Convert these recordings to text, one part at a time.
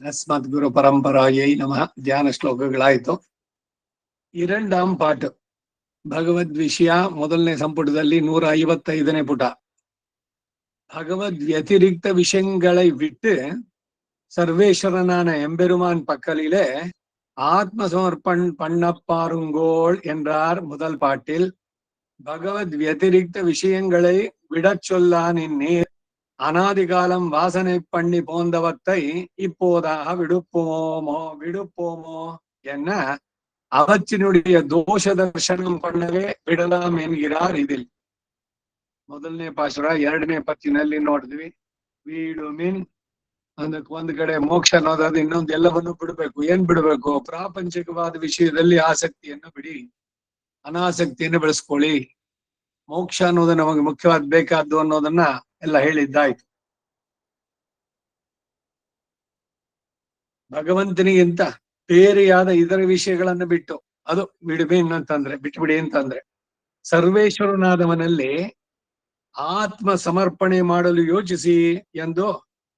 ಅಸ್ಮದ್ ಗುರು ಪರಂಪರಾಯೈ ನಮಃ. ಧ್ಯಾನ ಶ್ಲೋಕಗಳಾಯಿತು. இரண்டாம் ಪಾಠ ಭಗವದ್ ವಿಷಯ ಮೊದಲನೇ ಸಂಪುಟದಲ್ಲಿ 155ನೇ ಪುಟ. பகவத் ವ್ಯತಿರಿಕ್ತ விஷயங்களை விட்டு சர்வேஸ்வரனான எம்பெருமான் பக்கலிலே ஆத்ம சமர்ப்பண் பண்ண பாருங்கோள் என்றார் முதல் பாட்டில். பகவத் ವ್ಯತಿರಿಕ್ತ விஷயங்களை விடச் சொல்லான் இந்நீர் அனாதிகாலம் வாசனை பண்ணி போந்தவத்தை இப்போதாக விடுப்போமோ என்ன அவற்றினுடைய தோஷ தர்சனம் பண்ணவே ಬಿಡಲಾಮ್ ಎನ್கிறார் இதில். ಮೊದಲನೇ ಪಾಶುರ ಎರಡನೇ ಪತ್ತಿನಲ್ಲಿ ನೋಡಿದ್ವಿ. ವೀಡು ಮೀನ್ ಅದಕ್ಕೆ ಒಂದ್ ಕಡೆ ಮೋಕ್ಷ ಅನ್ನೋದಾದ್ರೆ ಇನ್ನೊಂದು ಎಲ್ಲವನ್ನು ಬಿಡಬೇಕು. ಏನ್ ಬಿಡಬೇಕು? ಪ್ರಾಪಂಚಿಕವಾದ ವಿಷಯದಲ್ಲಿ ಆಸಕ್ತಿಯನ್ನು ಬಿಡಿ, ಅನಾಸಕ್ತಿಯನ್ನು ಬೆಳೆಸ್ಕೊಳ್ಳಿ. ಮೋಕ್ಷ ಅನ್ನೋದು ನಮಗೆ ಮುಖ್ಯವಾದ ಬೇಕಾದ್ದು ಅನ್ನೋದನ್ನ ಎಲ್ಲ ಹೇಳಿದ್ದಾಯ್ತು. ಭಗವಂತನಿಗಿಂತ ಬೇರೆಯಾದ ಇತರ ವಿಷಯಗಳನ್ನು ಬಿಟ್ಟು ಅದು ಬಿಡುಬೇನ್ ಅಂತಂದ್ರೆ ಬಿಟ್ಬಿಡಿ ಅಂತಂದ್ರೆ, ಸರ್ವೇಶ್ವರನಾದವನಲ್ಲಿ ಆತ್ಮ ಸಮರ್ಪಣೆ ಮಾಡಲು ಯೋಚಿಸಿ ಎಂದು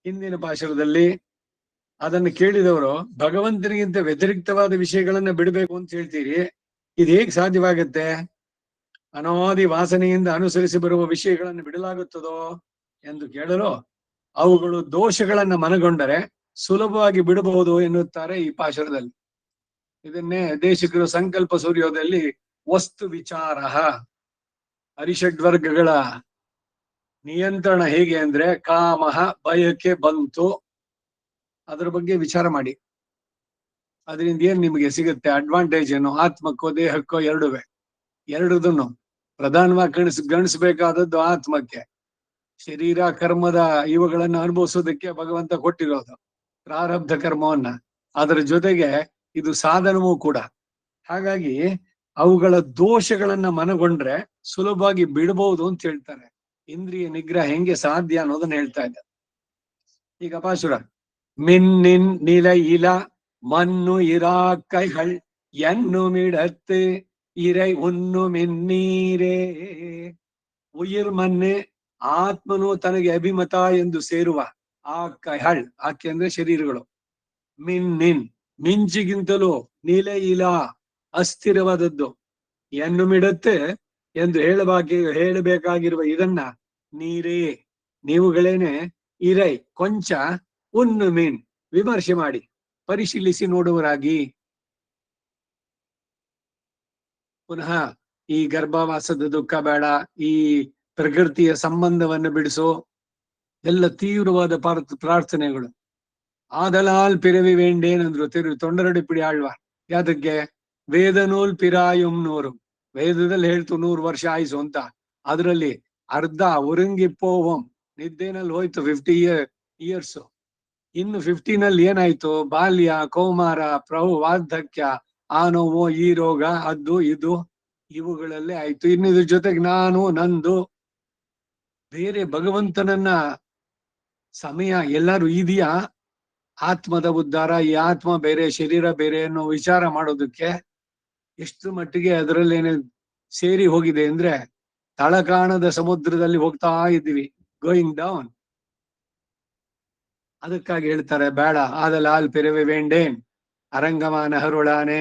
ಹಿಂದಿನ ಭಾಷಣದಲ್ಲಿ ಅದನ್ನು ಕೇಳಿದವರು ಭಗವಂತನಿಗಿಂತ ವ್ಯತಿರಿಕ್ತವಾದ ವಿಷಯಗಳನ್ನ ಬಿಡಬೇಕು ಅಂತ ಹೇಳ್ತೀರಿ. ಇದು ಹೇಗ್ ಸಾಧ್ಯವಾಗತ್ತೆ? ಅನಾದಿ ವಾಸನೆಯಿಂದ ಅನುಸರಿಸಿ ಬರುವ ವಿಷಯಗಳನ್ನು ಬಿಡಲಾಗುತ್ತದೋ ಎಂದು ಕೇಳಲು, ಅವುಗಳು ದೋಷಗಳನ್ನ ಮನಗೊಂಡರೆ ಸುಲಭವಾಗಿ ಬಿಡಬಹುದು ಎನ್ನುತ್ತಾರೆ ಈ ಪಾಶುರದಲ್ಲಿ. ಇದನ್ನೇ ದೇಶಿಕರು ಸಂಕಲ್ಪ ಸೂರ್ಯೋದಯಲ್ಲಿ ವಸ್ತು ವಿಚಾರ, ಅರಿಷಡ್ವರ್ಗಗಳ ನಿಯಂತ್ರಣ ಹೇಗೆ ಅಂದ್ರೆ ಕಾಮಹ ಬಯಕೆ ಬಂತು, ಅದ್ರ ಬಗ್ಗೆ ವಿಚಾರ ಮಾಡಿ. ಅದರಿಂದ ಏನ್ ನಿಮಗೆ ಸಿಗುತ್ತೆ ಅಡ್ವಾಂಟೇಜ್ ಏನು? ಆತ್ಮಕ್ಕೋ ದೇಹಕ್ಕೋ ಎರಡದನ್ನು ಪ್ರಧಾನವಾಗಿ ಗಣಿಸ್ಬೇಕಾದದ್ದು ಆತ್ಮಕ್ಕೆ. ಶರೀರ ಕರ್ಮದ ಇವುಗಳನ್ನು ಅನುಭವಿಸೋದಕ್ಕೆ ಭಗವಂತ ಕೊಟ್ಟಿರೋದು ಪ್ರಾರಬ್ಧ ಕರ್ಮವನ್ನ. ಅದರ ಜೊತೆಗೆ ಇದು ಸಾಧನವೂ ಕೂಡ. ಹಾಗಾಗಿ ಅವುಗಳ ದೋಷಗಳನ್ನ ಮನಗೊಂಡ್ರೆ ಸುಲಭವಾಗಿ ಬಿಡಬಹುದು ಅಂತ ಹೇಳ್ತಾರೆ. ಇಂದ್ರಿಯ ನಿಗ್ರಹ ಹೆಂಗೆ ಸಾಧ್ಯ ಅನ್ನೋದನ್ನ ಹೇಳ್ತಾ ಇದ್ದಾರೆ. ಈಗ ಪಾಶುರ மின்னின் நிலையில மண்ணு இராக்கைகள் என்னுமிடத்து இறை ಉಣ್ಣುಮೆನ್ನೀರೇ. ಉಯಿರ್ ಮಣ್ಣೆ ಆತ್ಮನು ತನಗೆ ಅಭಿಮತ ಎಂದು ಸೇರುವ ಆ ಕೈಹಳ್, ಆಕೆ ಅಂದ್ರೆ ಶರೀರಗಳು. ಮಿನ್ನಿನ್ ಮಿಂಚಿಗಿಂತಲೂ ನಿಲೆಯಿಲ ಅಸ್ಥಿರವಾದದ್ದು. ಎನ್ನುಮಿಡತ್ತೆ ಎಂದು ಹೇಳಬೇಕಾಗಿರುವ ಇದನ್ನ ನೀರೇ ನೀವುಗಳೇನೆ ಇರೈ ಕೊಂಚ ಉನ್ನು ಮೀನ್ ವಿಮರ್ಶೆ ಮಾಡಿ ಪರಿಶೀಲಿಸಿ ನೋಡುವರಾಗಿ. ಪುನಃ ಈ ಗರ್ಭವಾಸದ ದುಃಖ ಬೇಡ, ಈ ಪ್ರಕೃತಿಯ ಸಂಬಂಧವನ್ನು ಬಿಡಿಸೋ ಎಲ್ಲ ತೀವ್ರವಾದ ಪ್ರಾರ್ಥನೆಗಳು. ಆದಲಾಲ್ ಪಿರವಿ ವೇಂಡೇನಂದ್ರು ತೊಂಡರಡಿ ಪಿಡಿ ಆಳ್ವಾರ್. ಯಾತಕ್ಕೆ? ವೇದ ನೂಲ್ ಪಿರಾಯುಂ 100. ವೇದದಲ್ಲಿ ಹೇಳ್ತು 100 ವರ್ಷ ಆಯ್ಸು ಅಂತ. ಅದರಲ್ಲಿ ಅರ್ಧ ಉರುಂಗಿಪ್ಪೋವಂ ನಿದ್ದೆನಲ್ಲಿ ಹೋಯ್ತು 50 ಇಯರ್ಸ್. ಇನ್ನು 15ನಲ್ಲಿ ಏನಾಯ್ತು? ಬಾಲ್ಯ, ಕೌಮಾರ, ವಾರ್ಧಕ್ಯ, ಆ ನೋವು, ಈ ರೋಗ, ಅದು ಇದು ಇವುಗಳಲ್ಲೇ ಆಯ್ತು. ಇನ್ನು ಇದ್ರ ಜೊತೆಗೆ ನಾನು ನಂದು ಬೇರೆ ಭಗವಂತನನ್ನ ಸಮಯ ಎಲ್ಲರೂ ಇದೆಯಾ? ಆತ್ಮದ ಉದ್ಧಾರ, ಈ ಆತ್ಮ ಬೇರೆ ಶರೀರ ಬೇರೆ ಅನ್ನೋ ವಿಚಾರ ಮಾಡೋದಕ್ಕೆ ಎಷ್ಟು ಮಟ್ಟಿಗೆ ಅದರಲ್ಲೇನೆ ಸೇರಿ ಹೋಗಿದೆ ಅಂದ್ರೆ ತಳಕಾಣದ ಸಮುದ್ರದಲ್ಲಿ ಹೋಗ್ತಾ ಇದ್ದೀವಿ, ಗೋಯಿಂಗ್ ಡೌನ್. ಅದಕ್ಕಾಗಿ ಹೇಳ್ತಾರೆ ಬೇಡ. ಆದಲಾಲ್ ಪಿರವೆ ವೇಂಡೇನ್ ಅರಂಗಮಾನ ಹರುಳಾನೆ.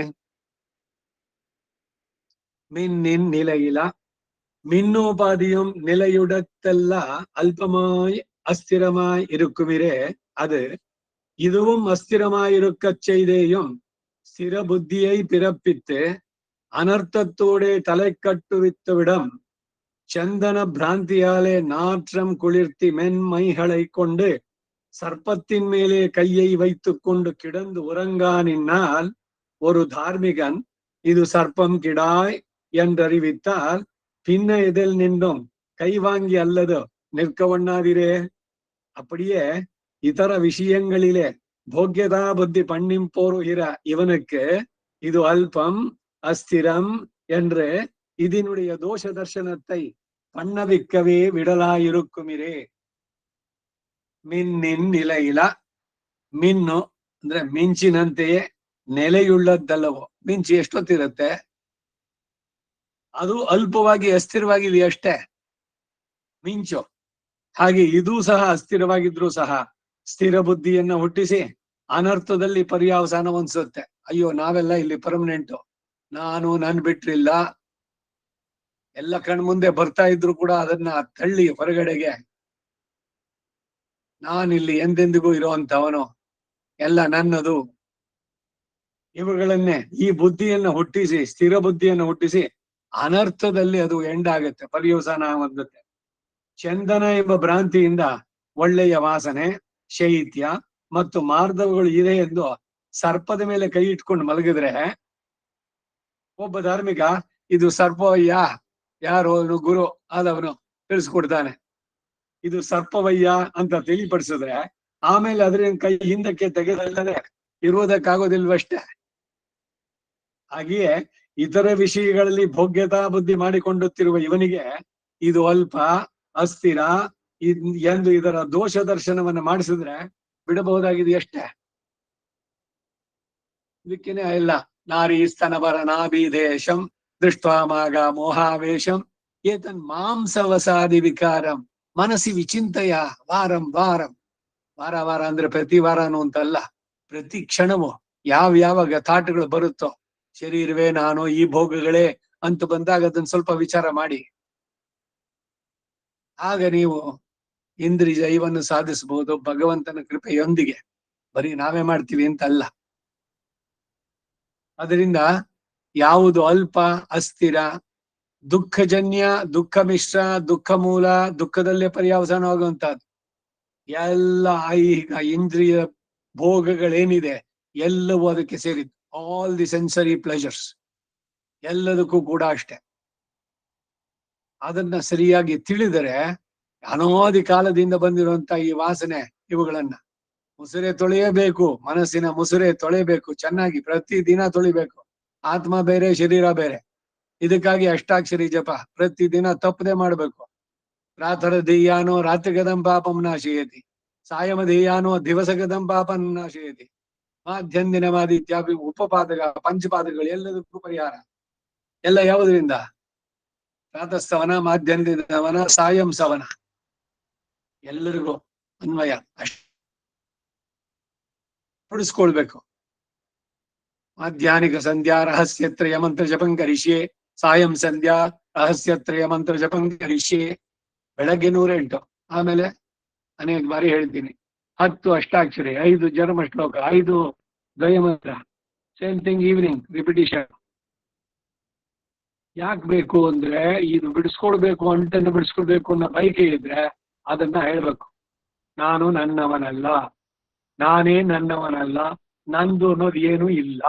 மின்னின் நிலையில மின்னோபாதியும் நிலையுடத்தெல்ல அல்பமாய் அஸ்திரமாய் இருக்குமிரே அது இதுவும் அஸ்திரமாயிருக்கச் செய்தேயும் ஸ்திர புத்தியை பிறப்பித்து அனர்த்தத்தோடே தலை கட்டுவித்துவிடம் சந்தன பிராந்தியாலே நாற்றம் குளிர்த்தி மென்மைகளை கொண்டு சர்ப்பத்தின் மேலே கையை வைத்துக் கொண்டு கிடந்து உறங்கா நின்னால் ஒரு தார்மிகன் இது சர்ப்பம் கிடாய் என்றறிவித்தால் பின்ன இதில் நின்றும் கை வாங்கி அல்லது நிற்க ஒண்ணாதிரே. அப்படியே இதர விஷயங்களிலே போக்கியதா புத்தி பண்ணிம்போருகிற இவனுக்கு இது அல்பம் அஸ்திரம் என்று இதனுடைய தோஷ தர்சனத்தை பண்ணவிக்கவே விடலாயிருக்குமிரே. ಮಿನ್ನಿನ್ ನಿಲೆಯಿಲ. ಮಿನ್ನು ಅಂದ್ರೆ ಮಿಂಚಿನಂತೆಯೇ ನೆಲೆಯುಳ್ಳದ್ದಲ್ಲವೋ. ಮಿಂಚು ಎಷ್ಟೊತ್ತಿರುತ್ತೆ? ಅದು ಅಲ್ಪವಾಗಿ ಅಸ್ಥಿರವಾಗಿದೆ ಅಷ್ಟೇ ಮಿಂಚು. ಹಾಗೆ ಇದೂ ಸಹ ಅಸ್ಥಿರವಾಗಿದ್ರೂ ಸಹ ಸ್ಥಿರ ಬುದ್ಧಿಯನ್ನ ಹುಟ್ಟಿಸಿ ಅನರ್ಥದಲ್ಲಿ ಪರ್ಯಾವಸಾನ ಅನ್ಸುತ್ತೆ. ಅಯ್ಯೋ ನಾವೆಲ್ಲ ಇಲ್ಲಿ ಪರ್ಮನೆಂಟು, ನಾನು ನನ್ ಬಿಟ್ರಿಲ್ಲ, ಎಲ್ಲ ಕಣ್ಮುಂದೆ ಬರ್ತಾ ಇದ್ರು ಕೂಡ ಅದನ್ನ ತಳ್ಳಿ ಹೊರಗಡೆಗೆ ನಾನಿಲ್ಲಿ ಎಂದೆಂದಿಗೂ ಇರುವಂತವನು, ಎಲ್ಲ ನನ್ನದು, ಇವುಗಳನ್ನೇ ಈ ಬುದ್ಧಿಯನ್ನ ಹುಟ್ಟಿಸಿ, ಸ್ಥಿರ ಬುದ್ಧಿಯನ್ನು ಹುಟ್ಟಿಸಿ ಅನರ್ಥದಲ್ಲಿ ಅದು ಎಂಡ್ ಆಗುತ್ತೆ, ಪರ್ಯವಸಾನ ಹೊಂದುತ್ತೆ. ಚಂದನ ಎಂಬ ಭ್ರಾಂತಿಯಿಂದ ಒಳ್ಳೆಯ ವಾಸನೆ, ಶೈತ್ಯ ಮತ್ತು ಮಾರ್ಧವಗಳು ಇದೆ ಎಂದು ಸರ್ಪದ ಮೇಲೆ ಕೈ ಇಟ್ಕೊಂಡು ಮಲಗಿದ್ರೆ ಒಬ್ಬ ಧಾರ್ಮಿಕ ಇದು ಸರ್ಪವಯ್ಯ, ಯಾರು ಗುರು ಆದವನು ತಿಳಿಸ್ಕೊಡ್ತಾನೆ, ಇದು ಸರ್ಪವಯ್ಯ ಅಂತ ತಿಳಿಪಡಿಸಿದ್ರೆ ಆಮೇಲೆ ಅದ್ರ ಕೈ ಹಿಂದಕ್ಕೆ ತೆಗೆದಲ್ಲದೆ ಇರುವುದಕ್ಕಾಗೋದಿಲ್ವಷ್ಟೇ. ಹಾಗೆಯೇ ಇತರ ವಿಷಯಗಳಲ್ಲಿ ಭೋಗ್ಯತಾ ಬುದ್ಧಿ ಮಾಡಿಕೊಂಡುತ್ತಿರುವ ಇವನಿಗೆ ಇದು ಅಲ್ಪ, ಅಸ್ಥಿರ ಎಂದು ಇದರ ದೋಷ ದರ್ಶನವನ್ನ ಮಾಡಿಸಿದ್ರೆ ಬಿಡಬಹುದಾಗಿದೆ ಇದಕ್ಕೇನೆ ಇಲ್ಲ. ನಾರಿ ಸ್ತನವರ ನಾಭಿದೇಶಂ ದೃಷ್ಟ್ವಾಮಾಗ ಮೋಹಾವೇಶಂ ಏತನ್ ಮಾಂಸವಸಾದಿ ವಿಕಾರಂ ಮನಸ್ಸಿ ವಿಚಿಂತಯ ವಾರಂ ವಾರಂ. ವಾರ ವಾರ ಅಂದ್ರೆ ಪ್ರತಿ ವಾರನು ಅಂತಲ್ಲ, ಪ್ರತಿ ಕ್ಷಣವೂ ಯಾವ್ಯಾವ ಥಾಟ್ಗಳು ಬರುತ್ತೋ, ಶರೀರವೇ ನಾನು, ಈ ಭೋಗಗಳೇ ಅಂತ ಬಂದಾಗ ಅದನ್ನ ಸ್ವಲ್ಪ ವಿಚಾರ ಮಾಡಿ. ಆಗ ನೀವು ಇಂದ್ರಿಯ ಜಯವನ್ನು ಸಾಧಿಸಬಹುದು ಭಗವಂತನ ಕೃಪೆಯೊಂದಿಗೆ. ಬರೀ ನಾವೇ ಮಾಡ್ತೀವಿ ಅಂತ ಅಲ್ಲ. ಅದರಿಂದ ಯಾವುದು ಅಲ್ಪ, ಅಸ್ಥಿರ, ದುಃಖಜನ್ಯ, ದುಃಖ ಮಿಶ್ರ, ದುಃಖ ಮೂಲ, ದುಃಖದಲ್ಲೇ ಪರ್ಯಾವಸಾನವಾಗುವಂತಹದ್ದು ಎಲ್ಲ ಐಹಿಕ ಇಂದ್ರಿಯ ಭೋಗಗಳೇನಿದೆ ಎಲ್ಲವೂ ಅದಕ್ಕೆ ಸೇರಿದ್ದು. ಆಲ್ ದಿ ಸೆನ್ಸರಿ ಪ್ಲೆಜರ್ಸ್ ಎಲ್ಲದಕ್ಕೂ ಕೂಡ ಅಷ್ಟೆ. ಅದನ್ನ ಸರಿಯಾಗಿ ತಿಳಿದರೆ ಅನಾದಿ ಕಾಲದಿಂದ ಬಂದಿರುವಂತ ಈ ವಾಸನೆ ಇವುಗಳನ್ನ ಮುಸುರೆ ತೊಳೆಯಬೇಕು, ಮನಸ್ಸಿನ ಮುಸುರೆ ತೊಳೆಯಬೇಕು, ಚೆನ್ನಾಗಿ ಪ್ರತಿ ದಿನ ತೊಳಿಬೇಕು. ಆತ್ಮ ಬೇರೆ, ಶರೀರ ಬೇರೆ. ಇದಕ್ಕಾಗಿ ಅಷ್ಟಾಕ್ಷರಿ ಜಪ ಪ್ರತಿ ದಿನ ತಪ್ಪದೆ ಮಾಡ್ಬೇಕು. ಪ್ರಾತಃ ಧೀಯಾನೋ ರಾತ್ರಿಗದಂ ಪಾಪಂ ನಾಶಯತಿ, ಸಾಯಮ ಧೀಯಾನೋ ದಿವಸಗದಂ ಪಾಪಂ ನಾಶಯತಿ, ಮಾಧ್ಯಂದಿನವಾದಿತ್ಯಾಪಿ ಉಪಪಾದಕ ಪಂಚಪಾದಗಳು ಎಲ್ಲದಕ್ಕೂ ಪರಿಹಾರ. ಎಲ್ಲ ಯಾವುದರಿಂದ? ಪ್ರಾತಃಸವನ, ಮಾಧ್ಯಂದಿನವನ, ಸಾಯಂ ಸವನ, ಎಲ್ಲರಿಗೂ ಅನ್ವಯ. ಅಷ್ಟು ಪಡಿಸ್ಕೊಳ್ಬೇಕು. ಮಾಧ್ಯಾನಿಕ ಸಂಧ್ಯಾ ರಹಸ್ಯತ್ರಯ ಮಂತ್ರ ಜಪಂ ಕರಿಷ್ಯೆ, ಸಾಯಂ ಸಂಧ್ಯಾ ರಹಸ್ಯತ್ರಯ ಮಂತ್ರ ಜಪಂ ಕರಿಷ್ಯೆ. ಬೆಳಗ್ಗೆ 108, ಆಮೇಲೆ ಅನೇಕ ಬಾರಿ ಹೇಳ್ತೀನಿ 10 ಅಷ್ಟಾಕ್ಷರಿ, 5 ಜನ್ಮ ಶ್ಲೋಕ, 5 ದ್ವಯಮಂತ್ರ, ಸೇಮ್ ಥಿಂಗ್ ಈವ್ನಿಂಗ್ ರಿಪಿಟೇಷನ್. ಯಾಕೆ ಬೇಕು ಅಂದ್ರೆ ಇದು ಬಿಡಿಸ್ಕೊಳ್ಬೇಕು, ಅಂಟನ್ನು ಬಿಡಿಸ್ಕೊಳ್ಬೇಕು ಅನ್ನೋ ಬಯಕೆ ಇದ್ರೆ ಅದನ್ನ ಹೇಳ್ಬೇಕು. ನಾನು ನನ್ನವನಲ್ಲ, ನಾನೇ ನನ್ನವನಲ್ಲ, ನಂದು ಅನ್ನೋದು ಏನೂ ಇಲ್ಲ.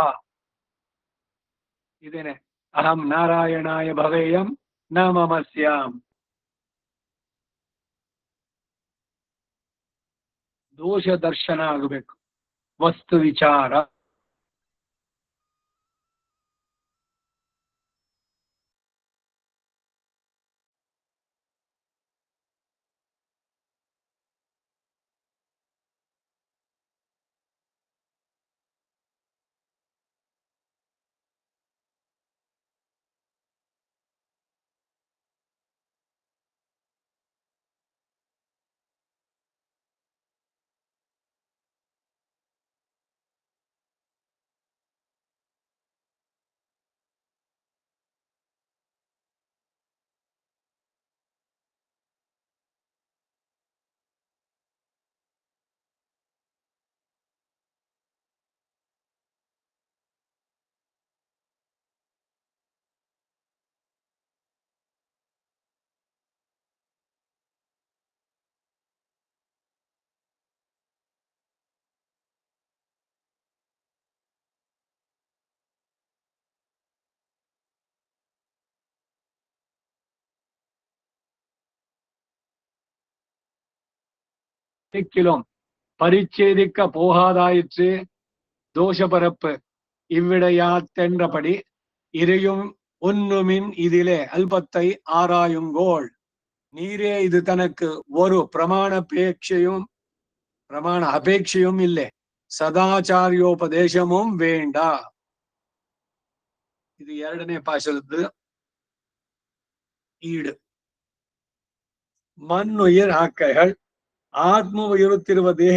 ಇದೇನೆ ಅಹಂ ನಾರಾಯಣಾಯ ಭವೇಯಂ ನ ಮಮಸ್ಯಾಂ. ದೋಷ ದರ್ಶನ ಆಗಬೇಕು, ವಸ್ತು ವಿಚಾರ. கிலோம் பரிச்சேதிக்க போகாதாயிற்று தோஷபரப்பு இவ்விடையாத்தென்றபடி இறையும் ஒன்னுமின் இதிலே அல்பத்தை ஆராயுங்கோள். நீரே இது தனக்கு ஒரு பிரமாண அபேட்சையும் இல்லை, சதாச்சாரியோபதேசமும் வேண்டா. ಇದು 2ನೇ ಪಾಶರದ್ದು ಈಡು. ಮಣ್ಣುಯಿರ್ ಹಾಕೈகள் ಆತ್ಮವು ಇರುತ್ತಿರುವ ದೇಹ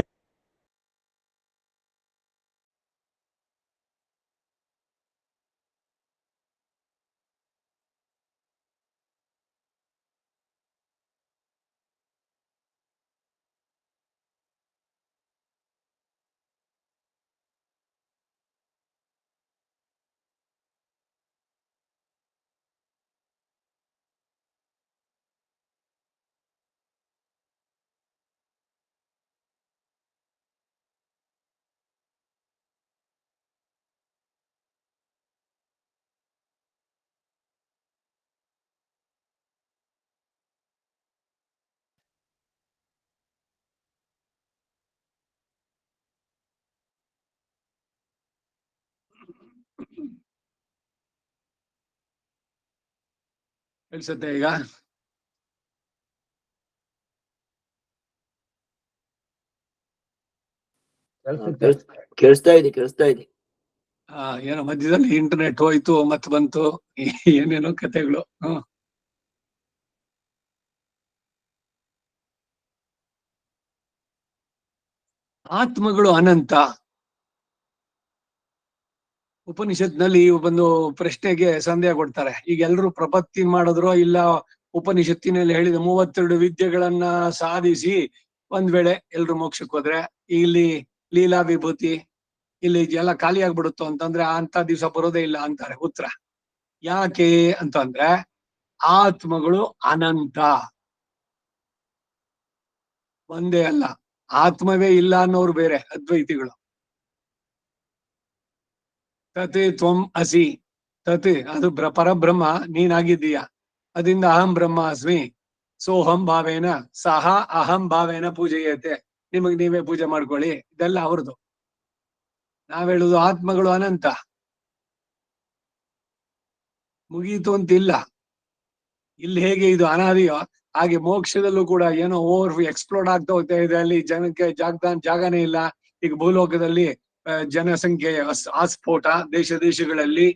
ಕೇಳಿಸುತ್ತೆ ಈಗ? ಕೇಳಿಸ್ತಾ ಇದೆ. ಏನೋ ಮಧ್ಯದಲ್ಲಿ ಇಂಟರ್ನೆಟ್ ಹೋಯ್ತು ಮತ್ತೆ ಬಂತು, ಏನೇನೋ ಕತೆಗಳು. ಆತ್ಮಗಳು ಅನಂತ. ಉಪನಿಷತ್ನಲ್ಲಿ ಒಂದು ಪ್ರಶ್ನೆಗೆ ಸಂದೇಹ ಕೊಡ್ತಾರೆ. ಈಗ ಎಲ್ರು ಪ್ರಪತ್ತಿ ಮಾಡಿದ್ರು ಇಲ್ಲ ಉಪನಿಷತ್ತಿನಲ್ಲಿ ಹೇಳಿದ 32 ವಿದ್ಯೆಗಳನ್ನ ಸಾಧಿಸಿ ಒಂದ್ ವೇಳೆ ಎಲ್ರು ಮೋಕ್ಷಕ್ಕೆ ಹೋದ್ರೆ ಇಲ್ಲಿ ಲೀಲಾ ವಿಭೂತಿ ಇಲ್ಲಿ ಎಲ್ಲ ಖಾಲಿ ಆಗ್ಬಿಡುತ್ತೋ ಅಂತಂದ್ರೆ ಅಂತ ದಿವಸ ಬರೋದೇ ಇಲ್ಲ ಅಂತಾರೆ. ಉತ್ತರ ಯಾಕೆ ಅಂತಂದ್ರೆ ಆತ್ಮಗಳು ಅನಂತ. ಒಂದೇ ಅಲ್ಲ, ಆತ್ಮವೇ ಇಲ್ಲ ಅನ್ನೋರು ಬೇರೆ ಅದ್ವೈತಿಗಳು. ತತ್ ತ್ವಂ ಅಸಿ, ತತ್ ಅದು ಪರಬ್ರಹ್ಮ ನೀನಾಗಿದ್ದೀಯ, ಅದರಿಂದ ಅಹಂ ಬ್ರಹ್ಮ ಅಸ್ಮಿ ಸೋಹಂ ಭಾವೇನ ಸಹ ಅಹಂ ಭಾವೇನ ಪೂಜೆಯತೆ, ನಿಮಗ್ ನೀವೇ ಪೂಜೆ ಮಾಡ್ಕೊಳ್ಳಿ. ಇದೆಲ್ಲ ಅವ್ರದ್ದು. ನಾವ್ ಹೇಳುದು ಆತ್ಮಗಳು ಅನಂತ, ಮುಗೀತು ಅಂತಿಲ್ಲ. ಇಲ್ಲಿ ಹೇಗೆ ಇದು ಅನಾದಿಯೋ ಹಾಗೆ ಮೋಕ್ಷದಲ್ಲೂ ಕೂಡ ಏನೋ ಓವರ್ ಎಕ್ಸ್ಪ್ಲೋರ್ಡ್ ಆಗ್ತಾ ಹೋಗ್ತಾ ಇದೆ. ಅಲ್ಲಿ ಜನಕ್ಕೆ ಜಾಗನೇ ಇಲ್ಲ. ಈಗ ಭೂಲೋಕದಲ್ಲಿ ಜನಸಂಖ್ಯೆ ಆಸ್ಫೋಟ ದೇಶಗಳಲ್ಲಿ.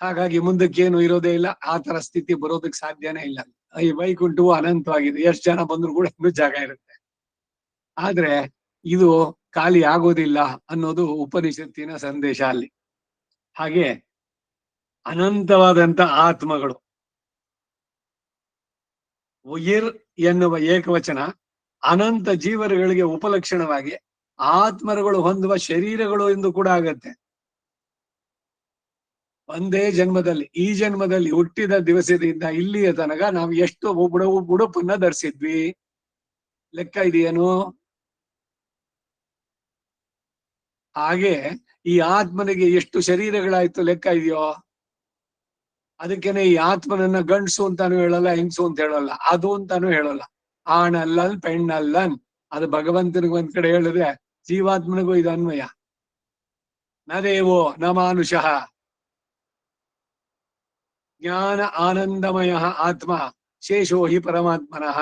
ಹಾಗಾಗಿ ಮುಂದಕ್ಕೇನು ಇರೋದೇ ಇಲ್ಲ. ಆ ತರ ಸ್ಥಿತಿ ಬರೋದಕ್ಕೆ ಸಾಧ್ಯನೇ ಇಲ್ಲ. ಈ ವೈಕುಂಠವು ಅನಂತವಾಗಿದೆ, ಎಷ್ಟು ಜನ ಬಂದ್ರು ಕೂಡ ಇನ್ನೂ ಜಾಗ ಇರುತ್ತೆ. ಆದ್ರೆ ಇದು ಖಾಲಿ ಆಗೋದಿಲ್ಲ ಅನ್ನೋದು ಉಪನಿಷತ್ತಿನ ಸಂದೇಶ ಅಲ್ಲಿ. ಹಾಗೆ ಅನಂತವಾದಂತ ಆತ್ಮಗಳು, ಉಯಿರ್ ಎನ್ನುವ ಏಕವಚನ ಅನಂತ ಜೀವರುಗಳಿಗೆ ಉಪಲಕ್ಷಣವಾಗಿ ಆತ್ಮರುಗಳು ಹೊಂದುವ ಶರೀರಗಳು ಎಂದು ಕೂಡ ಆಗತ್ತೆ. ಒಂದೇ ಜನ್ಮದಲ್ಲಿ, ಈ ಜನ್ಮದಲ್ಲಿ ಹುಟ್ಟಿದ ದಿವಸದಿಂದ ಇಲ್ಲಿಯ ತನಕ ನಾವು ಎಷ್ಟು ಉಡುಪನ್ನ ಧರಿಸಿದ್ವಿ ಲೆಕ್ಕ ಇದೆಯೇನು? ಹಾಗೆ ಈ ಆತ್ಮನಿಗೆ ಎಷ್ಟು ಶರೀರಗಳಾಯ್ತು ಲೆಕ್ಕ ಇದೆಯೋ? ಅದಕ್ಕೇನೆ ಈ ಆತ್ಮನನ್ನ ಗಂಡ್ಸು ಅಂತಾನು ಹೇಳಲ್ಲ, ಹೆಂಗ್ಸು ಅಂತ ಹೇಳಲ್ಲ, ಅದು ಅಂತಾನು ಹೇಳಲ್ಲ. ಆಣಲ್ಲನ್ ಪೆಣ್ಣಲ್ಲನ್, ಅದು ಭಗವಂತನಿಗೆ ಒಂದ್ ಕಡೆ ಹೇಳಿದ್ರೆ ಜೀವಾತ್ಮನಿಗೂ ಇದು ಅನ್ವಯ. ನ ದೇವೋ ನ ಮಾನುಷಃ ಜ್ಞಾನ ಆನಂದಮಯ ಆತ್ಮ ಶೇಷೋ ಹಿ ಪರಮಾತ್ಮನಃ.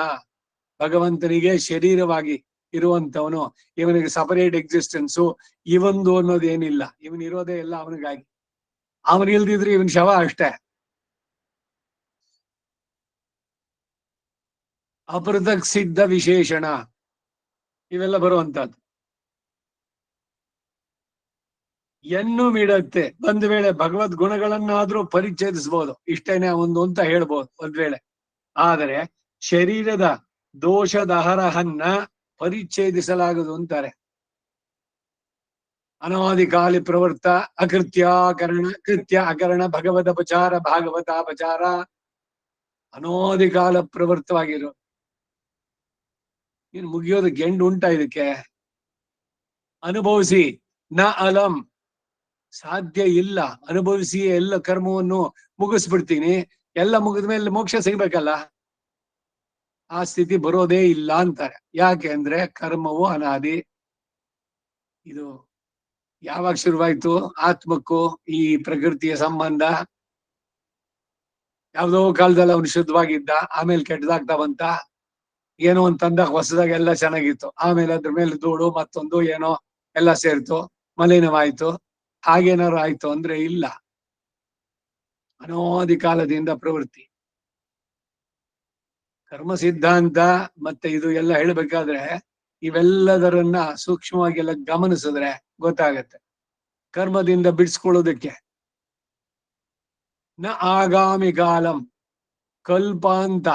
ಭಗವಂತನಿಗೆ ಶರೀರವಾಗಿ ಇರುವಂತವನು, ಇವನಿಗೆ ಸಪರೇಟ್ ಎಕ್ಸಿಸ್ಟೆನ್ಸು ಇವೊಂದು ಅನ್ನೋದೇನಿಲ್ಲ. ಇವನಿರೋದೇ ಎಲ್ಲ ಅವನಿಗಾಗಿ. ಅವನಿಲ್ದಿದ್ರೆ ಇವನ್ ಶವ ಅಷ್ಟೇ. ಅಪೃಥಕ್ ಸಿದ್ಧ ವಿಶೇಷಣ ಇವೆಲ್ಲ ಬರುವಂತದ್ದು. ಎನ್ನು ಮಿಡತ್ತೆ, ಒಂದ್ ವೇಳೆ ಭಗವದ್ ಗುಣಗಳನ್ನಾದ್ರೂ ಪರಿಚ್ಛೇದಿಸಬಹುದು, ಇಷ್ಟೇನೆ ಒಂದು ಅಂತ ಹೇಳ್ಬೋದು ಒಂದ್ ವೇಳೆ. ಆದರೆ ಶರೀರದ ದೋಷದಹರಹನ್ನ ಪರಿಚ್ಛೇದಿಸಲಾಗದು ಅಂತಾರೆ. ಅನಾದಿಕಾಲಿ ಪ್ರವೃತ್ತ ಕೃತ್ಯ ಅಕರಣ ಭಗವದಪಚಾರ ಭಾಗವತಾಪಚಾರ ಅನಾದಿಕಾಲ ಪ್ರವೃತ್ತವಾಗಿರೋ. ಇನ್ನು ಮುಗಿಯೋದು ಗೆಂಡು ಉಂಟಾ ಇದಕ್ಕೆ? ಅನುಭವಿಸಿ ನ ಅಲಂ, ಸಾಧ್ಯ ಇಲ್ಲ. ಅನುಭವಿಸಿ ಎಲ್ಲ ಕರ್ಮವನ್ನು ಮುಗಿಸ್ಬಿಡ್ತೀನಿ, ಎಲ್ಲ ಮುಗಿದ ಮೇಲೆ ಮೋಕ್ಷ ಸಿಗ್ಬೇಕಲ್ಲ, ಆ ಸ್ಥಿತಿ ಬರೋದೇ ಇಲ್ಲ ಅಂತಾರೆ. ಯಾಕೆ ಅಂದ್ರೆ ಕರ್ಮವು ಅನಾದಿ. ಇದು ಯಾವಾಗ ಶುರುವಾಯ್ತು? ಆತ್ಮಕ್ಕೂ ಈ ಪ್ರಕೃತಿಯ ಸಂಬಂಧ ಯಾವ್ದೋ ಕಾಲದಲ್ಲಿ ಅವನು ಶುದ್ಧವಾಗಿದ್ದ, ಆಮೇಲೆ ಕೆಟ್ಟದಾಗ್ತಾ ಬಂತ. ಏನೋ ಒಂದ್ ತಂದಾಗ ಹೊಸದಾಗ ಎಲ್ಲ ಚೆನ್ನಾಗಿತ್ತು, ಆಮೇಲೆ ಅದ್ರ ಮೇಲೆ ಧೂಳು ಮತ್ತೊಂದು ಏನೋ ಎಲ್ಲ ಸೇರ್ತು, ಮಲಿನವಾಯ್ತು. ಹಾಗೇನಾದ್ರು ಆಯ್ತು ಅಂದ್ರೆ ಇಲ್ಲ, ಅನಾದಿ ಕಾಲದಿಂದ ಪ್ರವೃತ್ತಿ. ಕರ್ಮ ಸಿದ್ಧಾಂತ ಮತ್ತೆ ಇದು ಎಲ್ಲ ಹೇಳ್ಬೇಕಾದ್ರೆ ಇವೆಲ್ಲದರನ್ನ ಸೂಕ್ಷ್ಮವಾಗಿ ಎಲ್ಲ ಗಮನಿಸಿದ್ರೆ ಗೊತ್ತಾಗತ್ತೆ. ಕರ್ಮದಿಂದ ಬಿಡಿಸ್ಕೊಳ್ಳೋದಕ್ಕೆ ನ ಆಗಾಮಿ ಕಾಲಂ, ಕಲ್ಪಾಂತ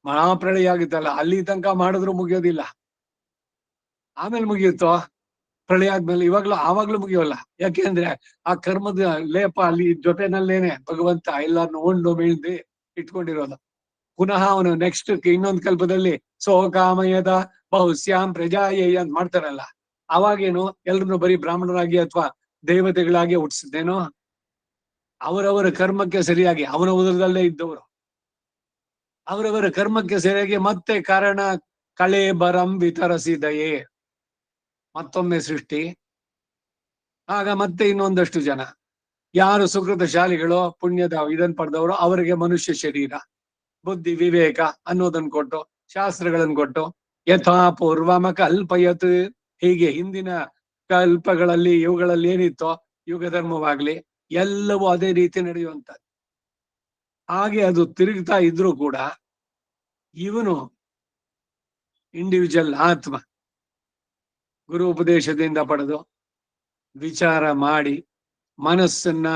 ಮಹಾಪ್ರಳಯ ಆಗುತ್ತಲ್ಲ, ಅಲ್ಲಿ ತನಕ ಮಾಡಿದ್ರು ಮುಗಿಯೋದಿಲ್ಲ. ಆಮೇಲೆ ಮುಗಿಯುತ್ತೋ ಪ್ರಳಯ ಆದ್ಮೇಲೆ? ಆವಾಗ್ಲೂ ಮುಗಿಯೋಲ್ಲ. ಯಾಕೆಂದ್ರೆ ಆ ಕರ್ಮದ ಲೇಪ ಅಲ್ಲಿ ಜೊತೆನಲ್ಲೇನೆ ಭಗವಂತ ಎಲ್ಲಾರನ್ನು ಉಂಡು ಬೀಳ್ದಿ ಇಟ್ಕೊಂಡಿರೋದು. ಪುನಃ ಅವನು ನೆಕ್ಸ್ಟ್ ಇನ್ನೊಂದು ಕಲ್ಪದಲ್ಲಿ ಸೋಕಾಮಯದ ಬಹುಶ್ಯಾಂ ಪ್ರಜಾಯೇ ಅಂತ ಮಾಡ್ತಾರಲ್ಲ, ಅವಾಗೇನು ಎಲ್ರನ್ನು ಬರೀ ಬ್ರಾಹ್ಮಣರಾಗಿ ಅಥವಾ ದೇವತೆಗಳಾಗಿ ಹುಟ್ಟಿಸಿದ್ದೇನೋ? ಅವರವರ ಕರ್ಮಕ್ಕೆ ಸರಿಯಾಗಿ ಅವನ ಉದರದಲ್ಲೇ ಇದ್ದವರು ಅವರವರ ಕರ್ಮಕ್ಕೆ ಸರಿಯಾಗಿ ಮತ್ತೆ ಕಾರಣ ಕಳೆ ಬರಂ ವಿತರಿಸಿದಯೇ, ಮತ್ತೊಮ್ಮೆ ಸೃಷ್ಟಿ. ಆಗ ಮತ್ತೆ ಇನ್ನೊಂದಷ್ಟು ಜನ ಯಾರು ಸುಕೃತ ಶಾಲಿಗಳು, ಪುಣ್ಯದ ಇದನ್ ಪಡೆದವರು, ಅವರಿಗೆ ಮನುಷ್ಯ ಶರೀರ, ಬುದ್ಧಿ ವಿವೇಕ ಅನ್ನೋದನ್ನ ಕೊಟ್ಟು, ಶಾಸ್ತ್ರಗಳನ್ನು ಕೊಟ್ಟು, ಯಥಾ ಪೂರ್ವಮ ಕಲ್ಪಯತ್, ಹೀಗೆ ಹಿಂದಿನ ಕಲ್ಪಗಳಲ್ಲಿ ಇವುಗಳಲ್ಲಿ ಏನಿತ್ತೋ ಯುಗ ಧರ್ಮವಾಗ್ಲಿ ಎಲ್ಲವೂ ಅದೇ ರೀತಿ ನಡೆಯುವಂತ. ಹಾಗೆ ಅದು ತಿರುಗ್ತಾ ಇದ್ರು ಕೂಡ ಇವನು ಇಂಡಿವಿಜುವಲ್ ಆತ್ಮ ಗುರು ಉಪದೇಶದಿಂದ ಪಡೆದು ವಿಚಾರ ಮಾಡಿ ಮನಸ್ಸನ್ನ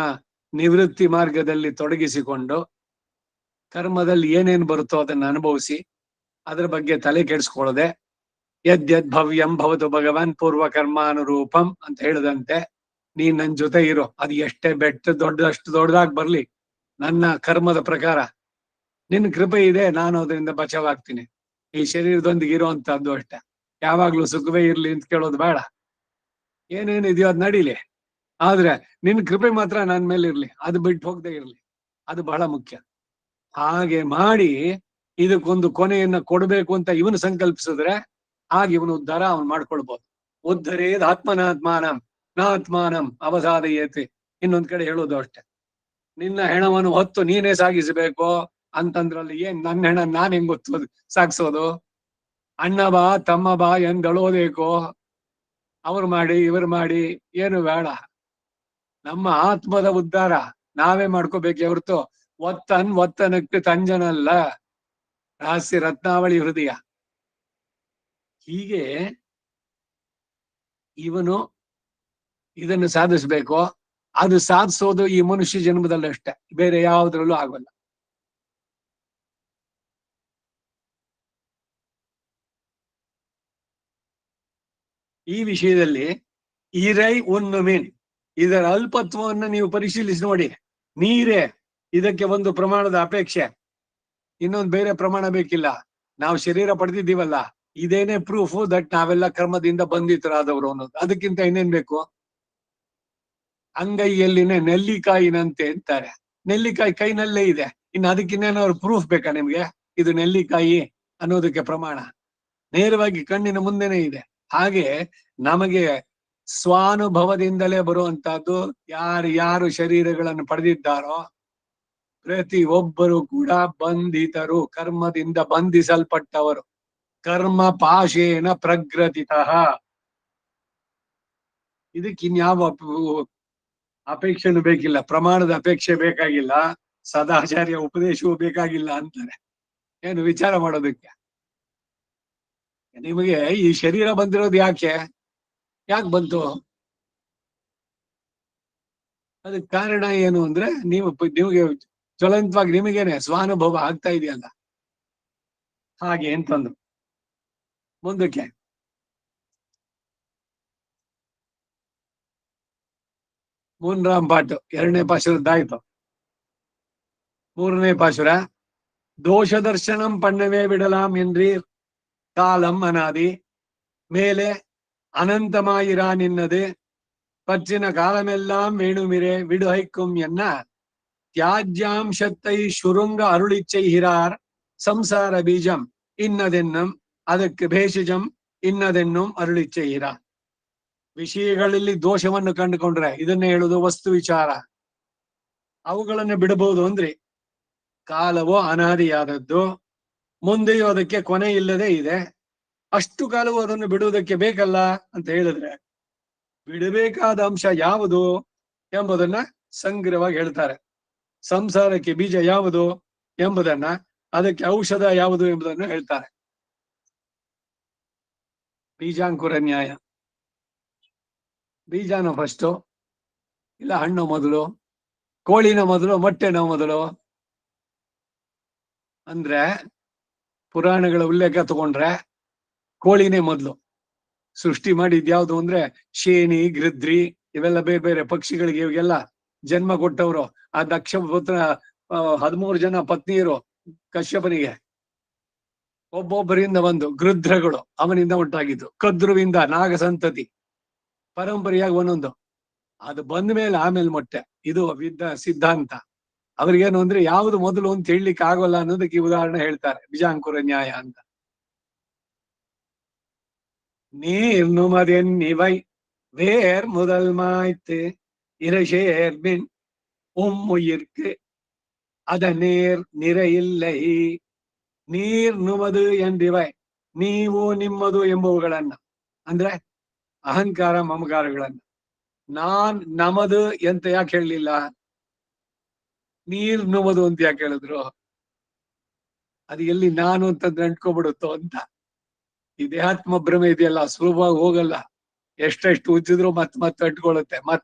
ನಿವೃತ್ತಿ ಮಾರ್ಗದಲ್ಲಿ ತೊಡಗಿಸಿಕೊಂಡು ಕರ್ಮದಲ್ಲಿ ಏನೇನು ಬರುತ್ತೋ ಅದನ್ನ ಅನುಭವಿಸಿ ಅದ್ರ ಬಗ್ಗೆ ತಲೆ ಕೆಡಿಸ್ಕೊಳ್ಳದೆ ಯದ್ಯದ್ ಭವ್ಯಂ ಭವತು ಭಗವಾನ್ ಪೂರ್ವ ಕರ್ಮಾನುರೂಪಂ ಅಂತ ಹೇಳಿದಂತೆ ನೀನ್ ನನ್ ಜೊತೆ ಇರೋ, ಅದು ಎಷ್ಟೇ ದೊಡ್ಡದಷ್ಟು ದೊಡ್ಡದಾಗಿ ಬರ್ಲಿ, ನನ್ನ ಕರ್ಮದ ಪ್ರಕಾರ ನಿನ್ ಕೃಪೆ ಇದೆ, ನಾನು ಅದರಿಂದ ಬಚಾವಾಗ್ತೀನಿ. ಈ ಶರೀರದೊಂದಿಗೆ ಇರುವಂತಹದ್ದು ಅಷ್ಟೇ. ಯಾವಾಗ್ಲೂ ಸುಖವೇ ಇರ್ಲಿ ಅಂತ ಕೇಳೋದು ಬೇಡ. ಏನೇನಿದೆಯೋ ಅದ್ ನಡೀಲಿ, ಆದ್ರೆ ನಿನ್ ಕೃಪೆ ಮಾತ್ರ ನನ್ ಮೇಲೆ ಇರ್ಲಿ, ಅದು ಬಿಟ್ಟು ಹೋಗದೆ ಇರ್ಲಿ, ಅದು ಬಹಳ ಮುಖ್ಯ. ಹಾಗೆ ಮಾಡಿ ಇದಕ್ಕೊಂದು ಕೊನೆಯನ್ನ ಕೊಡ್ಬೇಕು ಅಂತ ಇವನು ಸಂಕಲ್ಪಿಸಿದ್ರೆ ಆಗ ಇವನು ಉದ್ಧಾರ ಅವನು ಮಾಡ್ಕೊಳ್ಬಹುದು. ಉದ್ಧರೇದ್ ಆತ್ಮನಾತ್ಮಾನಂ ನಾತ್ಮಾನಂ ಅವಸಾದಯೇತಿ. ಇನ್ನೊಂದ್ ಕಡೆ ಹೇಳೋದು ಅಷ್ಟೆ, ನಿನ್ನ ಹೆಣವನ್ನು ಹೊತ್ತು ನೀನೇ ಸಾಗಿಸಬೇಕು ಅಂತಂದ್ರಲ್ಲಿ ಏನ್ ನನ್ನ ಹೆಣ ನಾನ್ ಹೆಂಗ್ ಗೊತ್ತು ಸಾಗಿಸೋದು? ಅಣ್ಣ ಬಾ ತಮ್ಮ ಬಾ ಎಂದಳೋದೇಕೋ, ಅವ್ರು ಮಾಡಿ ಇವ್ರು ಮಾಡಿ ಏನು ಬೇಡ. ನಮ್ಮ ಆತ್ಮದ ಉದ್ಧಾರ ನಾವೇ ಮಾಡ್ಕೋಬೇಕೆ ಹೊರತು ಒತ್ತನಕ್ಕೆ ತಂಜನಲ್ಲ. ರಹಸ್ಯ ರತ್ನಾವಳಿ ಹೃದಯ. ಹೀಗೆ ಇವನು ಇದನ್ನು ಸಾಧಿಸ್ಬೇಕು. ಅದು ಸಾಧಿಸೋದು ಈ ಮನುಷ್ಯ ಜನ್ಮದಲ್ಲಷ್ಟೇ, ಬೇರೆ ಯಾವುದ್ರಲ್ಲೂ ಆಗೋಲ್ಲ. ಈ ವಿಷಯದಲ್ಲಿ ಇರೈ ಒಂದು ಮೀನ್, ಇದರ ಅಲ್ಪತ್ವವನ್ನು ನೀವು ಪರಿಶೀಲಿಸಿ ನೋಡಿ. ನೀರೇ ಇದಕ್ಕೆ ಒಂದು ಪ್ರಮಾಣದ ಅಪೇಕ್ಷೆ, ಇನ್ನೊಂದು ಬೇರೆ ಪ್ರಮಾಣ ಬೇಕಿಲ್ಲ. ನಾವು ಶರೀರ ಪಡೆದಿದ್ದೀವಲ್ಲ, ಇದೇನೇ ಪ್ರೂಫ್ ದಟ್ ನಾವೆಲ್ಲ ಕರ್ಮದಿಂದ ಬಂಧಿತರಾದವರು ಅನ್ನೋದು. ಅದಕ್ಕಿಂತ ಇನ್ನೇನ್ ಬೇಕು? ಅಂಗೈಯಲ್ಲಿನ ನೆಲ್ಲಿಕಾಯಿನಂತೆ ಅಂತಾರೆ. ನೆಲ್ಲಿಕಾಯಿ ಕೈನಲ್ಲೇ ಇದೆ, ಇನ್ನು ಅದಕ್ಕಿನ್ನೇನಾದ್ರು ಪ್ರೂಫ್ ಬೇಕಾ ನಿಮ್ಗೆ ಇದು ನೆಲ್ಲಿಕಾಯಿ ಅನ್ನೋದಕ್ಕೆ ಪ್ರಮಾಣ? ನೇರವಾಗಿ ಕಣ್ಣಿನ ಮುಂದೆನೆ ಇದೆ. ಹಾಗೆ ನಮಗೆ ಸ್ವಾನುಭವದಿಂದಲೇ ಬರುವಂತಹದ್ದು. ಯಾರು ಶರೀರಗಳನ್ನು ಪಡೆದಿದ್ದಾರೋ ಪ್ರತಿ ಒಬ್ಬರು ಕೂಡ ಬಂಧಿತರು, ಕರ್ಮದಿಂದ ಬಂಧಿಸಲ್ಪಟ್ಟವರು. ಕರ್ಮ ಪಾಶೇನ ಪ್ರಗ್ರತಿತಃ. ಇದಕ್ಕಿನ್ಯಾವ ಅಪೇಕ್ಷೆನೂ ಬೇಕಿಲ್ಲ, ಪ್ರಮಾಣದ ಅಪೇಕ್ಷೆ ಬೇಕಾಗಿಲ್ಲ, ಸದಾಚಾರ್ಯ ಉಪದೇಶವೂ ಬೇಕಾಗಿಲ್ಲ ಅಂತಾರೆ. ಏನು ವಿಚಾರ ಮಾಡೋದಕ್ಕೆ? ನಿಮಗೆ ಈ ಶರೀರ ಬಂದಿರೋದು ಯಾಕೆ ಬಂತು? ಅದಕ್ಕೆ ಕಾರಣ ಏನು ಅಂದ್ರೆ ನಿಮಗೆ ಜ್ವಲಂತವಾಗಿ ನಿಮಗೇನೆ ಸ್ವಾನುಭವ ಆಗ್ತಾ ಇದೆಯಲ್ಲ, ಹಾಗೆ ಅಂತಂದ್ರು. ಮುಂದಕ್ಕೆ ಮೂನ್ರಾಮ್ ಪಾಠ 2ನೇ ಪಾಶುರದ್ದಾಯ್ತು. 3ನೇ ಪಾಶುರ, ದೋಷ ದರ್ಶನಂ ಪಣ್ಣವೇ ಬಿಡಲಾಂ ಎನ್ರಿ ಕಾಲಂ ಅನಾದಿ, மேலே அனந்தமாயிரா நின்னது பற்றின காலமெல்லாம் வேணுமிரே விடுகைக்கும் என்ன தியாஜ்யாம்சத்தை சுருங்க அருளி செய்கிறார். ಸಂಸಾರ ಬೀಜಂ ಇನ್ನದೆನ್ನಂ ಅದಕ್ಕೆ ಭೇಷಜಂ ಇನ್ನದೆನ್ನುಂ ಅರುಳಿ செய்கிறார். ವಿಷಯಗಳಲ್ಲಿ ದೋಷವನ್ನು ಕಂಡುಕೊಂಡ್ರೆ ಇದನ್ನೇ ಹೇಳುದು ವಸ್ತು ವಿಚಾರ. ಅವುಗಳನ್ನು ಬಿಡಬಹುದು ಅಂದ್ರೆ ಕಾಲವೋ ಅನಾದಿಯಾದದ್ದು, ಮುಂದೆಯೂ ಅದಕ್ಕೆ ಕೊನೆ ಇಲ್ಲದೆ ಇದೆ. ಅಷ್ಟು ಕಾಲವೂ ಅದನ್ನು ಬಿಡುವುದಕ್ಕೆ ಬೇಕಲ್ಲ ಅಂತ ಹೇಳಿದ್ರೆ ಬಿಡಬೇಕಾದ ಅಂಶ ಯಾವುದು ಎಂಬುದನ್ನ ಸಂಗ್ರಹವಾಗಿ ಹೇಳ್ತಾರೆ. ಸಂಸಾರಕ್ಕೆ ಬೀಜ ಯಾವುದು ಎಂಬುದನ್ನ, ಅದಕ್ಕೆ ಔಷಧ ಯಾವುದು ಎಂಬುದನ್ನು ಹೇಳ್ತಾರೆ. ಬೀಜಾಂಕುರ ನ್ಯಾಯ. ಬೀಜನ ಫಸ್ಟು ಇಲ್ಲ ಹಣ್ಣು ಮೊದಲು, ಕೋಳಿನ ಮೊದಲು, ಮೊಟ್ಟೆನ ಮೊದಲು ಅಂದ್ರೆ ಪುರಾಣಗಳ ಉಲ್ಲೇಖ ತಗೊಂಡ್ರೆ ಕೋಳಿನೇ ಮೊದಲು. ಸೃಷ್ಟಿ ಮಾಡಿದ್ಯಾವ್ದು ಅಂದ್ರೆ ಶೇನಿ, ಗೃದ್ರಿ ಇವೆಲ್ಲ ಬೇರೆ ಬೇರೆ ಪಕ್ಷಿಗಳಿಗೆ ಇವೆಲ್ಲ ಜನ್ಮ ಕೊಟ್ಟವರು. ಆ ದಕ್ಷ ಪುತ್ರ 13 ಜನ ಪತ್ನಿಯರು ಕಶ್ಯಪನಿಗೆ, ಒಬ್ಬೊಬ್ಬರಿಂದ ಒಂದು ಗೃಧ್ರಗಳು ಅವನಿಂದ ಉಂಟಾಗಿದ್ದು, ಕದ್ರುವಿಂದ ನಾಗ ಸಂತತಿ, ಪರಂಪರೆಯಾಗಿ ಒಂದೊಂದು. ಅದು ಬಂದ ಮೇಲೆ ಆಮೇಲೆ ಮೊಟ್ಟೆ. ಇದು ಸಿದ್ಧಾಂತ. ಅವ್ರಿಗೇನು ಅಂದ್ರೆ ಯಾವುದು ಮೊದಲು ಅಂತ ಹೇಳಲಿಕ್ಕೆ ಆಗೋಲ್ಲ ಅನ್ನೋದಕ್ಕೆ ಉದಾಹರಣೆ ಹೇಳ್ತಾರೆ ಬೀಜಾಂಕುರ ನ್ಯಾಯ ಅಂತ. நீர்நுமதென்னிவை வேர் முதல் மாய்த்து இரஷேர்பின் உம்முயிர்க்கு அத நேர் நிறையில்லை. ನೀರ್ ನುಮದು ಎಂದಿವೆ, ನೀವು ನಿಮ್ಮದು ಎಂಬುವುಗಳನ್ನ, ಅಂದ್ರೆ ಅಹಂಕಾರ ಮಮಕಾರಗಳನ್ನ. ನಾನ್ ನಮದು ಅಂತ ಯಾಕೆ ಹೇಳಲಿಲ್ಲ? ನೀರ್ ನುಮದು ಅಂತ ಯಾಕೆ ಹೇಳಿದ್ರು? ಅದು ಎಲ್ಲಿ ನಾನು ಅಂತಂದ್ರೆ ಅಂಟ್ಕೊಬಿಡುತ್ತೋ ಅಂತ. ಈ ದೇಹಾತ್ಮ ಭ್ರಮೆ ಇದೆಯಲ್ಲ, ಸುಲಭವಾಗಿ ಹೋಗಲ್ಲ. ಎಷ್ಟೆಷ್ಟು ಉಜ್ಜಿದ್ರು ಮತ್ತೆ ಅಂಟ್ಕೊಳ್ಳುತ್ತೆ,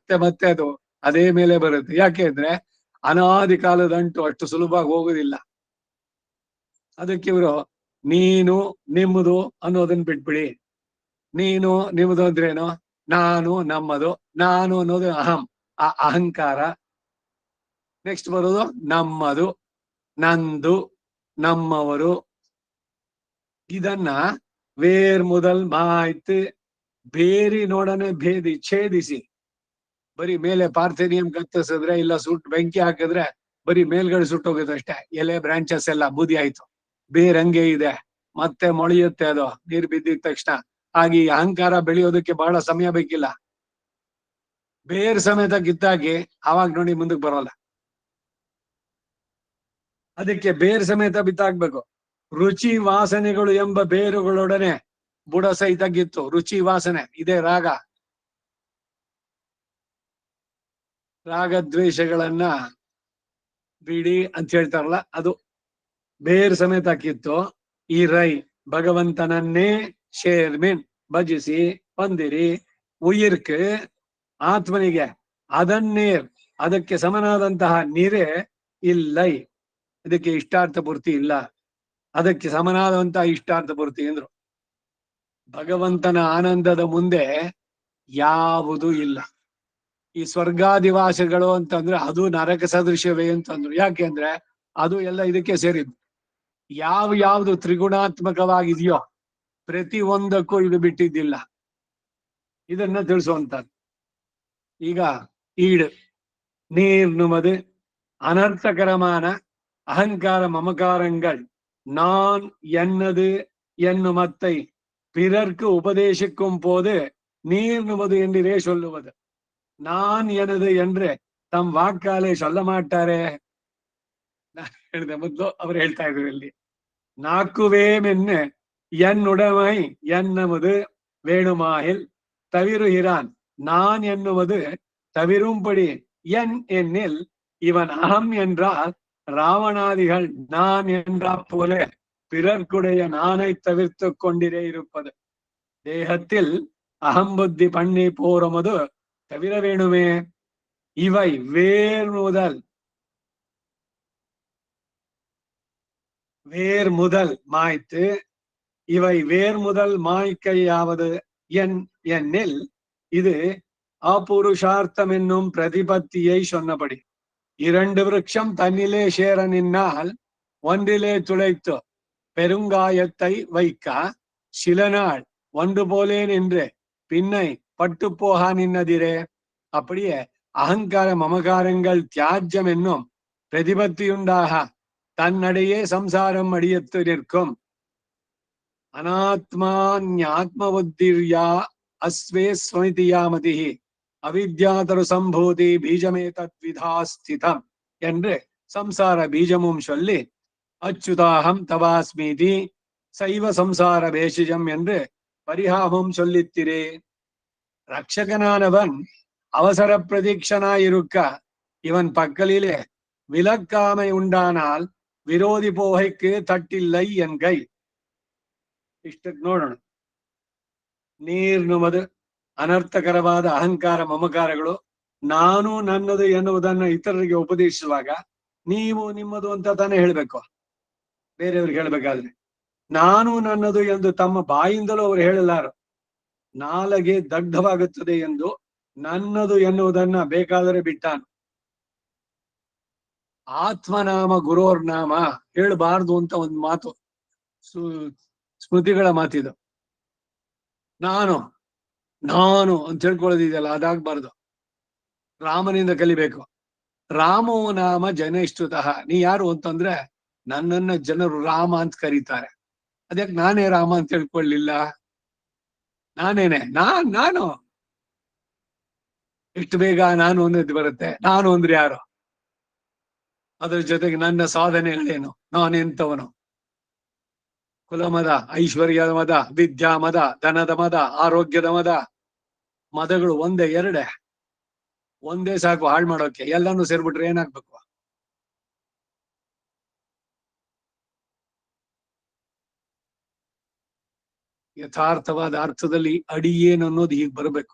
ಮತ್ತೆ ಅದು ಅದೇ ಮೇಲೆ ಬರುತ್ತೆ. ಯಾಕೆ ಅಂದ್ರೆ ಅನಾದಿ ಕಾಲದ ಅಂಟು ಅಷ್ಟು ಸುಲಭವಾಗಿ ಹೋಗುದಿಲ್ಲ. ಅದಕ್ಕೆ ಇವರು ನೀನು ನಿಮ್ಮದು ಅನ್ನೋದನ್ನ ಬಿಟ್ಬಿಡಿ. ನೀನು ನಿಮ್ಮದು ಅಂದ್ರೇನು? ನಾನು ನಮ್ಮದು. ನಾನು ಅನ್ನೋದು ಅಹಂ, ಆ ಅಹಂಕಾರ. ನೆಕ್ಸ್ಟ್ ಬರೋದು ನಮ್ಮದು, ನಂದು, ನಮ್ಮವರು. ಇದನ್ನ ವೇರ್ முதல் ಮಾಯ್ತು ಬೇರಿನೊಡನೆ ಭೇದಿ ಛೇದಿಸಿ, ಬರೀ ಮೇಲೆ ಪಾರ್ಥೇನಿಯಂ ಕತ್ತಿಸಿದ್ರೆ ಇಲ್ಲ ಸುಟ್ಟು ಬೆಂಕಿ ಹಾಕಿದ್ರೆ ಬರೀ ಮೇಲ್ಗಡೆ ಸುಟ್ಟೋಗುತ್ತೆ ಅಷ್ಟೇ. ಎಲೆ ಬ್ರಾಂಚಸ್ ಎಲ್ಲ ಬೂದಿ ಆಯ್ತು. ಬೇರಂಗೆ ಇದೆ, ಮತ್ತೆ ಮೊಳೆಯುತ್ತೆ ಅದು ನೀರು ಬಿದ್ದಿದ ತಕ್ಷಣ. ಹಾಗೆ ಅಹಂಕಾರ ಬೆಳೆಯೋದಕ್ಕೆ ಬಹಳ ಸಮಯ ಬೇಕಿಲ್ಲ. ಬೇರ್ ಸಮೇತ ಕಿತ್ತಾಕಿ ಅವಾಗ ನೋಡಿ ಮುಂದಕ್ಕೆ ಬರೋಲ್ಲ. ಅದಕ್ಕೆ ಬೇರ್ ಸಮೇತ ಬಿತ್ತಾಕ್ಬೇಕು. ರುಚಿ ವಾಸನೆಗಳು ಎಂಬ ಬೇರುಗಳೊಡನೆ ಬುಡ ಸಹಿತ ಗಿತ್ತು. ರುಚಿ ವಾಸನೆ ಇದೇ ರಾಗ. ರಾಗದ್ವೇಷಗಳನ್ನ ಬಿಡಿ ಅಂತ ಹೇಳ್ತಾರಲ್ಲ, ಅದು ಬೇರ್ ಸಮೇತ ಕಿತ್ತು. ಈ ರೈ ಭಗವಂತನನ್ನೇ ಶೇರ್ಮಿನ್ ಭಜಿಸಿ ಬಂದಿರಿ. ಉಯಿರ್ಕ್ ಆತ್ಮನಿಗೆ ಅದನ್ನೇ, ಅದಕ್ಕೆ ಸಮನಾದಂತಹ ನೀರೇ ಇಲ್ಲೈ. ಇದಕ್ಕೆ ಇಷ್ಟಾರ್ಥ ಪೂರ್ತಿ ಇಲ್ಲ, ಅದಕ್ಕೆ ಸಮನಾದಂತಹ ಇಷ್ಟಾರ್ಥ ಪೂರ್ತಿ ಅಂದ್ರು. ಭಗವಂತನ ಆನಂದದ ಮುಂದೆ ಯಾವುದೂ ಇಲ್ಲ. ಈ ಸ್ವರ್ಗಾದಿವಾಸಗಳು ಅಂತಂದ್ರೆ ಅದು ನರಕ ಸದೃಶ್ಯವೇ ಅಂತಂದ್ರು. ಯಾಕೆಂದ್ರೆ ಅದು ಎಲ್ಲ ಇದಕ್ಕೆ ಸೇರಿದ್ದು. ಯಾವ್ದು ತ್ರಿಗುಣಾತ್ಮಕವಾಗಿದೆಯೋ ಪ್ರತಿ ಒಂದಕ್ಕೂ ಇದು ಬಿಟ್ಟಿದ್ದಿಲ್ಲ. ಇದನ್ನ ತಿಳಿಸುವಂತದ್ದು. ಈಗ ಈಡ್ ನೀರ್ ನುಮದು அனர்த்தகரமான அகங்கார மமகாரங்கள் நான் என்னது என்னும் மத்தை பிறர்க்கு உபதேசிக்கும் போது நீர் நுமது என்றே சொல்லுவது. நான் எனது என்று தம் ವಾಕ್ಕಾಲೆ சொல்ல மாட்டாரே. ಹೇಳಿದೆ ಮೊದಲು ಅವರು ಹೇಳ್ತಾ ಇದ್ರು ಇಲ್ಲಿ, ನಾಕುವೇಮೆನ್ನ என்னுடைமை என்னுவது வேணுமாயில் தவிருகிறான். நான் என்னுவது தவிரும்படி என் எண்ணில் இவன் அகம் என்றால் ராவணாதிகள் நான் என்றா போல பிறர்க்குடைய நானை தவிர்த்து கொண்டிரே இருப்பது. தேகத்தில் அகம்புத்தி பண்ணி போறமது தவிர வேணுமே. இவை வேர் முதல் மாய்த்து, இவை வேர் முதல் மாய்க்கையாவது என்னில் இது அபுருஷார்த்தம் என்னும் பிரதிபத்தியை சொன்னபடி. இரண்டு விருட்சம் தன்னிலே சேர நின்னால் ஒன்றிலே துளைத்து பெருங்காயத்தை வைக்க சில நாள் ஒன்று போலே நின்று பின்னை பட்டு போக நின்னதிரே. அப்படியே அகங்கார மமகாரங்கள் தியாஜ்யம் என்னும் பிரதிபத்தியுண்டாக தன்னடையே சம்சாரம் அடியத்து நிற்கும். அநாத்மான்யாத்மபுத்திர்யா அஸ்வே ஸ்வமிதியாமதி அவித்யாதரு சம்பூதி பீஜமே தத்விதா ஸ்திதம் என்று சம்சார பீஜமும் சொல்லி அச்சுதாகம் தவாஸ்மீதி சைவ சம்சார பேஷிஜம் என்று பரிகாபம் சொல்லித்திரே. ரட்சகனானவன் அவசர பிரதீட்சனாயிருக்க இவன் பக்கலிலே விலக்காமை உண்டானால் ವಿರೋಧಿ ಪೋಹಕ್ಕೆ ತಟ್ಟಿಲ್ಲೈ ಎನ್ಗೈ. ಇಷ್ಟಕ್ಕೆ ನೋಡೋಣ. ನೀರ್ ನುಮದು ಅನರ್ಥಕರವಾದ ಅಹಂಕಾರ ಮಮಕಾರಗಳು ನಾನು ನನ್ನದು ಎನ್ನುವುದನ್ನ ಇತರರಿಗೆ ಉಪದೇಶಿಸುವಾಗ ನೀವು ನಿಮ್ಮದು ಅಂತ ತಾನೇ ಹೇಳ್ಬೇಕು. ಬೇರೆಯವ್ರಿಗೆ ಹೇಳ್ಬೇಕಾದ್ರೆ ನಾನು ನನ್ನದು ಎಂದು ತಮ್ಮ ಬಾಯಿಂದಲೂ ಅವರು ಹೇಳಲಾರು. ನಾಲಗೆ ದಗ್ಧವಾಗುತ್ತದೆ ಎಂದು ನನ್ನದು ಎನ್ನುವುದನ್ನ ಬೇಕಾದರೆ ಬಿಟ್ಟಾನು. ಆತ್ಮನಾಮ ಗುರೋರ್ನಾಮ ಹೇಳಬಾರ್ದು ಅಂತ ಒಂದು ಮಾತು, ಸ್ಮೃತಿಗಳ ಮಾತಿದು. ನಾನು ನಾನು ಅಂತ ಹೇಳ್ಕೊಳ್ಳೋದಿದೆಯಲ್ಲ, ಅದಾಗಬಾರ್ದು. ರಾಮನಿಂದ ಕಲಿಬೇಕು. ರಾಮೋ ನಾಮ ಜನೇಷ್ಟುತಃ. ನೀ ಯಾರು ಅಂತಂದ್ರೆ ನನ್ನನ್ನ ಜನರು ರಾಮ ಅಂತ ಕರೀತಾರೆ. ಅದಕ್ಕೆ ನಾನೇ ರಾಮ ಅಂತ ಹೇಳ್ಕೊಳ್ಳಿಲ್ಲ. ನಾನೇನೆ ನಾನು ಎಷ್ಟು ಬೇಗ ನಾನು ಅನ್ನೋದು ಬರುತ್ತೆ. ನಾನು ಅಂದ್ರೆ ಯಾರು? ಅದ್ರ ಜೊತೆಗೆ ನನ್ನ ಸಾಧನೆಗಳೇನು, ನಾನೆಂತವನು, ಕುಲಮದ, ಐಶ್ವರ್ಯದ ಮದ, ವಿದ್ಯಾ ಮದ, ಧನದ ಮದ, ಆರೋಗ್ಯದ ಮದ. ಮದಗಳು ಒಂದೇ ಎರಡೇ? ಒಂದೇ ಸಾಕು ಹಾಳು ಮಾಡೋಕೆ. ಎಲ್ಲಾನು ಸೇರ್ಬಿಟ್ರೆ ಏನಾಗ್ಬೇಕು? ಯಥಾರ್ಥವಾದ ಅರ್ಥದಲ್ಲಿ ಅಡಿಯೇನು ಅನ್ನೋದು ಹೀಗೆ ಬರಬೇಕು.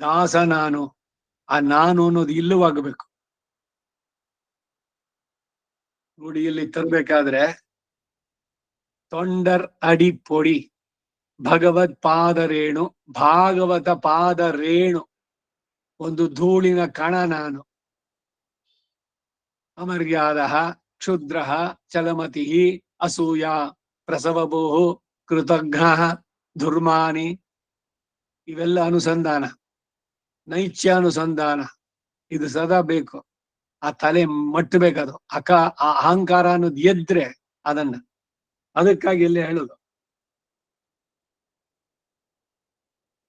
ದಾಸ ನಾನು, ಆ ನಾನು ಅನ್ನೋದು ಇಲ್ಲವಾಗಬೇಕು. ರೂಢಿಯಲ್ಲಿ ತರಬೇಕಾದ್ರೆ ತೊಂಡರ್ ಅಡಿ ಪೊಡಿ ಭಗವತ್ ಪಾದ ರೇಣು, ಭಾಗವತ ಪಾದ ರೇಣು, ಒಂದು ಧೂಳಿನ ಕಣ ನಾನು. ಅಮರ್ಯಾದ ಕ್ಷುದ್ರ ಚಲಮತಿ ಅಸೂಯ ಪ್ರಸವಭೂ ಕೃತಜ್ಞ ಧುರ್ಮಾನಿ. ಇವೆಲ್ಲ ಅನುಸಂಧಾನ, ನೈತ್ಯಾನುಸಂಧಾನ. ಇದು ಸದಾ ಬೇಕು. ಆ ತಲೆ ಮಟ್ಟಬೇಕದು. ಆ ಅಹಂಕಾರ ಅನ್ನೋದು ಎದ್ರೆ ಅದನ್ನ. ಅದಕ್ಕಾಗಿ ಇಲ್ಲಿ ಹೇಳುದು.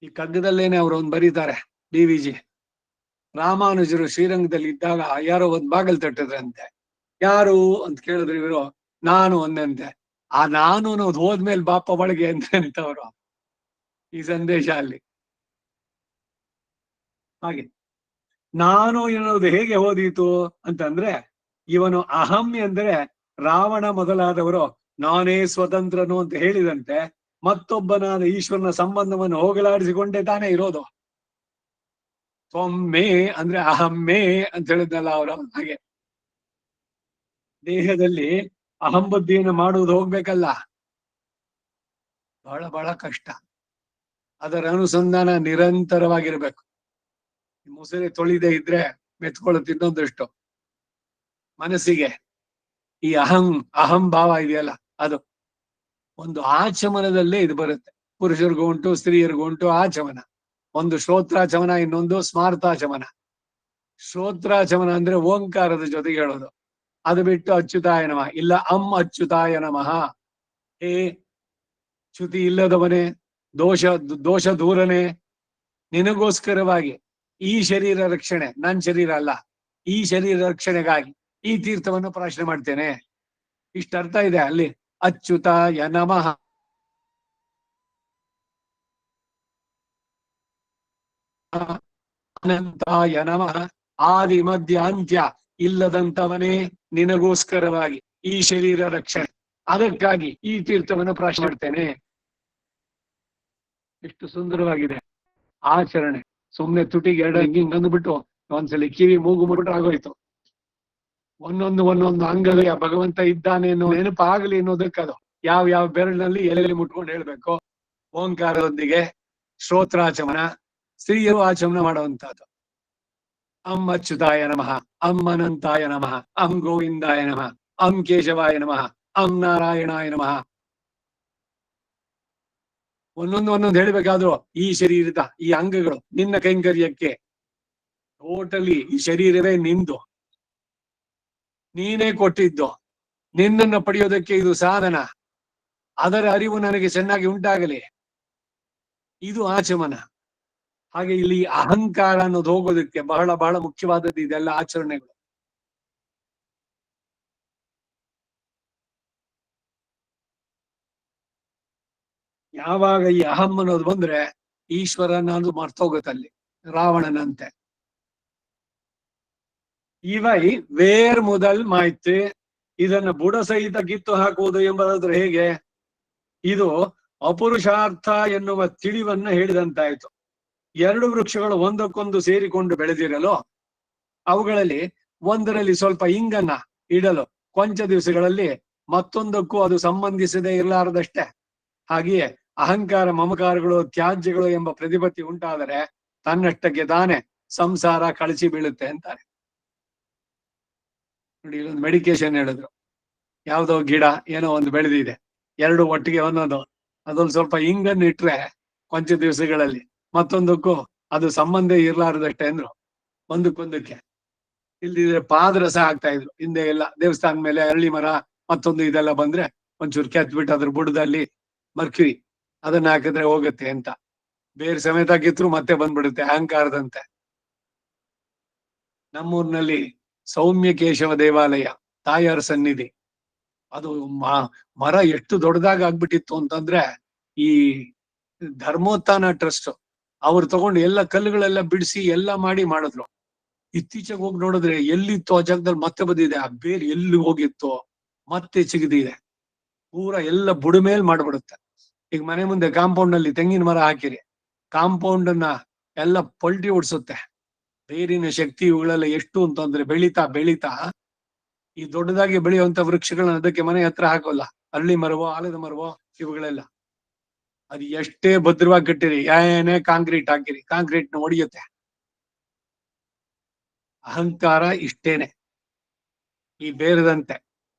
ಈ ಕಗ್ಗದಲ್ಲೇನೆ ಅವರು ಒಂದು ಬರೀತಾರೆ, DVG. ರಾಮಾನುಜರು ಶ್ರೀರಂಗದಲ್ಲಿ ಇದ್ದಾಗ ಯಾರೋ ಒಂದ್ ಬಾಗಲ್ ತಟ್ಟಿದ್ರಂತೆ. ಯಾರು ಅಂತ ಕೇಳಿದ್ರು ಇವರು ನಾನು ಅಂದಂತೆ. ಆ ನಾನು ಅನ್ನೋದು ಹೋದ್ಮೇಲೆ ಬಾಪ ಒಳಗೆ ಅಂತವರು ಈ ಸಂದೇಶ ಅಲ್ಲಿ. ಹಾಗೆ ನಾನು ಎನ್ನುವುದು ಹೇಗೆ ಹೋದೀತು ಅಂತಂದ್ರೆ, ಇವನು ಅಹಂ ಎಂದರೆ ರಾವಣ ಮೊದಲಾದವರು ನಾನೇ ಸ್ವತಂತ್ರನು ಅಂತ ಹೇಳಿದಂತೆ ಮತ್ತೊಬ್ಬನಾದ ಈಶ್ವರನ ಸಂಬಂಧವನ್ನು ಹೋಗಲಾಡಿಸಿಕೊಂಡೇ ತಾನೇ ಇರೋದು. ತ್ವಮ್ಮೆ ಅಂದ್ರೆ ಅಹಮ್ಮೆ ಅಂತ ಹೇಳಿದ್ನಲ್ಲ ಅವರು. ಹಾಗೆ ದೇಹದಲ್ಲಿ ಅಹಂ ಬುದ್ಧಿಯನ್ನು ಮಾಡುವುದು ಹೋಗ್ಬೇಕಲ್ಲ, ಬಹಳ ಬಹಳ ಕಷ್ಟ. ಅದರ ಅನುಸಂಧಾನ ನಿರಂತರವಾಗಿರ್ಬೇಕು. ಮುಸುರೆ ತೊಳಿದೇ ಇದ್ರೆ ಮೆತ್ಕೊಳ್ಳುತ್ತೆ ಇನ್ನೊಂದಷ್ಟು. ಮನಸ್ಸಿಗೆ ಈ ಅಹಂ ಭಾವ ಇದೆಯಲ್ಲ, ಅದು ಒಂದು ಆಚಮನದಲ್ಲೇ ಇದು ಬರುತ್ತೆ. ಪುರುಷರಿಗೂ ಉಂಟು, ಸ್ತ್ರೀಯರಿಗೂ ಉಂಟು ಆಚಮನ. ಒಂದು ಶ್ರೋತ್ರಾಚಮನ, ಇನ್ನೊಂದು ಸ್ಮಾರ್ತಾಚಮನ. ಶ್ರೋತ್ರಾಚಮನ ಅಂದ್ರೆ ಓಂಕಾರದ ಜೊತೆಗೆ ಹೇಳೋದು. ಅದು ಬಿಟ್ಟು ಅಚ್ಯುತಾಯ ನಮಃ ಇಲ್ಲ, ಅಚ್ಯುತಾಯ ನಮಃ. ಹೇ ಚ್ಯುತಿ ಇಲ್ಲದವನೇ, ದೋಷ ದೂರನೇ, ನಿನಗೋಸ್ಕರವಾಗಿ ಈ ಶರೀರ ರಕ್ಷಣೆ, ನನ್ನ ಶರೀರ ಅಲ್ಲ, ಈ ಶರೀರ ರಕ್ಷಣೆಗಾಗಿ ಈ ತೀರ್ಥವನ್ನು ಪ್ರಾಶನ ಮಾಡ್ತೇನೆ. ಇಷ್ಟ ಅರ್ಥ ಇದೆ ಅಲ್ಲಿ. ಅಚ್ಯುತಾಯ ನಮಃ. ಅನಂತಾಯ ನಮಃ. ಆದಿ ಮಧ್ಯ ಅಂತ್ಯ ಇಲ್ಲದಂತವನೇ, ನಿನಗೋಸ್ಕರವಾಗಿ ಈ ಶರೀರ ರಕ್ಷಣೆ, ಅದಕ್ಕಾಗಿ ಈ ತೀರ್ಥವನ್ನು ಪ್ರಾಶನ ಮಾಡ್ತೇನೆ. ಎಷ್ಟು ಸುಂದರವಾಗಿದೆ ಆಚರಣೆ. ಸುಮ್ನೆ ತುಟಿಗೆ ಎರಡು ಹಿಂಗ್ ಅಂದ್ಬಿಟ್ಟು ಒಂದ್ಸಲಿ ಕಿವಿ ಮೂಗು ಮುಟ್ಬಿಟ್ರೆ ಆಗೋಯ್ತು. ಒಂದೊಂದು ಅಂಗವೇ ಭಗವಂತ ಇದ್ದಾನೆ ಅನ್ನೋ ನೆನಪಾಗಲಿ ಅನ್ನೋದಕ್ಕದು ಯಾವ ಬೆರಳಿನಲ್ಲಿ ಎಲೆಯಲ್ಲಿ ಮುಟ್ಕೊಂಡು ಹೇಳ್ಬೇಕು. ಓಂಕಾರದೊಂದಿಗೆ ಶ್ರೋತ್ರಾಚಮನ, ಸ್ತ್ರೀಯರು ಆಚಮನ ಮಾಡುವಂತಹದ್ದು. ಅಚ್ಯುತಾಯ ನಮಃ, ಅನಂತಾಯ ನಮಃ, ಗೋವಿಂದಾಯ ನಮಃ, ಕೇಶವಾಯ ನಮಃ, ನಾರಾಯಣಾಯ ನಮಃ. ಒಂದೊಂದು ಹೇಳ್ಬೇಕಾದ್ರು ಈ ಶರೀರದ ಈ ಅಂಗಗಳು ನಿನ್ನ ಕೈಂಕರ್ಯಕ್ಕೆ. ಟೋಟಲಿ ಈ ಶರೀರವೇ ನಿಂದು, ನೀನೇ ಕೊಟ್ಟಿದ್ದು. ನಿನ್ನನ್ನು ಪಡೆಯೋದಕ್ಕೆ ಇದು ಸಾಧನ. ಅದರ ಅರಿವು ನನಗೆ ಚೆನ್ನಾಗಿ ಉಂಟಾಗಲಿ, ಇದು ಆಚಮನ. ಹಾಗೆ ಇಲ್ಲಿ ಅಹಂಕಾರ ಅನ್ನೋದು ಹೋಗೋದಕ್ಕೆ ಬಹಳ ಬಹಳ ಮುಖ್ಯವಾದದ್ದು ಇದೆಲ್ಲ ಆಚರಣೆಗಳು. ಯಾವಾಗ ಈ ಅಹಂ ಅನ್ನೋದು ಬಂದ್ರೆ ಈಶ್ವರನದು ಮರ್ತೋಗುತ್ತಲ್ಲಿ, ರಾವಣನಂತೆ. ಇವೈ ವೇರ್ ಮೊದಲ್ ಮಾಯ್ತು, ಇದನ್ನ ಬುಡ ಸಹಿತ ಕಿತ್ತು ಹಾಕುವುದು ಎಂಬುದಾದ್ರೆ ಹೇಗೆ? ಇದು ಅಪುರುಷಾರ್ಥ ಎನ್ನುವ ತಿಳಿವನ್ನ ಹೇಳಿದಂತಾಯ್ತು. ಎರಡು ವೃಕ್ಷಗಳು ಒಂದಕ್ಕೊಂದು ಸೇರಿಕೊಂಡು ಬೆಳೆದಿರಲು ಅವುಗಳಲ್ಲಿ ಒಂದರಲ್ಲಿ ಸ್ವಲ್ಪ ಇಂಗನ್ನ ಇಡಲು ಕೊಂಚ ದಿವಸಗಳಲ್ಲಿ ಮತ್ತೊಂದಕ್ಕೂ ಅದು ಸಂಬಂಧಿಸದೇ ಇರಲಾರದಷ್ಟೇ. ಹಾಗೆಯೇ ಅಹಂಕಾರ ಮಮಕಾರಗಳು ತ್ಯಾಜ್ಯಗಳು ಎಂಬ ಪ್ರತಿಪತ್ತಿ ಉಂಟಾದರೆ ತನ್ನಷ್ಟಕ್ಕೆ ತಾನೇ ಸಂಸಾರ ಕಳಚಿ ಬೀಳುತ್ತೆ ಅಂತಾರೆ. ನೋಡಿ, ಇಲ್ಲೊಂದು ಮೆಡಿಕೇಶನ್ ಹೇಳಿದ್ರು. ಯಾವ್ದೋ ಗಿಡ ಏನೋ ಒಂದು ಬೆಳೆದಿದೆ, ಎರಡು ಒಟ್ಟಿಗೆ ಒಂದೊಂದು, ಅದೊಂದು ಸ್ವಲ್ಪ ಇಂಗನ್ನು ಇಟ್ರೆ ಕೊಂಚ ದಿವಸಗಳಲ್ಲಿ ಮತ್ತೊಂದಕ್ಕೂ ಅದು ಸಂಬಂಧ ಇರ್ಲಾರದಷ್ಟೇ ಅಂದ್ರು. ಒಂದಕ್ಕೊಂದಕ್ಕೆ ಇಲ್ದಿದ್ರೆ ಪಾದರಸ ಹಾಕ್ತಾ ಇದ್ರು ಹಿಂದೆ ಎಲ್ಲ. ದೇವಸ್ಥಾನ ಮೇಲೆ ಅರಳಿ ಮರ ಮತ್ತೊಂದು ಇದೆಲ್ಲ ಬಂದ್ರೆ ಒಂಚೂರು ಕೆತ್ಬಿಟ್ಟು ಅದ್ರ ಬುಡದಲ್ಲಿ ಮರ್ಕ್ಯುರಿ ಅದನ್ನ ಹಾಕಿದ್ರೆ ಹೋಗುತ್ತೆ ಅಂತ. ಬೇರೆ ಸಮೇತ ಕಿತ್ರು ಮತ್ತೆ ಬಂದ್ಬಿಡುತ್ತೆ, ಅಹಂಕಾರದಂತೆ. ನಮ್ಮೂರ್ನಲ್ಲಿ ಸೌಮ್ಯ ಕೇಶವ ದೇವಾಲಯ, ತಾಯಾರ ಸನ್ನಿಧಿ. ಅದು ಮರ ಎಷ್ಟು ದೊಡ್ಡದಾಗ ಆಗ್ಬಿಟ್ಟಿತ್ತು ಅಂತಂದ್ರೆ, ಈ ಧರ್ಮೋತ್ಥಾನ ಟ್ರಸ್ಟ್ ಅವ್ರು ತಗೊಂಡು ಎಲ್ಲ ಕಲ್ಲುಗಳೆಲ್ಲ ಬಿಡಿಸಿ ಎಲ್ಲ ಮಾಡಿದ್ರು. ಇತ್ತೀಚೆಗೆ ಹೋಗಿ ನೋಡಿದ್ರೆ ಎಲ್ಲಿತ್ತು ಆ ಜಾಗದಲ್ಲಿ ಮತ್ತೆ ಬಂದಿದೆ. ಆ ಬೇರ್ ಎಲ್ಲಿ ಹೋಗಿತ್ತು ಮತ್ತೆ ಚಿಗಿದಿದೆ. ಪೂರ ಎಲ್ಲ ಬುಡಮೇಲ್ ಮಾಡ್ಬಿಡುತ್ತೆ. ಈಗ ಮನೆ ಮುಂದೆ ಕಾಂಪೌಂಡ್ ನಲ್ಲಿ ತೆಂಗಿನ ಮರ ಹಾಕಿರಿ, ಕಾಂಪೌಂಡ್ ಅನ್ನ ಎಲ್ಲ ಪಲ್ಟಿ ಓಡಿಸುತ್ತೆ. ಬೇರಿನ ಶಕ್ತಿ ಇವುಗಳೆಲ್ಲ ಎಷ್ಟು ಅಂತಂದ್ರೆ ಬೆಳೀತಾ ಬೆಳೀತಾ ಈ ದೊಡ್ಡದಾಗಿ ಬೆಳೆಯುವಂತ ವೃಕ್ಷಗಳನ್ನ ಅದಕ್ಕೆ ಮನೆ ಹತ್ರ ಹಾಕೋಲ್ಲ. ಅರಳಿ ಮರವೋ ಆಲದ ಮರವೋ ಇವುಗಳೆಲ್ಲ ಅದು ಎಷ್ಟೇ ಭದ್ರವಾಗಿ ಕಟ್ಟಿರಿ, ಏನೇ ಕಾಂಕ್ರೀಟ್ ಹಾಕಿರಿ, ಕಾಂಕ್ರೀಟ್ ನ ಒಡೆಯುತ್ತೆ. ಅಹಂಕಾರ ಇಷ್ಟೇನೆ, ಈ ಬೇರದಂತೆ.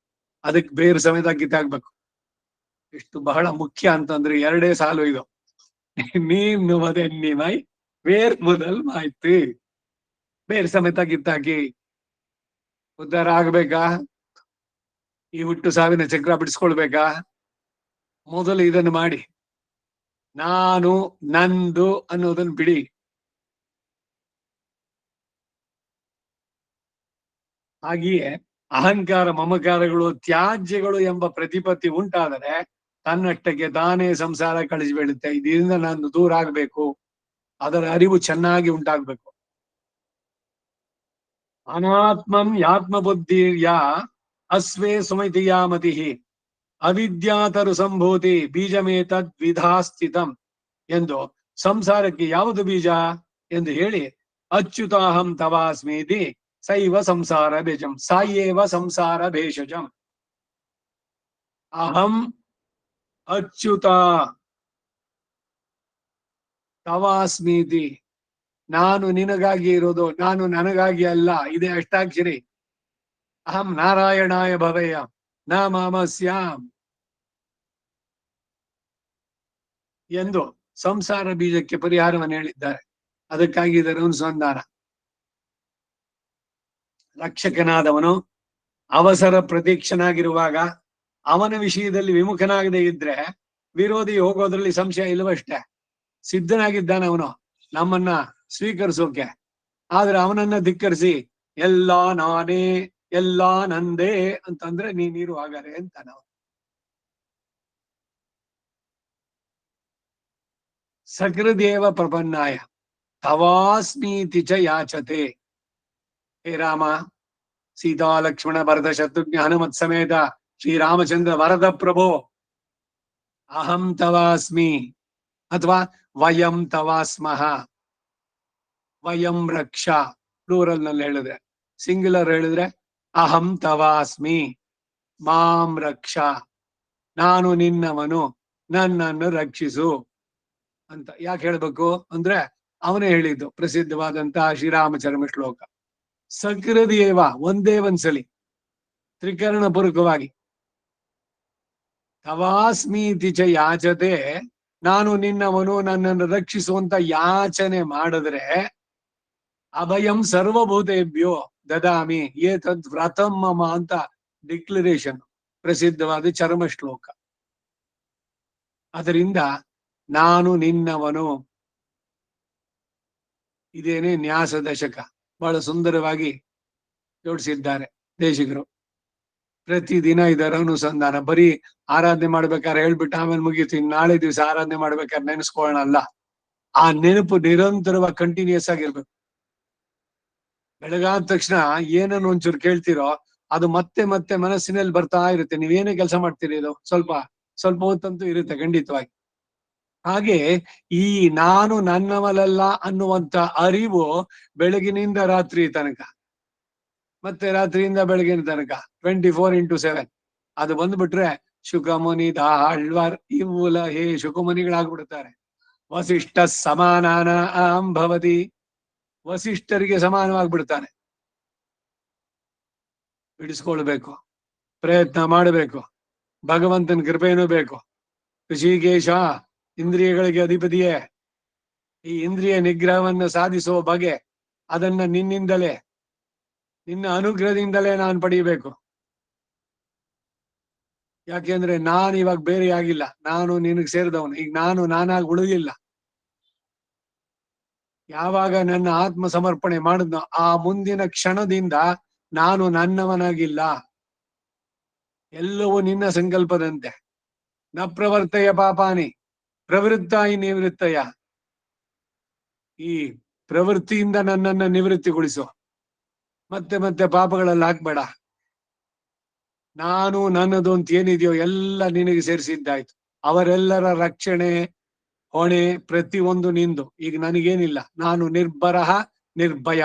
ಅದಕ್ಕೆ ಬೇರು ಸಮೇತ ಕಿತ್ತಾಕ್ಬೇಕು. ಎಷ್ಟು ಬಹಳ ಮುಖ್ಯ ಅಂತಂದ್ರೆ 2 ಸಾಲು ಇದು. ನೀಮೈ ಬೇರ್ ಮೊದಲ್ ಮಾಯ್ತು. ಬೇರ್ ಸಮೇತ ಕಿತ್ತಾಕಿ ಉದ್ಧಾರ ಆಗ್ಬೇಕಾ? ಈ ಹುಟ್ಟು ಸಾವಿನ ಚಕ್ರ ಬಿಡಿಸ್ಕೊಳ್ಬೇಕಾ? ಮೊದಲು ಇದನ್ನು ಮಾಡಿ. ನಾನು ನಂದು ಅನ್ನೋದನ್ನು ಬಿಡಿ. ಹಾಗೆಯೇ ಅಹಂಕಾರ ಮಮಕಾರಗಳು ತ್ಯಾಜ್ಯಗಳು ಎಂಬ ಪ್ರತಿಪತ್ತಿ ಉಂಟಾದರೆ ತನ್ನಷ್ಟಕ್ಕೆ ತಾನೇ ಸಂಸಾರ ಕಳಿಸಿಬಿಡುತ್ತೆ. ಇದರಿಂದ ನಾನು ದೂರ ಆಗ್ಬೇಕು, ಅದರ ಅರಿವು ಚೆನ್ನಾಗಿ ಉಂಟಾಗ್ಬೇಕು. ಅನಾತ್ಮಂ ಯಾತ್ಮ ಬುದ್ಧಿರ್ಯ ಅಸ್ವೇ ಸುಮತಿಯಾ ಮತಿ ಅವಿದ್ಯಾತರು ಸಂಭೂತಿ ಬೀಜಮೇತದ್ ವಿಧಾಸ್ಥಿತಂ ಎಂದು ಸಂಸಾರಕ್ಕೆ ಯಾವುದು ಬೀಜ ಎಂದು ಹೇಳಿ ಅಚ್ಯುತಾಹಂ ತವಾಸ್ಮೀತಿ ಸೈವ ಸಂಸಾರ ಬೇಜಂ ಸಾಯೇವ ಸಂಸಾರ ಭೇಷಜಂ. ಅಹಂ ಅಚ್ಯುತ ತವಾಸ್ಮೀತಿ, ನಾನು ನಿನಗಾಗಿ ಇರೋದು, ನಾನು ನನಗಾಗಿ ಅಲ್ಲ. ಇದೇ ಅಷ್ಟಾಕ್ಷರಿ. ಅಹಂ ನಾರಾಯಣಾಯ ಭವೇಯ ನ ಮಾಮಸ್ಯಾಂ ಎಂದು ಸಂಸಾರ ಬೀಜಕ್ಕೆ ಪರಿಹಾರವನ್ನು ಹೇಳಿದ್ದಾರೆ. ಅದಕ್ಕಾಗಿ ಇದರ ಅನುಸಂಧಾನ. ರಕ್ಷಕನಾದವನು ಅವಸರ ಪ್ರತೀಕ್ಷನಾಗಿರುವಾಗ ಅವನ ವಿಷಯದಲ್ಲಿ ವಿಮುಖನಾಗದೇ ಇದ್ರೆ ವಿರೋಧಿ ಹೋಗೋದ್ರಲ್ಲಿ ಸಂಶಯ ಇಲ್ಲವಷ್ಟೇ. ಸಿದ್ಧನಾಗಿದ್ದಾನೆ ಅವನು ನಮ್ಮನ್ನ ಸ್ವೀಕರಿಸೋಕೆ. ಆದ್ರೆ ಅವನನ್ನ ಧಿಕ್ಕರಿಸಿ ಎಲ್ಲಾ ನಾನೇ, ಎಲ್ಲಾ ನಂದೇ ಅಂತಂದ್ರೆ ನೀರು ಹಾಗಾರೆ ಅಂತ ನಾವು. ಸಕೃದೇವ ಪ್ರಪನ್ನಾಯ ತವಾಸ್ಮೀತಿ ಚ ಯಾಚತೆ. ಹೇ ರಾಮ, ಸೀತಾ ಲಕ್ಷ್ಮಣ ಭರತ ಶತ್ರುಘ್ನ ಹನುಮತ್ ಸಮೇತ ಶ್ರೀರಾಮಚಂದ್ರ ವರದ ಪ್ರಭೋ, ಅಹಂ ತವಾಸ್ಮಿ ಅಥವಾ ವಯಂ ತವಾಸ್ಮಃ. ವಯಂ ರಕ್ಷ ಪ್ಲೂರಲ್ ನಲ್ಲಿ ಹೇಳಿದ್ರೆ, ಸಿಂಗ್ಯುಲರ್ ಹೇಳಿದ್ರೆ ಅಹಂ ತವಾಸ್ಮಿ ಮಾಂ ರಕ್ಷ, ನಾನು ನಿನ್ನವನು, ನನ್ನನ್ನು ರಕ್ಷಿಸು ಅಂತ. ಯಾಕೆ ಹೇಳ್ಬೇಕು ಅಂದ್ರೆ ಅವನೇ ಹೇಳಿದ್ದು ಪ್ರಸಿದ್ಧವಾದಂತಹ ಶ್ರೀರಾಮಚರಮ ಶ್ಲೋಕ. ಸಕೃದೇವ ಒಂದೇ ಒಂದ್ಸಲಿ ತ್ರಿಕರಣ ಪೂರ್ವಕವಾಗಿ ತವಾಸ್ಮೀತಿ ಚ ಯಾಚತೆ, ನಾನು ನಿನ್ನವನು, ನನ್ನನ್ನು ರಕ್ಷಿಸುವಂತ ಯಾಚನೆ ಮಾಡಿದ್ರೆ ಅಭಯಂ ಸರ್ವಭೂತೇಭ್ಯೋ ದದಾಮಿ ಏತದ್ ವ್ರತಂ ಮಮ ಅಂತ ಡಿಕ್ಲರೇಷನ್, ಪ್ರಸಿದ್ಧವಾದ ಚರ್ಮ ಶ್ಲೋಕ. ಅದರಿಂದ ನಾನು ನಿನ್ನವನು, ಇದೇನೇ ನ್ಯಾಸ ದಶಕ ಬಹಳ ಸುಂದರವಾಗಿ ಜೋಡಿಸಿದ್ದಾರೆ ದೇಶಿಗರು. ಪ್ರತಿದಿನ ಇದರ ಅನುಸಂಧಾನ. ಬರೀ ಆರಾಧನೆ ಮಾಡ್ಬೇಕಾದ್ರೆ ಹೇಳ್ಬಿಟ್ಟು ಆಮೇಲೆ ಮುಗೀತು, ನಾಳೆ ದಿವಸ ಆರಾಧನೆ ಮಾಡ್ಬೇಕಾದ್ರೆ ನೆನೆಸ್ಕೊಳ್ಳೋಣ ಅಲ್ಲ. ಆ ನೆನಪು ನಿರಂತರವಾಗಿ ಕಂಟಿನ್ಯೂಸ್ ಆಗಿರ್ಬೇಕು. ಬೆಳಗಾದ ತಕ್ಷಣ ಏನನ್ನು ಒಂಚೂರು ಕೇಳ್ತಿರೋ ಅದು ಮತ್ತೆ ಮತ್ತೆ ಮನಸ್ಸಿನಲ್ಲಿ ಬರ್ತಾ ಇರುತ್ತೆ. ನೀವೇನೇ ಕೆಲಸ ಮಾಡ್ತೀರಿ ಇದು ಸ್ವಲ್ಪ ಸ್ವಲ್ಪ ಹೊತ್ತಂತೂ ಇರುತ್ತೆ ಖಂಡಿತವಾಗಿ. ಹಾಗೆ ಈ ನಾನು ನನ್ನವಲಲ್ಲ ಅನ್ನುವಂತ ಅರಿವು ಬೆಳಗಿನಿಂದ ರಾತ್ರಿ ತನಕ, ಮತ್ತೆ ರಾತ್ರಿಯಿಂದ ಬೆಳಗಿನ ತನಕ 24x7 ಅದು ಬಂದ್ಬಿಟ್ರೆ ಶುಕಮುನಿ ದಾಳ್ವಾರ್ ಇವಲ ಹೇ ಶುಕಮುನಿಗಳಾಗ್ಬಿಡ್ತಾರೆ. ವಸಿಷ್ಠ ಸಮಾನಾನ ಭವತಿ, ವಸಿಷ್ಠರಿಗೆ ಸಮಾನವಾಗ್ಬಿಡ್ತಾನೆ. ಬಿಡಿಸ್ಕೊಳ್ಬೇಕು, ಪ್ರಯತ್ನ ಮಾಡಬೇಕು, ಭಗವಂತನ ಕೃಪೆನೂ ಬೇಕು. ಋಷಿಕೇಶ ಇಂದ್ರಿಯಗಳಿಗೆ ಅಧಿಪತಿಯೇ, ಈ ಇಂದ್ರಿಯ ನಿಗ್ರಹವನ್ನು ಸಾಧಿಸುವ ಬಗೆ ಅದನ್ನ ನಿನ್ನಿಂದಲೇ, ನಿನ್ನ ಅನುಗ್ರಹದಿಂದಲೇ ನಾನು ಪಡೆಯಬೇಕು. ಯಾಕೆಂದ್ರೆ ನಾನು ಇವಾಗ ಬೇರೆ ಆಗಿಲ್ಲ, ನಾನು ನಿನಗೆ ಸೇರಿದವನು. ಈಗ ನಾನು ನಾನಾಗಿ ಉಳಿದಿಲ್ಲ. ಯಾವಾಗ ನನ್ನ ಆತ್ಮ ಸಮರ್ಪಣೆ ಮಾಡಿದ್ನೋ ಆ ಮುಂದಿನ ಕ್ಷಣದಿಂದ ನಾನು ನನ್ನವನಾಗಿಲ್ಲ, ಎಲ್ಲವೂ ನಿನ್ನ ಸಂಕಲ್ಪದಂತೆ. ನ ಪ್ರವರ್ತಯ ಪಾಪಾನಿ ಪ್ರವೃತ್ತಾಯಿ ನಿವೃತ್ತಯ. ಈ ಪ್ರವೃತ್ತಿಯಿಂದ ನನ್ನನ್ನ ನಿವೃತ್ತಿಗೊಳಿಸು, ಮತ್ತೆ ಮತ್ತೆ ಪಾಪಗಳಲ್ಲಿ ಹಾಕ್ಬೇಡ. ನಾನು ನನ್ನದು ಅಂತ ಏನಿದೆಯೋ ಎಲ್ಲ ನಿನಗೆ ಸೇರಿಸಿದ್ದಾಯ್ತು. ಅವರೆಲ್ಲರ ರಕ್ಷಣೆ ಹೊಣೆ ಪ್ರತಿಯೊಂದು ನಿಂದು. ಈಗ ನನಗೇನಿಲ್ಲ, ನಾನು ನಿರ್ಭರಃ ನಿರ್ಭಯ.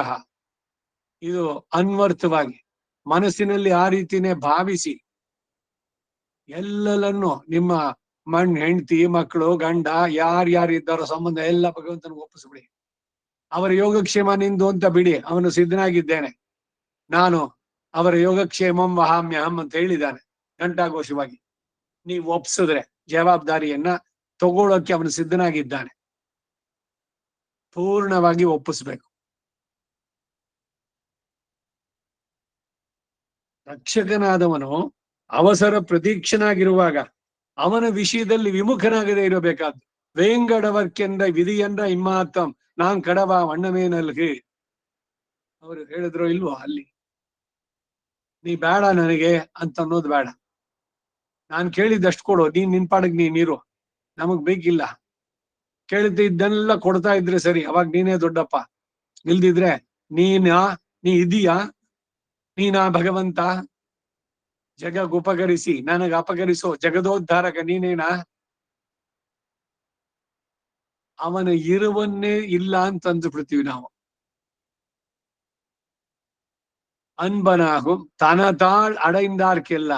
ಇದು ಅನ್ವರ್ಥವಾಗಿ ಮನಸ್ಸಿನಲ್ಲಿ ಆ ರೀತಿನೇ ಭಾವಿಸಿ ಎಲ್ಲರನ್ನು ನಿಮ್ಮ ಹೆಂಡತಿ, ಮಕ್ಕಳು, ಗಂಡ, ಯಾರ್ಯಾರಿದ್ದಾರೋ ಸಂಬಂಧ ಎಲ್ಲ ಭಗವಂತನಿಗೆ ಒಪ್ಪಿಸ್ಬಿಡಿ. ಅವರ ಯೋಗಕ್ಷೇಮ ನಿಂದು ಅಂತ ಬಿಡಿ. ಅವನು ಸಿದ್ಧನಾಗಿದ್ದೇನೆ, ನಾನು ಅವರ ಯೋಗಕ್ಷೇಮಂ ವಹಾಮ್ಯಹಂ ಅಂತ ಹೇಳಿದ್ದಾನೆ ಘಂಟಾಘೋಷವಾಗಿ. ನೀವು ಒಪ್ಸಿದ್ರೆ ಜವಾಬ್ದಾರಿಯನ್ನ ತಗೊಳ್ಳೋಕೆ ಅವನು ಸಿದ್ಧನಾಗಿದ್ದಾನೆ. ಪೂರ್ಣವಾಗಿ ಒಪ್ಪಿಸ್ಬೇಕು. ರಕ್ಷಕನಾದವನು ಅವಸರ ಪ್ರತೀಕ್ಷನಾಗಿರುವಾಗ ಅವನ ವಿಷಯದಲ್ಲಿ ವಿಮುಖನಾಗದೇ ಇರಬೇಕಾದ್ದು. ವೇಂಗಡವರ್ಕೆಂದ ವಿಧಿಯಂದ ಇಮ್ಮಾತಂ ನಾನ್ ಕಡವ ವಣ್ಣಮೇನಲ್ಗೆ. ಅವರು ಹೇಳಿದ್ರು ಇಲ್ವೋ ಅಲ್ಲಿ, ನೀ ಬೇಡ ನನಗೆ ಅಂತ ಅನ್ನೋದು ಬೇಡ. ನಾನ್ ಕೇಳಿದ್ದಷ್ಟು ಕೊಡು, ನೀನ್ ನಿನ್ ಪಾಡಗ್ ನೀನಿರು, ನಮಗ್ ಬೇಕಿಲ್ಲ. ಕೇಳಿದ್ದೆ ಇದನ್ನೆಲ್ಲ ಕೊಡ್ತಾ ಇದ್ರೆ ಸರಿ, ಅವಾಗ ನೀನೇ ದೊಡ್ಡಪ್ಪ. ಇಲ್ದಿದ್ರೆ ನೀ ಇದೀಯಾ, ನೀನಾ ಭಗವಂತ ಜಗಗ್ ಉಪಕರಿಸಿ ನನಗ ಅಪಕರಿಸೋ ಜಗದೋದ್ಧಾರಕ ನೀನೇನಾ? ಅವನ ಇರುವನ್ನೇ ಇಲ್ಲ ಅಂತ ಅಂದ್ಬಿಡ್ತೀವಿ ನಾವು. ಅನ್ಬನಾಗು ತನತಾಳ್ ಅಡೈಂದಾರ್ಕೆಲ್ಲ,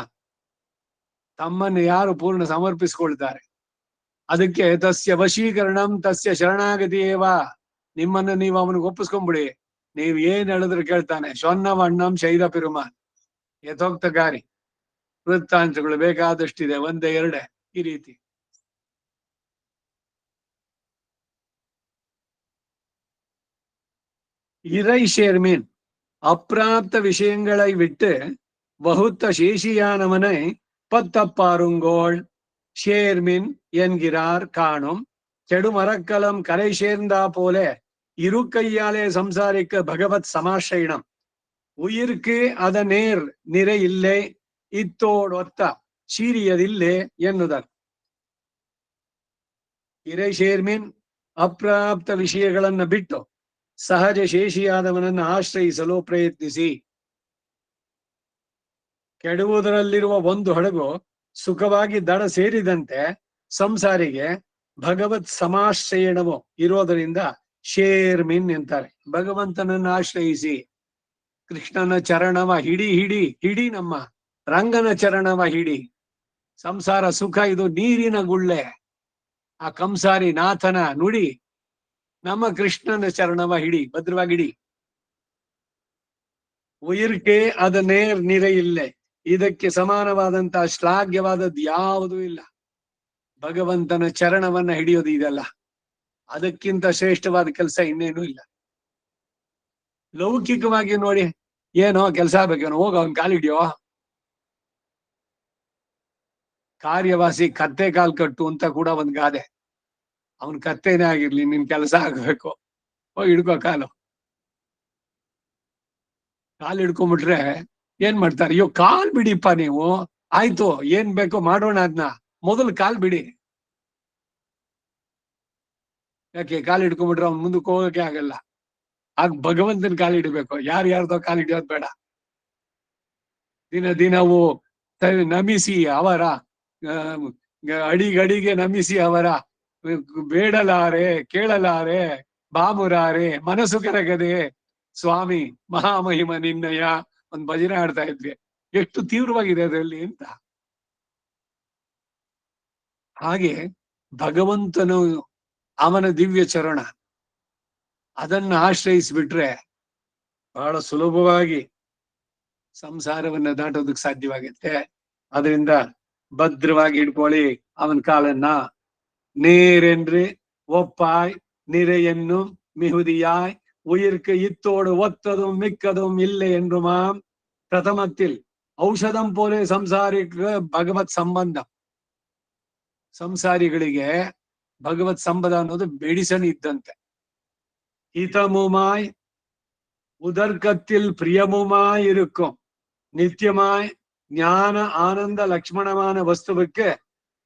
ತಮ್ಮನ್ನು ಯಾರು ಪೂರ್ಣ ಸಮರ್ಪಿಸ್ಕೊಳ್ತಾರೆ ಅದಕ್ಕೆ ತಸ್ಯ ವಶೀಕರಣಂ ತಸ್ಯ ಶರಣಾಗತಿಯೇವ. ನಿಮ್ಮನ್ನು ನೀವು ಅವನಿಗೆ ಒಪ್ಪಿಸ್ಕೊಂಡ್ಬಿಡಿ, ನೀವ್ ಏನ್ ಹೇಳಿದ್ರು ಕೇಳ್ತಾನೆ. ಶೊನ್ನವಣ್ಣಂ ಶೈಲ ಪಿರುಮಾನ್ ಯಥೋಕ್ತಗಾರಿ. ವೃತ್ತಾಂಶಗಳು ಬೇಕಾದಷ್ಟಿದೆ, ಒಂದೇ ಎರಡೇ ಈ ರೀತಿ. இறை ஷேர்மீன் அப்பிராப்த விஷயங்களை விட்டு வகுத்த சேஷியானவனை பத்தப்பாருங்கோள் ஷேர்மின் என்கிறார் காணும். கெடுமரக்கலம் கரை சேர்ந்தா போல இரு கையாலே சம்சாரிக்க பகவத் சமாஷயினம். உயிருக்கு அத நேர் நிறை இல்லை, இத்தோடொத்த சீரியதில்லை ಎನ್ನುವುದನ್ನು. ಇರೈ ಶೇರ್ಮಿನ್ ಅಪ್ರಾಪ್ತ ವಿಷಯಗಳನ್ನ ಬಿಟ್ಟು ಸಹಜ ಶೇಷಿಯಾದವನನ್ನು ಆಶ್ರಯಿಸಲು ಪ್ರಯತ್ನಿಸಿ. ಕೆಡುವುದರಲ್ಲಿರುವ ಒಂದು ಹಡಗು ಸುಖವಾಗಿ ದಡ ಸೇರಿದಂತೆ ಸಂಸಾರಿಗೆ ಭಗವತ್ ಸಮಾಶ್ರಯಣವು ಇರೋದರಿಂದ ಶೇರ್ಮಿನ್ ಎಂತಾರೆ. ಭಗವಂತನನ್ನು ಆಶ್ರಯಿಸಿ, ಕೃಷ್ಣನ ಚರಣವ ಹಿಡಿ ನಮ್ಮ ರಂಗನ ಚರಣವ ಹಿಡಿ. ಸಂಸಾರ ಸುಖ ಇದು ನೀರಿನ ಗುಳ್ಳೆ. ಆ ಕಂಸಾರಿ ನಾಥನ ನುಡಿ ನಮ್ಮ ಕೃಷ್ಣನ ಚರಣವ ಹಿಡಿ, ಭದ್ರವಾಗಿಡಿ. ಉಯಿರ್ಕೆ ಅದ ನೇರ್ ನಿರೆ ಇಲ್ಲೇ, ಇದಕ್ಕೆ ಸಮಾನವಾದಂತಹ ಶ್ಲಾಘ್ಯವಾದದ್ದು ಯಾವುದೂ ಇಲ್ಲ. ಭಗವಂತನ ಚರಣವನ್ನ ಹಿಡಿಯೋದು ಇದೆಲ್ಲ, ಅದಕ್ಕಿಂತ ಶ್ರೇಷ್ಠವಾದ ಕೆಲಸ ಇನ್ನೇನು ಇಲ್ಲ. ಲೌಕಿಕವಾಗಿ ನೋಡಿ, ಏನೋ ಕೆಲಸ ಆಗ್ಬೇಕೇನೋ, ಹೋಗ ಅವನ್ ಕಾಲಿಡಿಯೋ. ಕಾರ್ಯವಾಸಿ ಕತ್ತೆ ಕಾಲ್ ಕಟ್ಟು ಅಂತ ಕೂಡ ಒಂದ್ ಗಾದೆ. ಅವನ್ ಕತ್ತೇನೇ ಆಗಿರ್ಲಿ, ನಿನ್ ಕೆಲಸ ಆಗ್ಬೇಕು, ಹೋಗಿ ಹಿಡ್ಕೋ ಕಾಲು ಹಿಡ್ಕೊಂಡ್ಬಿಟ್ರೆ ಏನ್ ಮಾಡ್ತಾರೆ? ಅಯ್ಯೋ ಕಾಲ್ ಬಿಡಿಪ್ಪ ನೀವು, ಆಯ್ತು ಏನ್ ಬೇಕೋ ಮಾಡೋಣ, ಅದನ್ನ ಮೊದಲು ಕಾಲ್ ಬಿಡಿ. ಯಾಕೆ ಕಾಲ್ ಹಿಡ್ಕೊಂಡ್ಬಿಟ್ರೆ ಅವ್ನ್ ಮುಂದಕ್ಕೆ ಹೋಗಕ್ಕೆ ಆಗಲ್ಲ. ಆಗ ಭಗವಂತನ ಕಾಲ್ ಹಿಡ್ಬೇಕು, ಯಾರ್ಯಾರ್ದೋ ಕಾಲ್ ಹಿಡಿಯೋದ್ ಬೇಡ. ದಿನವೂ ನಮಿಸಿ ಅವರ ಅಡಿಗಡಿಗೆ ನಮಿಸಿ ಅವರ ಬೇಡಲಾರೆ ಕೇಳಲಾರೆ ಬಾಮುರಾರೆ ಮನಸ್ಸು ಕರಗದೆ ಸ್ವಾಮಿ ಮಹಾಮಹಿಮ ನಿನ್ನಯ ಒಂದ್ ಭಜನೆ ಆಡ್ತಾ ಇದ್ವಿ. ಎಷ್ಟು ತೀವ್ರವಾಗಿದೆ ಅದರಲ್ಲಿ ಅಂತ. ಹಾಗೆ ಭಗವಂತನು ಅವನ ದಿವ್ಯ ಚರಣ ಅದನ್ನ ಆಶ್ರಯಿಸಿಬಿಟ್ರೆ ಬಹಳ ಸುಲಭವಾಗಿ ಸಂಸಾರವನ್ನ ದಾಟೋದಕ್ಕೆ ಸಾಧ್ಯವಾಗುತ್ತೆ. ಅದರಿಂದ ಭದ್ರವಾಗಿ ಇಟ್ಕೊಳ್ಳಿ ಅವನ ಕಾಲನ್ನ. நேரென்று ஒப்பாய் நிறையென்னும் மிகுதியாய் உயிர்க்கு இத்தோடு ஒத்ததும் மிக்கதும் இல்லை என்றுமாம். ಪ್ರಥಮத்தில் ಔಷಧಂ ಪೋಲೆ ಸಂಸಾರಿಕ ಭಗವತ್ ಸಂಬಂಧ. ಸಂಸಾರಿಗಳಿಗೆ ಭಗವತ್ ಸಂಬಂಧ ಅನ್ನೋದು ಮೆಡಿಸನ್ ಇದ್ದಂತೆ. ಹಿತಮುಮಾಯ್ உதர்க்கத்தில் பிரியமுமாய் இருக்கும் நித்தியமாய் ஞான ஆனந்த லட்சுமணமான வஸ்துவுக்கு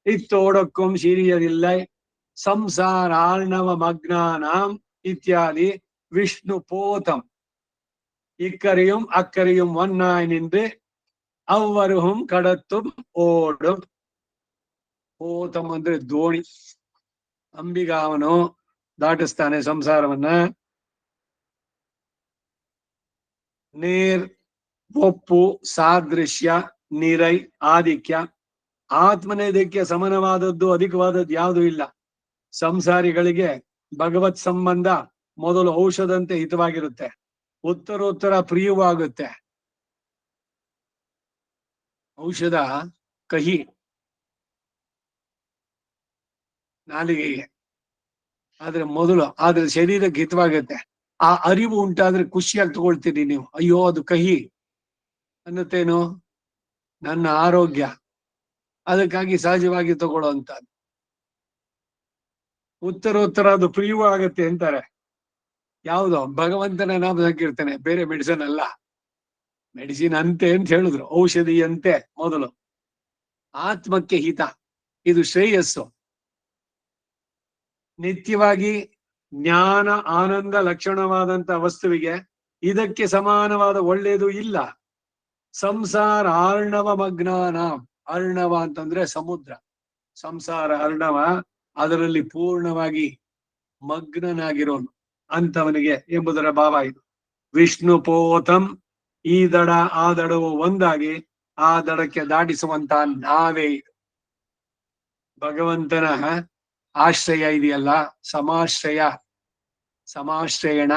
இத்தோடக்கும் சீரியதில்லை. சம்சார ஆர்ணவ மக்னானாம் இத்தியாதி விஷ்ணு போதம். இக்கரையும் அக்கரையும் ஒன்னாய் நின்று அவ்வருகும் கடத்தும் ಓடும். ಹೋತಂ ಅಂದ್ರೆ ದೋಣಿ. ಅಂಬಿಗಾವನು ದಾಟಿಸ್ತಾನೆ ಸಂಸಾರವನ್ನ. ನೇರ್, ಒಪ್ಪು, ಸಾದೃಶ್ಯ, ನಿರೈ, ಆಧಿಕ್ಯ. ಆತ್ಮನೇದಕ್ಕೆ ಸಮಾನವಾದದ್ದು ಅಧಿಕವಾದದ್ದು ಯಾವುದೂ ಇಲ್ಲ. ಸಂಸಾರಿಗಳಿಗೆ ಭಗವತ್ ಸಂಬಂಧ ಮೊದಲು ಔಷಧಂತೆ ಹಿತವಾಗಿರುತ್ತೆ, ಉತ್ತರೋತ್ತರ ಪ್ರಿಯವಾಗುತ್ತೆ. ಔಷಧ ಕಹಿ ನಾಲಿಗೆಗೆ, ಆದ್ರೆ ಆದ್ರೆ ಶರೀರಕ್ಕೆ ಹಿತವಾಗುತ್ತೆ. ಆ ಅರಿವು ಉಂಟಾದ್ರೆ ಖುಷಿಯಾಗಿ ತಗೊಳ್ತೀರಿ ನೀವು. ಅಯ್ಯೋ ಅದು ಕಹಿ ಅನ್ನತ್ತೇನು, ನನ್ನ ಆರೋಗ್ಯ, ಅದಕ್ಕಾಗಿ ಸಹಜವಾಗಿ ತಗೊಳ್ಳೋ ಅಂತದ್ದು. ಉತ್ತರೋತ್ತರ ಅದು ಪ್ರಿಯವೂ ಆಗತ್ತೆ ಅಂತಾರೆ. ಯಾವ್ದೋ ಭಗವಂತನ ನಾಮ ಸಂಕೀರ್ತನೆ, ಬೇರೆ ಮೆಡಿಸಿನ್ ಅಲ್ಲ. ಮೆಡಿಸಿನ್ ಅಂತೆ ಅಂತ ಹೇಳಿದ್ರು, ಔಷಧಿ ಅಂತೆ ಮೊದಲು. ಆತ್ಮಕ್ಕೆ ಹಿತ, ಇದು ಶ್ರೇಯಸ್ಸು. ನಿತ್ಯವಾಗಿ ಜ್ಞಾನ ಆನಂದ ಲಕ್ಷಣವಾದಂತ ವಸ್ತುವಿಗೆ ಇದಕ್ಕೆ ಸಮಾನವಾದ ಒಳ್ಳೆಯದು ಇಲ್ಲ. ಸಂಸಾರ ಅರ್ಣವ ಮಗ್ನಾನ. ಅರ್ಣವ ಅಂತಂದ್ರೆ ಸಮುದ್ರ. ಸಂಸಾರ ಅರ್ಣವ, ಅದರಲ್ಲಿ ಪೂರ್ಣವಾಗಿ ಮಗ್ನನಾಗಿರೋನು ಅಂತವನಿಗೆ ಎಂಬುದರ ಭಾವ ಇದು. ವಿಷ್ಣು ಪೋತಂ, ಈ ದಡ ಆ ದಡವು ಒಂದಾಗಿ ಆ ದಡಕ್ಕೆ ದಾಟಿಸುವಂತ ನಾವೇ ಇದು. ಭಗವಂತನ ಆಶ್ರಯ ಇದೆಯಲ್ಲ, ಸಮಾಶ್ರಯಣ,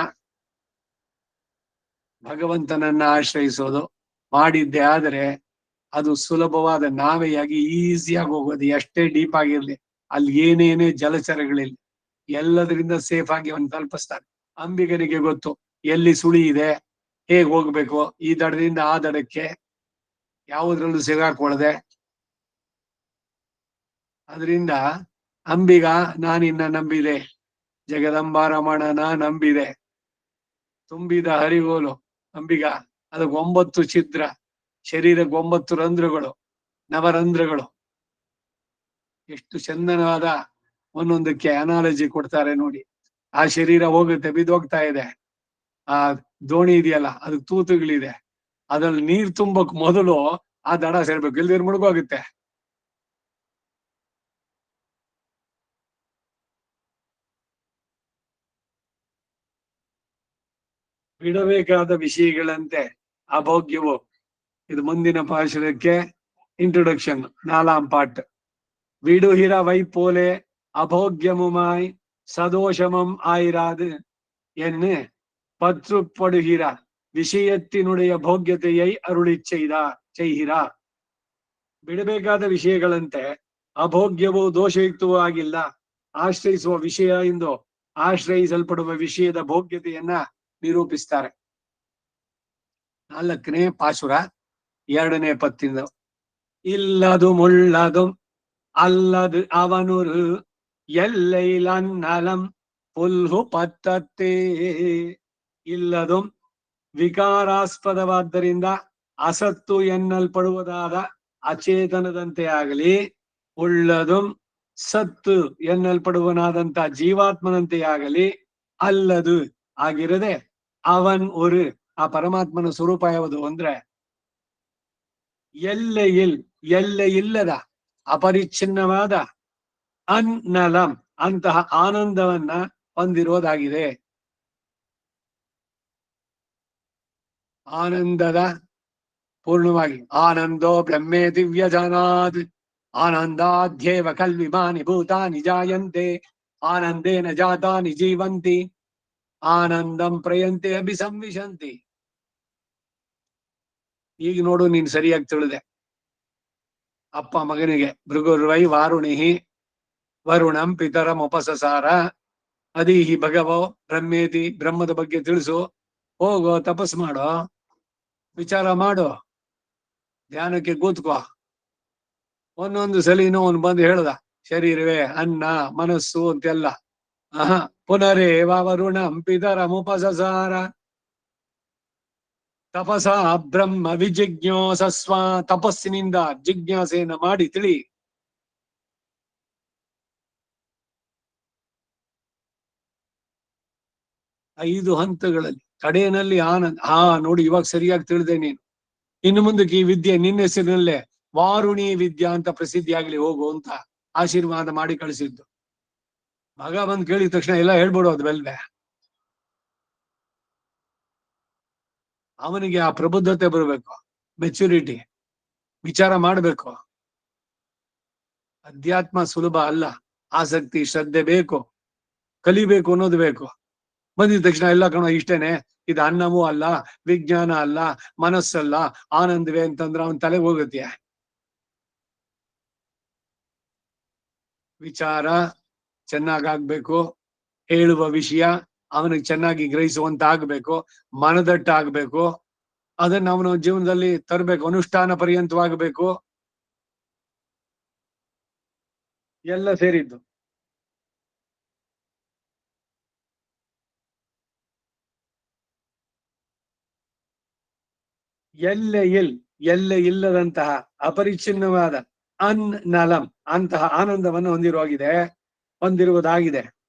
ಭಗವಂತನನ್ನ ಆಶ್ರಯಿಸೋದು ಮಾಡಿದ್ದೆ ಆದರೆ ಅದು ಸುಲಭವಾದ ನಾವೆಯಾಗಿ ಈಸಿಯಾಗಿ ಹೋಗೋದು. ಎಷ್ಟೇ ಡೀಪ್ ಆಗಿರ್ಲಿ, ಅಲ್ಲಿ ಏನೇನೇ ಜಲಚರಗಳಿಲ್ಲ, ಎಲ್ಲದರಿಂದ ಸೇಫ್ ಆಗಿ ಅವನು ತಲುಪಿಸ್ತಾನೆ. ಅಂಬಿಗರಿಗೆ ಗೊತ್ತು ಎಲ್ಲಿ ಸುಳಿ ಇದೆ, ಹೇಗ್ ಹೋಗ್ಬೇಕು, ಈ ದಡದಿಂದ ಆ ದಡಕ್ಕೆ ಯಾವುದ್ರಲ್ಲೂ ಸಿಗಾಕೊಳ್ಳದೆ. ಅದರಿಂದ ಅಂಬಿಗ ನಾನಿನ್ನ ನಂಬಿದೆ, ಜಗದಂಬಾರಮಣನ ನಂಬಿದೆ. ತುಂಬಿದ ಹರಿಗೋಲು ಅಂಬಿಗ, ಅದಕ್ಕೆ 9 ಛಿದ್ರ, ಶರೀರಕ್ಕೆ 9 ರಂಧ್ರಗಳು, ನವರಂಧ್ರಗಳು. ಎಷ್ಟು ಚಂದನವಾದ ಒಂದೊಂದಕ್ಕೆ ಅನಾಲಜಿ ಕೊಡ್ತಾರೆ ನೋಡಿ. ಆ ಶರೀರ ಹೋಗುತ್ತೆ, ಬಿದ್ದೋಗ್ತಾ ಇದೆ. ಆ ದೋಣಿ ಇದೆಯಲ್ಲ, ಅದಕ್ಕೆ ತೂತುಗಳಿದೆ. ಅದ್ರಲ್ಲಿ ನೀರ್ ತುಂಬಕ್ ಮೊದಲು ಆ ದಡ ಸೇರ್ಬೇಕು, ಇಲ್ದಿರ್ ಮುಳುಗೋಗುತ್ತೆ. ಬಿಡಬೇಕಾದ ವಿಷಯಗಳಂತೆ ಅಭೋಗ್ಯವು. ಇದು ಮುಂದಿನ ಪಾಶುರಕ್ಕೆ ಇಂಟ್ರೊಡಕ್ಷನ್, 4ಆಂ ಪಾಠ. விடுகிற வைப்போலே அபோக்கியமுமாய் சதோஷமம் ஆயிராது என்று பற்றுப்படுகிற ವಿಷಯತ್ತಿನುடைய ಭೋಗ್ಯತೆಯೈ ಅರುಳಿ செய்கிறார். ಬಿಡಬೇಕಾದ ವಿಷಯಗಳಂತೆ ಅಭೋಗ್ಯವೂ ದೋಷಯುಕ್ತವೂ ಆಗಿಲ್ಲ. ಆಶ್ರಯಿಸುವ ವಿಷಯ ಎಂದು ಆಶ್ರಯಿಸಲ್ಪಡುವ ವಿಷಯದ ಭೋಗ್ಯತೆಯನ್ನ ನಿರೂಪಿಸ್ತಾರೆ. 4ನೇ ಪಾಶುರ 2ನೇ ಪತ್ತಿಂದ. ಇಲ್ಲದು ಮುಳ್ಳದು அல்லது அவனுரு எல்லையிலன் நலம் புல்ஹು ಪತ್ತತ್ತೇ. ಇಲ್ಲದುಂ ವಿಕಾರಾಸ್ಪದವಾದ್ದರಿಂದ ಅಸತ್ತು ಎನ್ನಲ್ಪಡುವುದಾದ ಅಚೇತನದಂತೆ ಆಗಲಿ, ಉಳ್ಳದುಂ ಸತ್ತು ಎನ್ನಲ್ಪಡುವನಾದಂತ ಜೀವಾತ್ಮನಂತೆ ಆಗಲಿ ಅಲ್ಲದು ಆಗಿರದೆ, ಅವನ್ ஒரு, ಆ ಪರಮಾತ್ಮನ ಸ್ವರೂಪ ಯಾವುದು ಅಂದ್ರೆ ಎಲ್ಲೆಯಿಲ್ಲದ ಅಪರಿಚ್ಛಿನ್ನವಾದ ಅನ್ನಲಂ, ಅಂತಹ ಆನಂದವನ್ನ ಹೊಂದಿರೋದಾಗಿದೆ. ಆನಂದದ ಪೂರ್ಣವಾಗಿ ಆನಂದೋ ಬ್ರಹ್ಮೇ ದಿವ್ಯ ಜಾನಾದ್ ಆನಂದಾಧ್ಯೇವ ಕಲ್ವಿಮಾನಿ ಭೂತಾನಿ ಜಾಯಂತೆ ಆನಂದೇನ ಜಾತಾನಿ ಜೀವಂತಿ ಆನಂದಂ ಪ್ರಯಂತೆ ಅಭಿಸಂವಿಶಂತಿ. ಈಗ ನೋಡು, ನೀನ್ ಸರಿಯಾಗಿ ತಿಳಿದೆ. ಅಪ್ಪ ಮಗನಿಗೆ ಭೃಗುರ್ವೈ ವಾರುಣಿಹಿ ವರುಣಂ ಪಿತರಂ ಉಪಸಸಾರ ಅದೀಹಿ ಭಗವೋ ಬ್ರಹ್ಮೇತಿ. ಬ್ರಹ್ಮದ ಬಗ್ಗೆ ತಿಳಿಸು, ಹೋಗೋ ತಪಸ್ ಮಾಡೋ, ವಿಚಾರ ಮಾಡೋ, ಧ್ಯಾನಕ್ಕೆ ಕೂತ್ಕೋ. ಒಂದೊಂದು ಸಲಿನೋ ಅವನು ಬಂದು ಹೇಳ್ದ, ಶರೀರವೇ ಅನ್ನ ಮನಸ್ಸು ಅಂತೆಲ್ಲ. ಪುನರೇವ ವರುಣಂ ಪಿತರಂ ಉಪಸಸಾರ. ತಪಸ ಬ್ರಹ್ಮ ವಿಜಿಜ್ಞಾಸಸ್ವ, ತಪಸ್ಸಿನಿಂದ ಜಿಜ್ಞಾಸೆಯನ್ನ ಮಾಡಿ ತಿಳಿ. ಐದು ಹಂತಗಳಲ್ಲಿ ಕಡೆಯಲ್ಲಿ ಆನಂದ್. ನೋಡಿ, ಇವಾಗ ಸರಿಯಾಗಿ ತಿಳಿದೆ ನೀನು. ಇನ್ನು ಮುಂದಕ್ಕೆ ಈ ವಿದ್ಯೆ ನಿನ್ನ ಹೆಸರಿನಲ್ಲೇ ವಾರುಣಿ ವಿದ್ಯಾ ಅಂತ ಪ್ರಸಿದ್ಧಿಯಾಗ್ಲಿ ಹೋಗು ಅಂತ ಆಶೀರ್ವಾದ ಮಾಡಿ ಕಳಿಸಿದ್ದು. ಮಗ ಬಂದ್ ಕೇಳಿದ ತಕ್ಷಣ ಎಲ್ಲ ಹೇಳ್ಬಿಡೋದು ಬೆಲ್ವೆ. ಅವನಿಗೆ ಆ ಪ್ರಬುದ್ಧತೆ ಬರಬೇಕು, ಮೆಚುರಿಟಿ, ವಿಚಾರ ಮಾಡ್ಬೇಕು. ಅಧ್ಯಾತ್ಮ ಸುಲಭ ಅಲ್ಲ, ಆಸಕ್ತಿ ಶ್ರದ್ಧೆ ಬೇಕು, ಕಲಿಬೇಕು ಅನ್ನೋದು ಬೇಕು. ಬಂದಿದ ತಕ್ಷಣ ಎಲ್ಲ ಕಣ ಇಷ್ಟೇನೆ, ಇದು ಅನ್ನವೂ ಅಲ್ಲ, ವಿಜ್ಞಾನ ಅಲ್ಲ, ಮನಸ್ಸಲ್ಲ, ಆನಂದವೇ ಅಂತಂದ್ರೆ ಅವನ್ ತಲೆಗೆ ಹೋಗುತ್ತೆ. ವಿಚಾರ ಚೆನ್ನಾಗಾಗ್ಬೇಕು, ಹೇಳುವ ವಿಷಯ ಅವನಿಗೆ ಚೆನ್ನಾಗಿ ಗ್ರಹಿಸುವಂತ ಆಗ್ಬೇಕು, ಮನದಟ್ಟ ಆಗ್ಬೇಕು, ಅದನ್ನ ಅವನ ಜೀವನದಲ್ಲಿ ತರಬೇಕು, ಅನುಷ್ಠಾನ ಪರ್ಯಂತವಾಗಬೇಕು. ಎಲ್ಲ ಸೇರಿದ್ದು. ಎಲ್ಲೆ ಇಲ್ಲದಂತಹ ಅಪರಿಚ್ಛಿನ್ನವಾದ ನಲಂ ಅಂತಹ ಆನಂದವನ್ನು ಹೊಂದಿರುವುದಾಗಿದೆ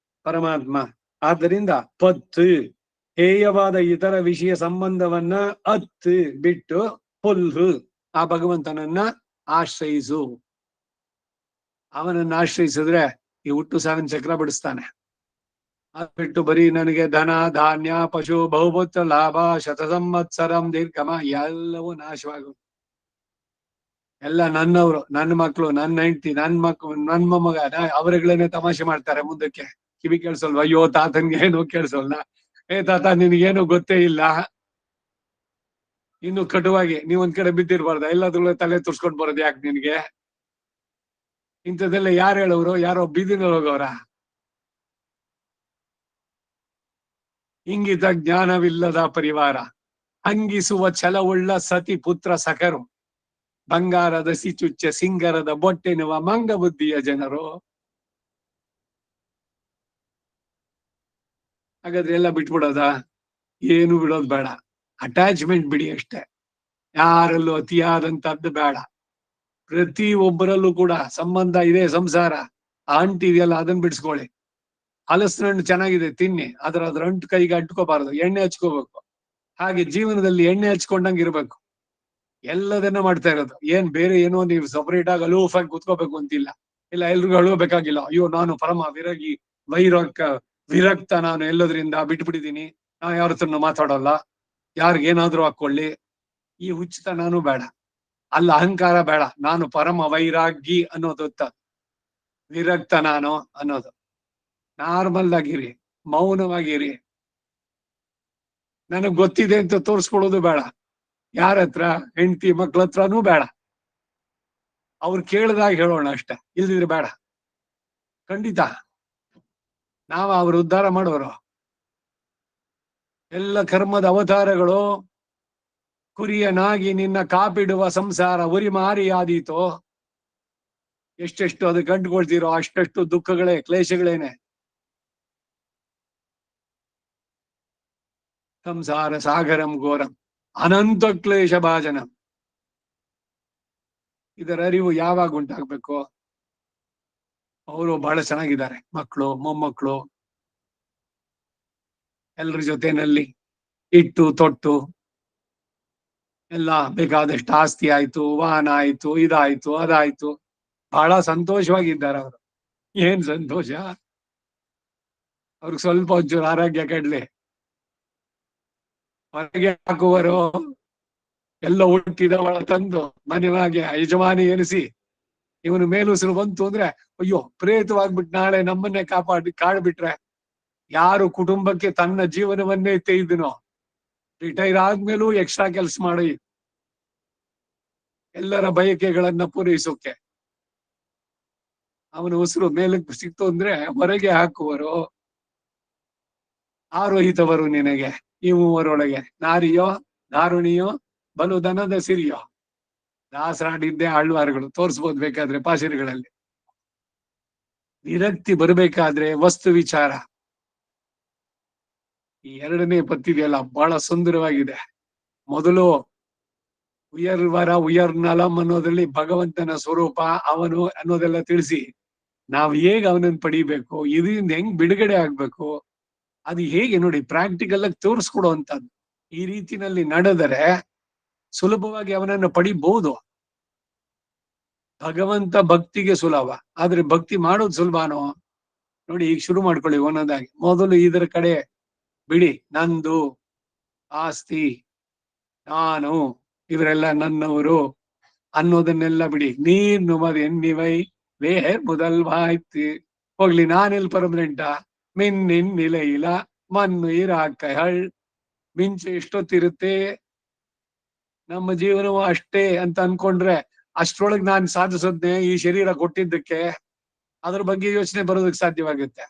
ಪರಮಾತ್ಮ. ಆದ್ದರಿಂದ ಪತ್ತು ಹೇಯವಾದ ಇತರ ವಿಷಯ ಸಂಬಂಧವನ್ನ ಬಿಟ್ಟು ಪುಲ್ಹು ಆ ಭಗವಂತನನ್ನ ಆಶ್ರಯಿಸು. ಅವನನ್ನ ಆಶ್ರಯಿಸಿದ್ರೆ ಈ ಹುಟ್ಟು ಸಾವಿನ ಚಕ್ರ ಬಿಡಿಸ್ತಾನೆ. ಅದ್ ಬಿಟ್ಟು ಬರೀ ನನಗೆ ಧನ ಧಾನ್ಯ ಪಶು ಬಹುಪುತ್ರ ಲಾಭ ಶತ ಸಂವತ್ಸರಂ ದೀರ್ಘಮ ಎಲ್ಲವೂ ನಾಶವಾಗುತ್ತೆ. ಎಲ್ಲ ನನ್ನವರು, ನನ್ನ ಮಕ್ಕಳು, ನನ್ನ ಹೆಂಡತಿ, ನನ್ ಮೊಮ್ಮಗ ಅವರುಗಳನ್ನೇ ತಮಾಷೆ ಮಾಡ್ತಾರೆ. ಮುಂದಕ್ಕೆ ಕಿವಿ ಕೇಳಿಸಲ್ವ? ಅಯ್ಯೋ ತಾತನ್ಗೆ ಏನು ಕೇಳಿಸೋಲ್ಲ. ತಾತ ನಿನಗೇನು ಗೊತ್ತೇ ಇಲ್ಲ. ಇನ್ನು ಕಟುವಾಗಿ ನೀವೊಂದ್ ಕಡೆ ಬಿದ್ದಿರ್ಬಾರ್ದ, ಎಲ್ಲದ್ರಲ್ಲೂ ತಲೆ ತುರ್ಸ್ಕೊಂಡ್ ಬರೋದು ಯಾಕೆ ನಿನ್ಗೆ? ಇಂಥದ್ದೆಲ್ಲ ಯಾರು ಹೇಳೋರು? ಯಾರೋ ಬೀದಿನಲ್ಲಿ ಹೋಗೋರ? ಇಂಗಿತ ಜ್ಞಾನವಿಲ್ಲದ ಪರಿವಾರ, ಅಂಗಿಸುವ ಛಲವುಳ್ಳ ಸತಿ ಪುತ್ರ ಸಖರು, ಬಂಗಾರದ ಸಿಚುಚ್ಚ ಸಿಂಗರದ ಬೊಟ್ಟೆನ್ನುವ ಮಂಗ ಬುದ್ಧಿಯ ಜನರು. ಹಾಗಾದ್ರೆ ಎಲ್ಲ ಬಿಟ್ಬಿಡೋದ? ಏನು ಬಿಡೋದು ಬೇಡ, ಅಟ್ಯಾಚ್ಮೆಂಟ್ ಬಿಡಿ ಅಷ್ಟೇ. ಯಾರಲ್ಲೂ ಅತಿಯಾದಂತದ್ದು ಬೇಡ. ಪ್ರತಿ ಒಬ್ಬರಲ್ಲೂ ಕೂಡ ಸಂಬಂಧ ಇದೆ, ಸಂಸಾರ ಅಂಟು ಇದೆಯಲ್ಲ, ಅದನ್ನ ಬಿಡಿಸ್ಕೊಳ್ಳಿ. ಹಲಸಿನ ಹಣ್ಣು ಚೆನ್ನಾಗಿದೆ ತಿನ್ನಿ, ಅದ್ರ ಅಂಟು ಕೈಗೆ ಅಂಟ್ಕೋಬಾರದು, ಎಣ್ಣೆ ಹಚ್ಕೋಬೇಕು. ಹಾಗೆ ಜೀವನದಲ್ಲಿ ಎಣ್ಣೆ ಹಚ್ಕೊಂಡಂಗೆ ಇರ್ಬೇಕು. ಎಲ್ಲದನ್ನ ಮಾಡ್ತಾ ಇರೋದು. ಏನ್ ಬೇರೆ ಏನೋ ನೀವು ಸಪರೇಟ್ ಆಗಿ ಅಲೂಫ್ ಆಗಿ ಕೂತ್ಕೋಬೇಕು ಅಂತಿಲ್ಲ. ಇಲ್ಲ ಎಲ್ರಿಗೂ ಅಳುಬೇಕಾಗಿಲ್ಲ. ಅಯ್ಯೋ ನಾನು ಪರಮ ವಿರಕ್ತ, ನಾನು ಎಲ್ಲದರಿಂದ ಬಿಟ್ಬಿಟ್ಟಿದೀನಿ, ನಾನು ಯಾರ ಹತ್ರನು ಮಾತಾಡೋಲ್ಲ, ಯಾರಿಗೇನಾದ್ರೂ ಹಾಕೊಳ್ಳಿ, ಈ ಹುಚ್ಚುತನಾನು ಬೇಡ. ಅಲ್ಲ ಅಹಂಕಾರ ಬೇಡ, ನಾನು ಪರಮ ವೈರಾಗ್ಯಿ ಅನ್ನೋದು, ವಿರಕ್ತ ನಾನು ಅನ್ನೋದು. ನಾರ್ಮಲ್ ಆಗಿರಿ, ಮೌನವಾಗಿರಿ. ನನಗ್ ಗೊತ್ತಿದೆ ಅಂತ ತೋರ್ಸ್ಕೊಳ್ಳೋದು ಬೇಡ. ಯಾರ ಹತ್ರ? ಹೆಂಡತಿ ಮಕ್ಳ ಹತ್ರನೂ ಬೇಡ. ಅವ್ರು ಕೇಳಿದಾಗ ಹೇಳೋಣ ಅಷ್ಟೆ, ಇಲ್ದಿದ್ರೆ ಬೇಡ. ಖಂಡಿತ ನಾವ ಅವ್ರ ಉದ್ಧಾರ ಮಾಡೋರು. ಎಲ್ಲ ಕರ್ಮದ ಅವತಾರಗಳು ಕುರಿಯನಾಗಿ ನಿನ್ನ ಕಾಪಿಡುವ ಸಂಸಾರ ಉರಿ ಮಾರಿಯಾದೀತೋ. ಎಷ್ಟೆಷ್ಟು ಅದಕ್ಕೆ ಅಂಟ್ಕೊಳ್ತೀರೋ ಅಷ್ಟೆಷ್ಟು ದುಃಖಗಳೇ, ಕ್ಲೇಶಗಳೇನೆ. ಸಂಸಾರ ಸಾಗರಂ ಘೋರಂ ಅನಂತ ಕ್ಲೇಶ ಭಾಜನಂ. ಇದರ ಅರಿವು ಯಾವಾಗ ಉಂಟಾಗ್ಬೇಕು? ಅವರು ಬಹಳ ಚೆನ್ನಾಗಿದ್ದಾರೆ, ಮಕ್ಕಳು ಮೊಮ್ಮಕ್ಕಳು ಎಲ್ರ ಜೊತೆನಲ್ಲಿ ಇಟ್ಟು ತೊಟ್ಟು ಎಲ್ಲ ಬೇಕಾದಷ್ಟು ಆಸ್ತಿ ಆಯ್ತು, ವಾಹನ ಆಯ್ತು, ಇದಾಯ್ತು ಅದಾಯ್ತು, ಬಹಳ ಸಂತೋಷವಾಗಿದ್ದಾರೆ ಅವರು. ಏನ್ ಸಂತೋಷ! ಅವ್ರಿಗೆ ಸ್ವಲ್ಪ ಒಂಚೂರು ಆರೋಗ್ಯ ಕೆಡ್ಲಿ, ಹೊರಗೆ ಹಾಕುವರು. ಎಲ್ಲ ಹುಟ್ಟಿದವಳ ತಂದು ಮನೆಯಾಗೆ ಯಜಮಾನಿ ಎನಿಸಿ ಇವನು ಮೇಲುಸಿರು ಬಂತು ಅಂದ್ರೆ ಅಯ್ಯೋ ಪ್ರೇತವಾಗ್ಬಿಟ್ಟು ನಾಳೆ ನಮ್ಮನ್ನೇ ಕಾಡ್ಬಿಟ್ರೆ. ಯಾರು ಕುಟುಂಬಕ್ಕೆ ತನ್ನ ಜೀವನವನ್ನೇ ತೆಗೆದನೋ, ರಿಟೈರ್ ಆದ್ಮೇಲೂ ಎಕ್ಸ್ಟ್ರಾ ಕೆಲಸ ಮಾಡಿ ಎಲ್ಲರ ಬಯಕೆಗಳನ್ನ ಪೂರೈಸೋಕೆ, ಅವನ ಉಸಿರು ಮೇಲಕ್ಕೆ ಸಿಕ್ತು ಅಂದ್ರೆ ಹೊರಗೆ ಹಾಕುವರು. ಆರೋಹಿತವರು ನಿನಗೆ ಈ ಮೂವರೊಳಗೆ, ನಾರಿಯೋ ದಾರುಣಿಯೋ ಬಲು ದನದ ಸಿರಿಯೋ. ದಾಸರಾಡಿದ್ದೇ ಆಳ್ವಾರುಗಳು ತೋರಿಸ್ಬೋದು ಬೇಕಾದ್ರೆ ಪಾಶಿರಿಗಳಲ್ಲಿ. ವಿರಕ್ತಿ ಬರಬೇಕಾದ್ರೆ ವಸ್ತು ವಿಚಾರ. ಈ ಎರಡನೇ ಪತ್ತಿದೆಯಲ್ಲ ಬಹಳ ಸುಂದರವಾಗಿದೆ. ಮೊದಲು ಉಯರ್ವರ ಉಯರ್ನಲಂ ಅನ್ನೋದ್ರಲ್ಲಿ ಭಗವಂತನ ಸ್ವರೂಪ ಅವನು ಅನ್ನೋದೆಲ್ಲ ತಿಳಿಸಿ ನಾವು ಹೇಗೆ ಅವನನ್ನು ಪಡಿಬೇಕು, ಇದರಿಂದ ಹೆಂಗ್ ಬಿಡುಗಡೆ ಆಗ್ಬೇಕು, ಅದು ಹೇಗೆ ನೋಡಿ ಪ್ರಾಕ್ಟಿಕಲ್ ಆಗಿ ತೋರಿಸ್ಕೊಡುವಂತದ್ದು. ಈ ರೀತಿನಲ್ಲಿ ನಡೆದರೆ ಸುಲಭವಾಗಿ ಅವನನ್ನು ಪಡಿಬಹುದು. ಭಗವಂತ ಭಕ್ತಿಗೆ ಸುಲಭ, ಆದ್ರೆ ಭಕ್ತಿ ಮಾಡೋದು ಸುಲಭನೋ? ನೋಡಿ ಈಗ ಶುರು ಮಾಡ್ಕೊಳ್ಳಿ ಒಂದೊಂದಾಗಿ. ಮೊದಲು ಇದರ ಕಡೆ ಬಿಡಿ, ನಂದು ಆಸ್ತಿ, ನಾನು, ಇವರೆಲ್ಲ ನನ್ನವರು ಅನ್ನೋದನ್ನೆಲ್ಲ ಬಿಡಿ. ನೀರ್ ನುಮದ್ ಎನ್ನಿವೈ ವೇರ್ ಮೊದಲ್ವಾಯ್ತು. ಹೋಗ್ಲಿ, ನಾನೆಲ್ ಪರ್ಮನೆಂಟಾ? ಮಿನ್ನಿನ್ ನಿಲೈಲ ಮಣ್ಣು ಇರಾಕಹಳ್. ಮಿಂಚು ಎಷ್ಟೊತ್ತಿರುತ್ತೆ, ನಮ್ಮ ಜೀವನವು ಅಷ್ಟೇ ಅಂತ ಅನ್ಕೊಂಡ್ರೆ ಅಷ್ಟ್ರೊಳಗೆ ನಾನು ಸಾಧಿಸೋದ್ನೆ ಈ ಶರೀರ ಕೊಟ್ಟಿದ್ದಕ್ಕೆ, ಅದ್ರ ಬಗ್ಗೆ ಯೋಚನೆ ಬರೋದಕ್ಕೆ ಸಾಧ್ಯವಾಗುತ್ತೆ.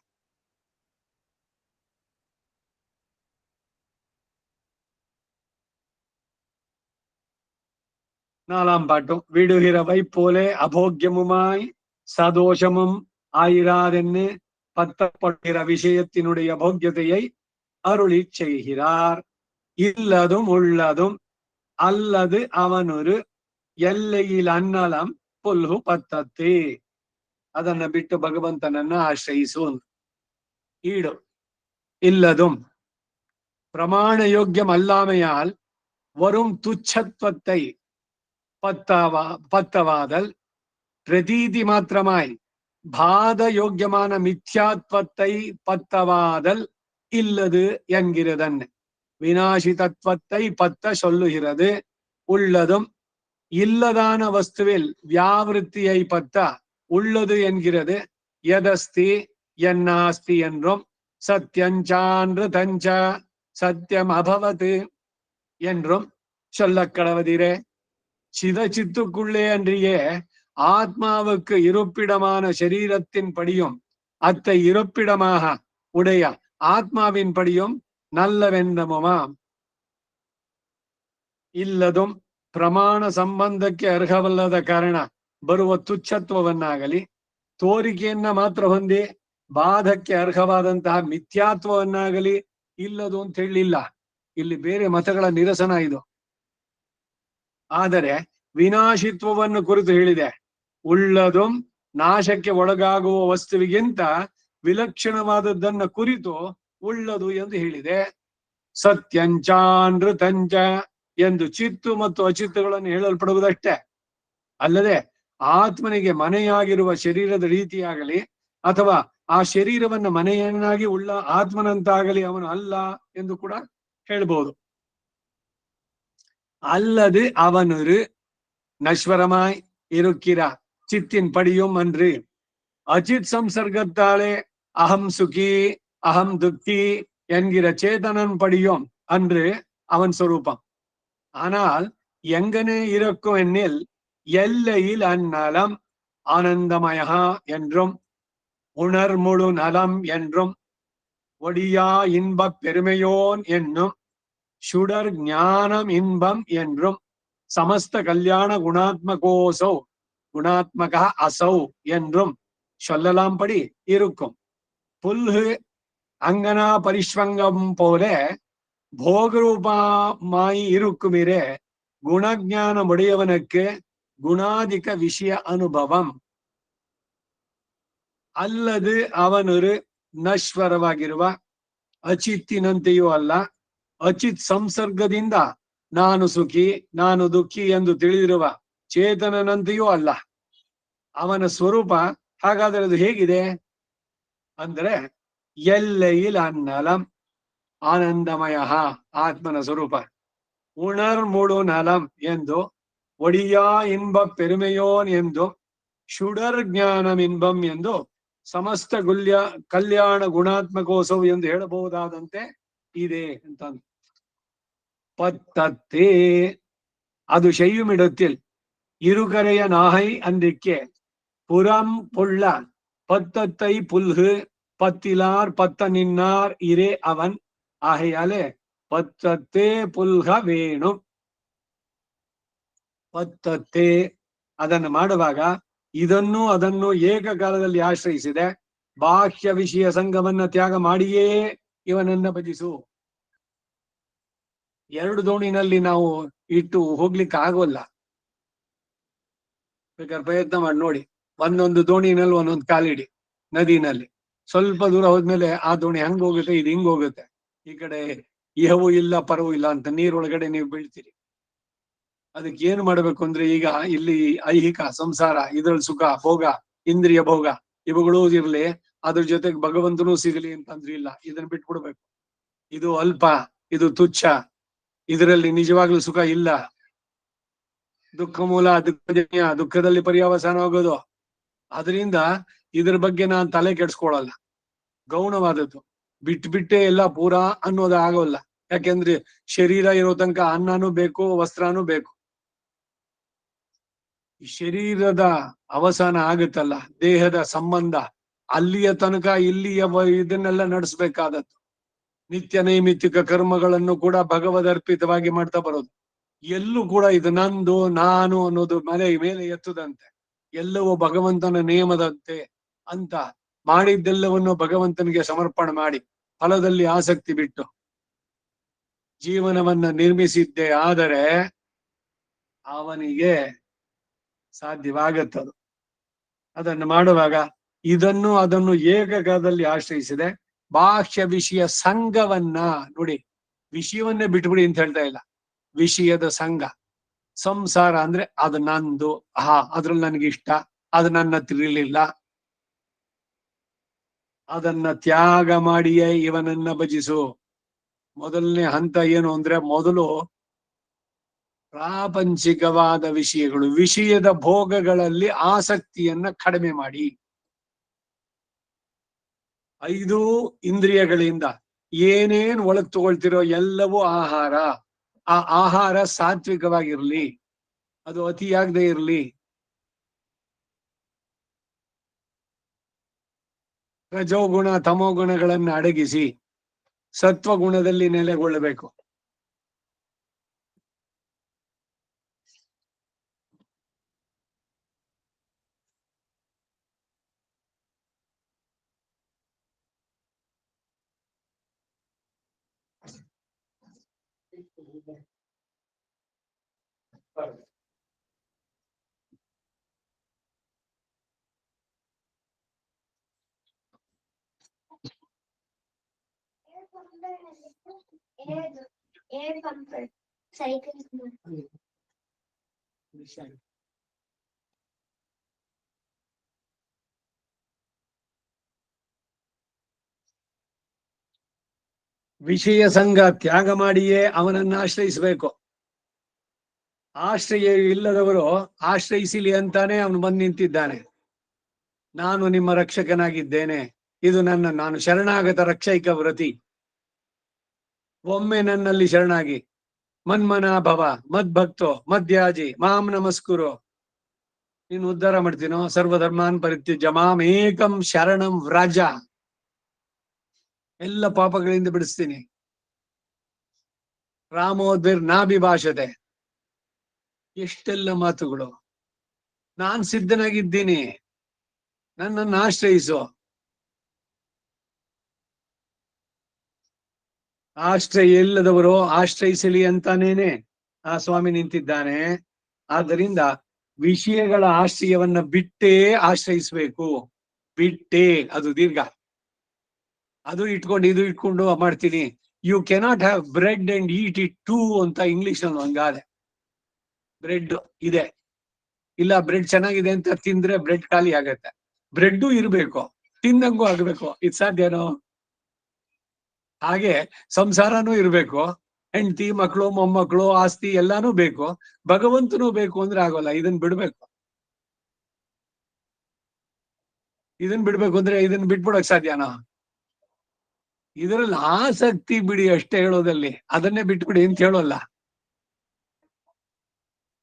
നാലാം പാട്ടും വിടുഹിറവൈ പോലെ അഭോഗ്യമുമായി സദോഷമും ആയിരാതെന്ന് പത്തപ്പൊട്ടിറ വിഷയത്തിനുடைய அபோக்கியத்தையை அருளி செய்கிறார். இல்லதும் உள்ளதும் அல்லது ಅವನೊரு ಎಲ್ಲೆಯಿಲ್ ಅನ್ನಲಂ ಪುಲ್ಹು ಪತ್ತತ್ತೆ. ಅದನ್ನ ಬಿಟ್ಟು ಭಗವಂತನನ್ನ ಆಶ್ರಯಿಸು. ഈട് இல்லதும் பிரமாண யோக்கியம் அல்லாமையால் வரும் துச்சத்வத்தை பத்தவாதல் பிரதீதி மாத்திரமாய் பாத யோக்கியமான மித்யாத்வத்தை பத்தவாதல் இல்லது என்கிறதன் வினாசி தத்துவத்தை பத்த சொல்லுகிறது. உள்ளதும் இல்லதான வஸ்துவில் வியாவிருத்தியை பத்த உள்ளது என்கிறது. எதஸ்தி என்னாஸ்தி என்றும் சத்யஞ்சான்று தஞ்ச சத்தியம் அபவது என்றும் சொல்ல கடவதிரே. சிதச்சித்துக்குள்ளே அன்றியே ஆத்மாவுக்கு இருப்பிடமான சரீரத்தின் படியும் அத்தை இருப்பிடமாக உடைய ஆத்மாவின் படியும் நல்லವೆಂದமுமாம். ಇಲ್ಲದುಂ ಪ್ರಮಾಣ ಸಂಬಂಧಕ್ಕೆ ಅರ್ಹವಲ್ಲದ ಕಾರಣ ಬರುವ ತುಚ್ಛತ್ವವನ್ನಾಗಲಿ, ತೋರಿಕೆಯನ್ನ ಮಾತ್ರ ಹೊಂದಿ ಬಾಧಕ್ಕೆ ಅರ್ಹವಾದಂತಹ ಮಿಥ್ಯಾತ್ವವನ್ನಾಗಲಿ ಇಲ್ಲದು ಅಂತ ಹೇಳಲಿಲ್ಲ. ಇಲ್ಲಿ ಬೇರೆ ಮತಗಳ ನಿರಸನ ಇದು. ಆದರೆ ವಿನಾಶಿತ್ವವನ್ನು ಕುರಿತು ಹೇಳಿದೆ. ಉಳ್ಳದು ನಾಶಕ್ಕೆ ಒಳಗಾಗುವ ವಸ್ತುವಿಗಿಂತ ವಿಲಕ್ಷಣವಾದದ್ದನ್ನ ಕುರಿತು ಉಳ್ಳದು ಎಂದು ಹೇಳಿದೆ. ಸತ್ಯಂಚಾನೃತಂಚ ಎಂದು ಚಿತ್ತು ಮತ್ತು ಅಚಿತ್ತುಗಳನ್ನು ಹೇಳಲ್ಪಡುವುದಷ್ಟೇ ಅಲ್ಲದೆ ಆತ್ಮನಿಗೆ ಮನೆಯಾಗಿರುವ ಶರೀರದ ರೀತಿಯಾಗಲಿ ಅಥವಾ ಆ ಶರೀರವನ್ನು ಮನೆಯನ್ನಾಗಿ ಉಳ್ಳ ಆತ್ಮನಂತಾಗಲಿ ಅವನು ಅಲ್ಲ ಎಂದು ಕೂಡ ಹೇಳ್ಬಹುದು. அல்லது அவனொரு நஸ்வரமாய் இருக்கிற சித்தின் படியும் அன்று அச்சித் சம்சர்க்கத்தாலே அகம் சுகி அகம் துக்கி என்கிற சேதனன் படியும் அன்று அவன் சொரூபம். ஆனால் எங்கனே இருக்கும் என்னில் எல்லையில் அந்நலம் ஆனந்தமயா என்றும் உணர்முழு நலம் என்றும் ஒடியா இன்பப் பெருமையோன் என்னும் சுடர் ஞானம் இன்பம் என்றும் சமஸ்த கல்யாண குணாத்மகோசௌ குணாத்மக அசௌ என்றும் சொல்லலாம் படி இருக்கும். புல்கு அங்கனா பரிஷ்வங்கம் போல போகரூபமாய் இருக்குமிரே குணஞானம் உடையவனுக்கு குணாதிக விஷய அனுபவம். அல்லது ಅವನೊரு ನಶ್ವರವಾಗಿರುವ ಅಚಿತ್ತಿನಂತೆಯೂ ಅಲ್ಲ, ಅಚಿತ್ ಸಂಸರ್ಗದಿಂದ ನಾನು ಸುಖಿ ನಾನು ದುಃಖಿ ಎಂದು ತಿಳಿದಿರುವ ಚೇತನನಂತೆಯೂ ಅಲ್ಲ. ಅವನ ಸ್ವರೂಪ ಹಾಗಾದರೆ ಅದು ಹೇಗಿದೆ ಅಂದ್ರೆ ಎಲ್ಲೆಯಿಲ್ ಅನ್ನಲಂ ಆನಂದಮಯ ಆತ್ಮನ ಸ್ವರೂಪ. ಉಣರ್ಮುಳು ನಲಂ ಎಂದು ಒಡಿಯಾ ಇನ್ಬ ಪೆರುಮೆಯೋನ್ ಎಂದು ಶುಡರ್ ಜ್ಞಾನಂ ಇನ್ಬಂ ಎಂದು ಸಮಸ್ತ ಕಲ್ಯಾಣ ಗುಣಾತ್ಮಕೋಸವು ಎಂದು ಹೇಳಬಹುದಾದಂತೆ ಇದೆ ಅಂತ. பத்தத்தே அது செய்யுமிடத்தில் இருகரைய நாகை அன்றிக்கே புறம் பொள்ள பத்தத்தை புல்கு பத்திலார் பத்த நின்னார் இரே அவன். ஆகையாலே பத்தத்தே புல்க வேணும். ಪತ್ತತ್ತೆ ಅದನ್ನು ಮಾಡುವಾಗ ಇದನ್ನು ಅದನ್ನು ಏಕಕಾಲದಲ್ಲಿ ಆಶ್ರಯಿಸಿದೆ. ಬಾಹ್ಯ ವಿಷಯ ಸಂಘವನ್ನ ತ್ಯಾಗ ಮಾಡಿಯೇ ಇವನನ್ನ ಭಜಿಸು. ಎರಡು ದೋಣಿನಲ್ಲಿ ನಾವು ಇಟ್ಟು ಹೋಗ್ಲಿಕ್ಕೆ ಆಗೋಲ್ಲ. ಬೇಕಾದ್ರೆ ಪ್ರಯತ್ನ ಮಾಡಿ ನೋಡಿ. ಒಂದೊಂದು ದೋಣಿನಲ್ಲಿ ಒಂದೊಂದು ಕಾಲಿಡಿ ನದಿನಲ್ಲಿ. ಸ್ವಲ್ಪ ದೂರ ಹೋದ್ಮೇಲೆ ಆ ದೋಣಿ ಹಂಗ್ ಹೋಗುತ್ತೆ, ಇದು ಹಿಂಗ್ ಹೋಗುತ್ತೆ. ಈ ಕಡೆ ಇಹವೂ ಇಲ್ಲ ಪರವೂ ಇಲ್ಲ ಅಂತ ನೀರೊಳಗಡೆ ನೀವು ಬೀಳ್ತೀರಿ. ಅದಕ್ಕೆ ಏನು ಮಾಡ್ಬೇಕು ಅಂದ್ರೆ, ಈಗ ಇಲ್ಲಿ ಐಹಿಕ ಸಂಸಾರ, ಇದ್ರಲ್ಲಿ ಸುಖ ಭೋಗ, ಇಂದ್ರಿಯ ಭೋಗ ಇವುಗಳೂ ಇರ್ಲಿ, ಅದ್ರ ಜೊತೆಗೆ ಭಗವಂತನೂ ಸಿಗಲಿ ಅಂತಂದ್ರೆ ಇಲ್ಲ. ಇದನ್ನ ಬಿಟ್ಬಿಡ್ಬೇಕು. ಇದು ಅಲ್ಪ, ಇದು ತುಚ್ಛ, ಇದರಲ್ಲಿ ನಿಜವಾಗ್ಲೂ ಸುಖ ಇಲ್ಲ. ದುಃಖ ಮೂಲ ದುಃಖಜನ್ಯ, ದುಃಖದಲ್ಲಿ ಪರ್ಯಾವಸಾನ ಆಗೋದು. ಅದರಿಂದ ಇದ್ರ ಬಗ್ಗೆ ನಾನು ತಲೆ ಕೆಡ್ಸ್ಕೊಳಲ್ಲ. ಗೌಣವಾದದ್ದು ಬಿಟ್ಟೆ ಎಲ್ಲ ಪೂರಾ ಅನ್ನೋದು ಆಗೋಲ್ಲ. ಯಾಕೆಂದ್ರೆ ಶರೀರ ಇರೋ ತನಕ ಅನ್ನನೂ ಬೇಕು, ವಸ್ತ್ರನೂ ಬೇಕು. ಶರೀರದ ಅವಸಾನ ಆಗುತ್ತಲ್ಲ, ದೇಹದ ಸಂಬಂಧ, ಅಲ್ಲಿಯ ತನಕ ಇಲ್ಲಿಯ ಇದನ್ನೆಲ್ಲ ನಡೆಸ್ಬೇಕಾದದ್ದು. ನಿತ್ಯ ನೈಮಿತ್ತಿಕ ಕರ್ಮಗಳನ್ನು ಕೂಡ ಭಗವದರ್ಪಿತವಾಗಿ ಮಾಡ್ತಾ ಬರೋದು. ಎಲ್ಲೂ ಕೂಡ ಇದು ನಂದು ನಾನು ಅನ್ನೋದು ಮೇಲೆ ಎತ್ತದಂತೆ, ಎಲ್ಲವೂ ಭಗವಂತನ ನಿಯಮದಂತೆ ಅಂತ ಮಾಡಿದ್ದೆಲ್ಲವನ್ನು ಭಗವಂತನಿಗೆ ಸಮರ್ಪಣೆ ಮಾಡಿ ಫಲದಲ್ಲಿ ಆಸಕ್ತಿ ಬಿಟ್ಟು ಜೀವನವನ್ನ ನಿರ್ಮಿಸಿದ್ದೇ ಆದರೆ ಅವನಿಗೆ ಸಾಧ್ಯವಾಗುತ್ತದು. ಅದನ್ನು ಮಾಡುವಾಗ ಇದನ್ನು ಅದನ್ನು ಏಕಕಾಲದಲ್ಲಿ ಆಶ್ರಯಿಸಿದೆ. ಬಾಹ್ಯ ವಿಷಯ ಸಂಘವನ್ನ ನೋಡಿ, ವಿಷಯವನ್ನೇ ಬಿಟ್ಬಿಡಿ ಅಂತ ಹೇಳ್ತಾ ಇಲ್ಲ. ವಿಷಯದ ಸಂಘ, ಸಂಸಾರ ಅಂದ್ರೆ ಅದು ನಂದು, ಅದ್ರಲ್ಲಿ ನನಗಿಷ್ಟ, ಅದು ನನ್ನ ತಿರ್ಲಿಲ್ಲ, ಅದನ್ನ ತ್ಯಾಗ ಮಾಡಿಯೇ ಇವನನ್ನ ಭಜಿಸು. ಮೊದಲನೇ ಹಂತ ಏನು ಅಂದ್ರೆ, ಮೊದಲು ಪ್ರಾಪಂಚಿಕವಾದ ವಿಷಯಗಳು, ವಿಷಯದ ಭೋಗಗಳಲ್ಲಿ ಆಸಕ್ತಿಯನ್ನ ಕಡಿಮೆ ಮಾಡಿ. 5 ಇಂದ್ರಿಯಗಳಿಂದ ಏನೇನ್ ಒಳಗ್ ತಗೊಳ್ತಿರೋ ಎಲ್ಲವೂ ಆಹಾರ. ಆ ಆಹಾರ ಸಾತ್ವಿಕವಾಗಿರ್ಲಿ, ಅದು ಅತಿಯಾಗದೆ ಇರ್ಲಿ. ರಜೋಗುಣ ತಮೋಗುಣಗಳನ್ನ ಅಡಗಿಸಿ ಸತ್ವಗುಣದಲ್ಲಿ ನೆಲೆಗೊಳ್ಳಬೇಕು. ವಿಷಯ ಸಂಘ ತ್ಯಾಗ ಮಾಡಿಯೇ ಅವನನ್ನ ಆಶ್ರಯಿಸಬೇಕು. ಆಶ್ರಯ ಇಲ್ಲದವರು ಆಶ್ರಯಿಸಲಿ ಅಂತಾನೆ ಅವನು ಬಂದು ನಿಂತಿದ್ದಾನೆ. ನಾನು ನಿಮ್ಮ ರಕ್ಷಕನಾಗಿದ್ದೇನೆ, ಇದು ನಾನು ಶರಣಾಗತ ರಕ್ಷೈಕ ವ್ರತಿ. ಒಮ್ಮೆ ನನ್ನಲ್ಲಿ ಶರಣಾಗಿ ಮನ್ಮನ ಭವ ಮದ್ಭಕ್ತೋ ಮಧ್ಯಾಜಿ ಮಾಂ ನಮಸ್ಕುರು, ನೀನು ಉದ್ಧಾರ ಮಾಡ್ತೀನೋ. ಸರ್ವಧರ್ಮಾನ್ ಪರಿತ್ಯಜ್ಯ ಮಾಂ ಏಕಂ ಶರಣಂ ವ್ರಜ, ಎಲ್ಲ ಪಾಪಗಳಿಂದ ಬಿಡಿಸ್ತೀನಿ. ರಾಮೋದ್ವಿರ್ ನಾಭಿಭಾಷತೆ, ಎಷ್ಟೆಲ್ಲ ಮಾತುಗಳು. ನಾನ್ ಸಿದ್ಧನಾಗಿದ್ದೀನಿ, ನನ್ನನ್ನು ಆಶ್ರಯಿಸು. ಆಶ್ರಯ ಇಲ್ಲದವರು ಆಶ್ರಯಿಸಲಿ ಅಂತಾನೇನೆ ಆ ಸ್ವಾಮಿ ನಿಂತಿದ್ದಾನೆ. ಆದ್ದರಿಂದ ವಿಷಯಗಳ ಆಶ್ರಯವನ್ನ ಬಿಟ್ಟೇ ಆಶ್ರಯಿಸ್ಬೇಕು. ಬಿಟ್ಟೇ, ಅದು ದೀರ್ಘ. ಅದು ಇಟ್ಕೊಂಡು ಇದು ಇಟ್ಕೊಂಡು ಮಾಡ್ತೀನಿ. You cannot have bread and eat it too ಅಂತ ಇಂಗ್ಲಿಷ್ ನಲ್ಲಿ ಹಂಗಾದೆ. ಬ್ರೆಡ್ ಇದೆ, ಇಲ್ಲ ಬ್ರೆಡ್ ಚೆನ್ನಾಗಿದೆ ಅಂತ ತಿಂದ್ರೆ ಬ್ರೆಡ್ ಖಾಲಿ ಆಗತ್ತೆ. ಬ್ರೆಡ್ಡು ಇರ್ಬೇಕು, ತಿಂದಂಗೂ ಆಗ್ಬೇಕು. ಇದು ಸಾಧ್ಯನೋ? ಹಾಗೆ ಸಂಸಾರನೂ ಇರ್ಬೇಕು, ಹೆಂಡತಿ ಮಕ್ಕಳು ಮೊಮ್ಮಕ್ಕಳು ಆಸ್ತಿ ಎಲ್ಲಾನು ಬೇಕು, ಭಗವಂತನೂ ಬೇಕು ಅಂದ್ರೆ ಆಗೋಲ್ಲ. ಇದನ್ ಬಿಡ್ಬೇಕು. ಇದನ್ ಬಿಡ್ಬೇಕು ಅಂದ್ರೆ ಇದನ್ನ ಬಿಟ್ಬಿಡಕ್ ಸಾಧ್ಯನಾ? ಇದರಲ್ಲಿ ಆಸಕ್ತಿ ಬಿಡಿ ಅಷ್ಟೇ ಹೇಳೋದಲ್ಲಿ, ಅದನ್ನೇ ಬಿಟ್ಬಿಡಿ ಅಂತ ಹೇಳೋಲ್ಲ.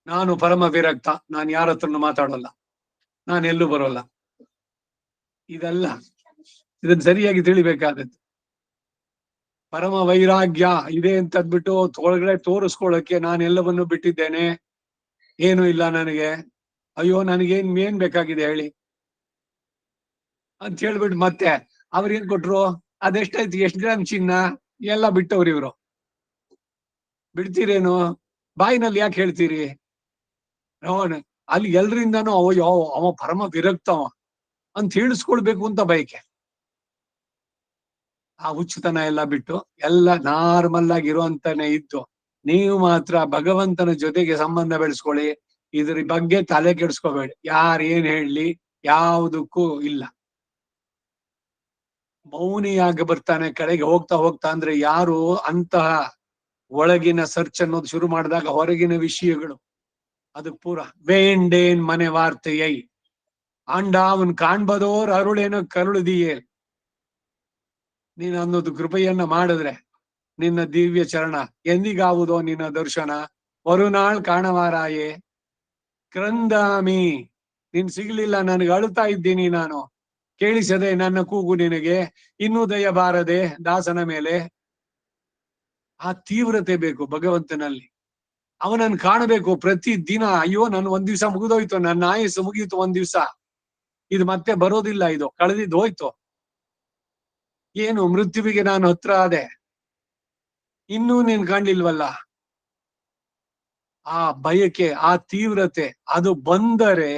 ನಾನು ಪರಮ ವಿರಕ್ತ, ನಾನು ಯಾರ ಹತ್ರನು ಮಾತಾಡೋಲ್ಲ, ನಾನು ಎಲ್ಲೂ ಬರೋಲ್ಲ, ಇದಲ್ಲ. ಇದನ್ನ ಸರಿಯಾಗಿ ತಿಳಿಬೇಕಾದದ್ದು. ಪರಮ ವೈರಾಗ್ಯ ಇದೆ ಅಂತಂದ್ಬಿಟ್ಟು ಒಳಗಡೆ ತೋರಿಸ್ಕೊಳ್ಳಕ್ಕೆ ನಾನೆಲ್ಲವನ್ನು ಬಿಟ್ಟಿದ್ದೇನೆ, ಏನು ಇಲ್ಲ ನನಗೆ, ಅಯ್ಯೋ ನನಗೇನ್ ಬೇಕಾಗಿದೆ ಹೇಳಿ ಅಂತ ಹೇಳ್ಬಿಟ್ಟು ಮತ್ತೆ ಅವ್ರೇನ್ ಕೊಟ್ರು, ಅದೆಷ್ಟಾಯ್ತು, ಎಷ್ಟು ಗ್ರಾಮ್ ಚಿನ್ನ ಎಲ್ಲ ಬಿಟ್ಟವ್ರು ಇವ್ರು. ಬಿಡ್ತೀರೇನು? ಬಾಯಿನಲ್ಲಿ ಯಾಕೆ ಹೇಳ್ತೀರಿ? ಅಲ್ಲಿ ಎಲ್ರಿಂದಾನು ಅವ ಪರಮ ವಿರಕ್ತವ ಅಂತ ಹೇಳಿಸ್ಕೊಳ್ಬೇಕು ಅಂತ ಬಯಕೆ. ಆ ಹುಚ್ಚುತನ ಎಲ್ಲ ಬಿಟ್ಟು ಎಲ್ಲ ನಾರ್ಮಲ್ ಆಗಿರುವಂತಾನೆ ಇದ್ದು ನೀವು ಮಾತ್ರ ಭಗವಂತನ ಜೊತೆಗೆ ಸಂಬಂಧ ಬೆಳೆಸ್ಕೊಳ್ಳಿ. ಇದ್ರ ಬಗ್ಗೆ ತಲೆ ಕೆಡಿಸ್ಕೋಬೇಡಿ. ಯಾರೇನ್ ಹೇಳಲಿ ಯಾವುದಕ್ಕೂ ಇಲ್ಲ. ಮೌನಿಯಾಗಿ ಬರ್ತಾನೆ ಕಡೆಗೆ ಹೋಗ್ತಾ ಹೋಗ್ತಾ ಅಂದ್ರೆ ಯಾರು ಅಂತಹ ಒಳಗಿನ ಸರ್ಚ್ ಅನ್ನೋದು ಶುರು ಮಾಡಿದಾಗ ಹೊರಗಿನ ವಿಷಯಗಳು ಅದಕ್ಕೆ ಪೂರ ವೇಂಡೇನ್ ಮನೆ ವಾರ್ತೆಯೈ ಆಂಡ ಅವನ್ ಕಾಣ್ಬದೋರ್ ಅರುಳೇನೋ ಕರುಳುದಿಯೇ. ನೀನ್ ಅನ್ನೋದು ಕೃಪೆಯನ್ನ ಮಾಡಿದ್ರೆ ನಿನ್ನ ದಿವ್ಯ ಚರಣ ಎಂದಿಗಾವುದೋ ನಿನ್ನ ದರ್ಶನ ಮರುನಾಳ್ ಕಾಣವಾರಾಯೇ ಕ್ರಂದಾಮಿ. ನೀನ್ ಸಿಗ್ಲಿಲ್ಲ, ನನಗೆ ಅಳುತ್ತಾ ಇದ್ದೀನಿ ನಾನು, ಕೇಳಿಸದೆ ನನ್ನ ಕೂಗು ನಿನಗೆ, ಇನ್ನೂ ದಯ ಬಾರದೆ ದಾಸನ ಮೇಲೆ. ಆ ತೀವ್ರತೆ ಬೇಕು ಭಗವಂತನಲ್ಲಿ. ಅವನನ್ನು ಕಾಣಬೇಕು ಪ್ರತಿ ದಿನ. ಅಯ್ಯೋ ನನ್ ಒಂದ್ ದಿವ್ಸ ಮುಗಿದೋಯ್ತು, ನನ್ನ ಆಯಸ್ಸು ಮುಗೀತು ಒಂದ್ ದಿವ್ಸ, ಇದು ಮತ್ತೆ ಬರೋದಿಲ್ಲ, ಇದು ಕಳೆದಿದ್ದು ಹೋಯ್ತು. ಏನು ಮೃತ್ಯುವಿಗೆ ನಾನು ಹತ್ರ ಆದೆ, ಇನ್ನೂ ನೀನ್ ಕಾಣ್ಲಿಲ್ವಲ್ಲ. ಆ ಬಯಕೆ, ಆ ತೀವ್ರತೆ ಅದು ಬಂದರೆ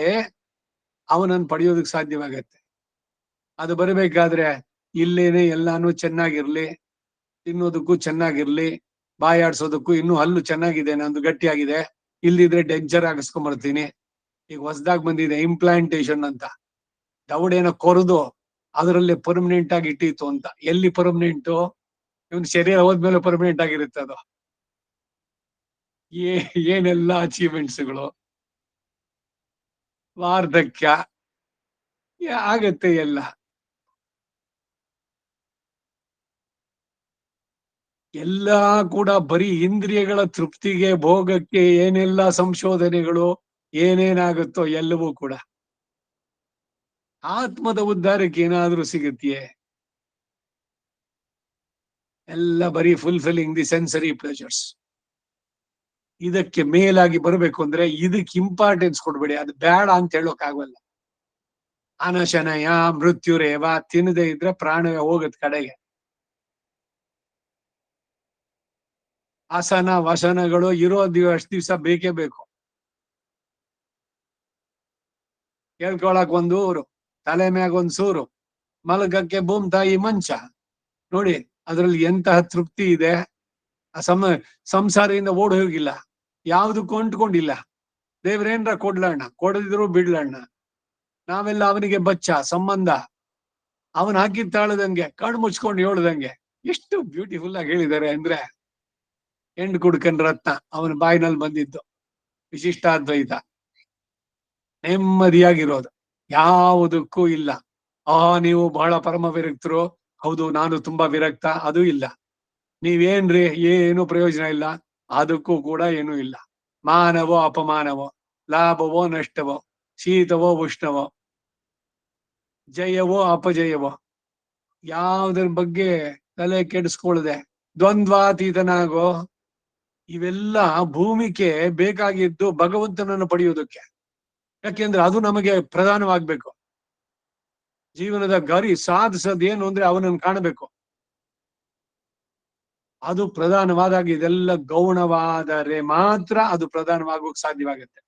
ಅವನನ್ನು ಪಡೆಯೋದಕ್ಕೆ ಸಾಧ್ಯವಾಗತ್ತೆ. ಅದು ಬರಬೇಕಾದ್ರೆ ಇಲ್ಲೇನೆ ಎಲ್ಲಾನು ಚೆನ್ನಾಗಿರ್ಲಿ, ತಿನ್ನೋದಕ್ಕೂ ಚೆನ್ನಾಗಿರ್ಲಿ, ಬಾಯಾಡ್ಸೋದಕ್ಕೂ ಇನ್ನೂ ಹಲ್ಲು ಚೆನ್ನಾಗಿದೆ, ನಂದು ಗಟ್ಟಿಯಾಗಿದೆ, ಇಲ್ದಿದ್ರೆ ಡೆಂಜರ್ ಆಗಿಸ್ಕೊಂಡ್ಬರ್ತೀನಿ. ಈಗ ಹೊಸದಾಗಿ ಬಂದಿದೆ ಇಂಪ್ಲಾಂಟೇಶನ್ ಅಂತ, ದವಡೇನ ಕೊರೆದು ಅದರಲ್ಲಿ ಪರ್ಮನೆಂಟ್ ಆಗಿ ಇಟ್ಟಿತ್ತು ಅಂತ. ಎಲ್ಲಿ ಪರ್ಮನೆಂಟು? ಇವನ್ ಶರೀರ ಹೋದ್ಮೇಲೆ ಪರ್ಮನೆಂಟ್ ಆಗಿರುತ್ತೆ ಅದು. ಏನೆಲ್ಲ ಅಚೀವ್ಮೆಂಟ್ಸ್ಗಳು, ವಾರ್ಧಕ್ಯ ಆಗತ್ತೆ ಎಲ್ಲ. ಎಲ್ಲ ಕೂಡ ಬರೀ ಇಂದ್ರಿಯಗಳ ತೃಪ್ತಿಗೆ, ಭೋಗಕ್ಕೆ ಏನೆಲ್ಲ ಸಂಶೋಧನೆಗಳು ಏನೇನಾಗುತ್ತೋ ಎಲ್ಲವೂ ಕೂಡ ಆತ್ಮದ ಉದ್ಧಾರಕ್ಕೆ ಏನಾದ್ರೂ ಸಿಗತ್ತೆಯೇ? ಎಲ್ಲ ಬರೀ ಫುಲ್ಫಿಲ್ಲಿಂಗ್ ದಿ ಸೆನ್ಸರಿ ಪ್ಲೆಜರ್ಸ್. ಇದಕ್ಕೆ ಮೇಲಾಗಿ ಬರಬೇಕು ಅಂದ್ರೆ ಇದಕ್ಕೆ ಇಂಪಾರ್ಟೆನ್ಸ್ ಕೊಡ್ಬೇಡಿ. ಅದು ಬೇಡ ಅಂತ ಹೇಳೋಕ್ ಆಗಲ್ಲ. ಅನಶನಯ ಮೃತ್ಯುರೇವ, ತಿನ್ನದೇ ಇದ್ರೆ ಪ್ರಾಣವೇ ಹೋಗತ್ ಕಡೆಗೆ. ಆಸನ ವಸನಗಳು ಇರೋ ಅಷ್ಟು ದಿವಸ ಬೇಕೇ ಬೇಕು. ಕೇಳ್ಕೊಳಕ್ ಒಂದು ಊರು, ತಲೆ ಮ್ಯಾಗ ಒಂದ್ ಸೂರು, ಮಲಗಕ್ಕೆ ಭೂಮ್ ತಾಯಿ ಮಂಚ. ನೋಡಿ ಅದ್ರಲ್ಲಿ ಎಂತಹ ತೃಪ್ತಿ ಇದೆ. ಆ ಸಂಸಾರದಿಂದ ಓಡ್ ಹೋಗಿಲ್ಲ, ಯಾವ್ದಕ್ಕೂ ಅಂಟ್ಕೊಂಡಿಲ್ಲ. ದೇವ್ರೇನ್ರ ಕೊಡ್ಲಣ್ಣ, ಕೊಡದಿದ್ರು ಬಿಡ್ಲಣ್ಣ, ನಾವೆಲ್ಲ ಅವನಿಗೆ ಬಚ್ಚ ಸಂಬಂಧ. ಅವನ್ ಹಾಕಿದ್ ತಾಳದಂಗೆ ಕಣ್ಣು ಮುಚ್ಕೊಂಡು ಹೇಳ್ದಂಗೆ. ಎಷ್ಟು ಬ್ಯೂಟಿಫುಲ್ ಆಗಿ ಹೇಳಿದ್ದಾರೆ ಅಂದ್ರೆ, ಹೆಂಡ್ ಕುಡ್ಕನ್ ರತ್ನ ಅವನ ಬಾಯಿನಲ್ಲಿ ಬಂದಿದ್ದು ವಿಶಿಷ್ಟಾದ್ವೈತ. ನೆಮ್ಮದಿಯಾಗಿರೋದು, ಯಾವುದಕ್ಕೂ ಇಲ್ಲ. ನೀವು ಬಹಳ ಪರಮ ವಿರಕ್ತರು, ಹೌದು ನಾನು ತುಂಬಾ ವಿರಕ್ತ, ಅದು ಇಲ್ಲ. ನೀವೇನ್ರಿ ಏನು ಪ್ರಯೋಜನ ಇಲ್ಲ, ಅದಕ್ಕೂ ಕೂಡ ಏನೂ ಇಲ್ಲ. ಮಾನವೋ ಅಪಮಾನವೋ, ಲಾಭವೋ ನಷ್ಟವೋ, ಶೀತವೋ ಉಷ್ಣವೋ, ಜಯವೋ ಅಪಜಯವೋ, ಯಾವುದ್ರ ಬಗ್ಗೆ ತಲೆ ಕೆಡಿಸ್ಕೊಳ್ಳದೆ ದ್ವಂದ್ವಾತೀತನಾಗೋ. ಇವೆಲ್ಲ ಭೂಮಿಗೆ ಬೇಕಾಗಿದ್ದು ಭಗವಂತನನ್ನು ಪಡೆಯುವುದಕ್ಕೆ. ಯಾಕೆಂದ್ರೆ ಅದು ನಮಗೆ ಪ್ರಧಾನವಾಗ್ಬೇಕು. ಜೀವನದ ಗರಿ ಸಾಧಿಸೋದು ಏನು ಅಂದ್ರೆ ಅವನನ್ನು ಕಾಣಬೇಕು. ಅದು ಪ್ರಧಾನವಾದಾಗ ಇದೆಲ್ಲ ಗೌಣವಾದರೆ ಮಾತ್ರ ಅದು ಪ್ರಧಾನವಾಗೋಕ್ ಸಾಧ್ಯವಾಗುತ್ತೆ.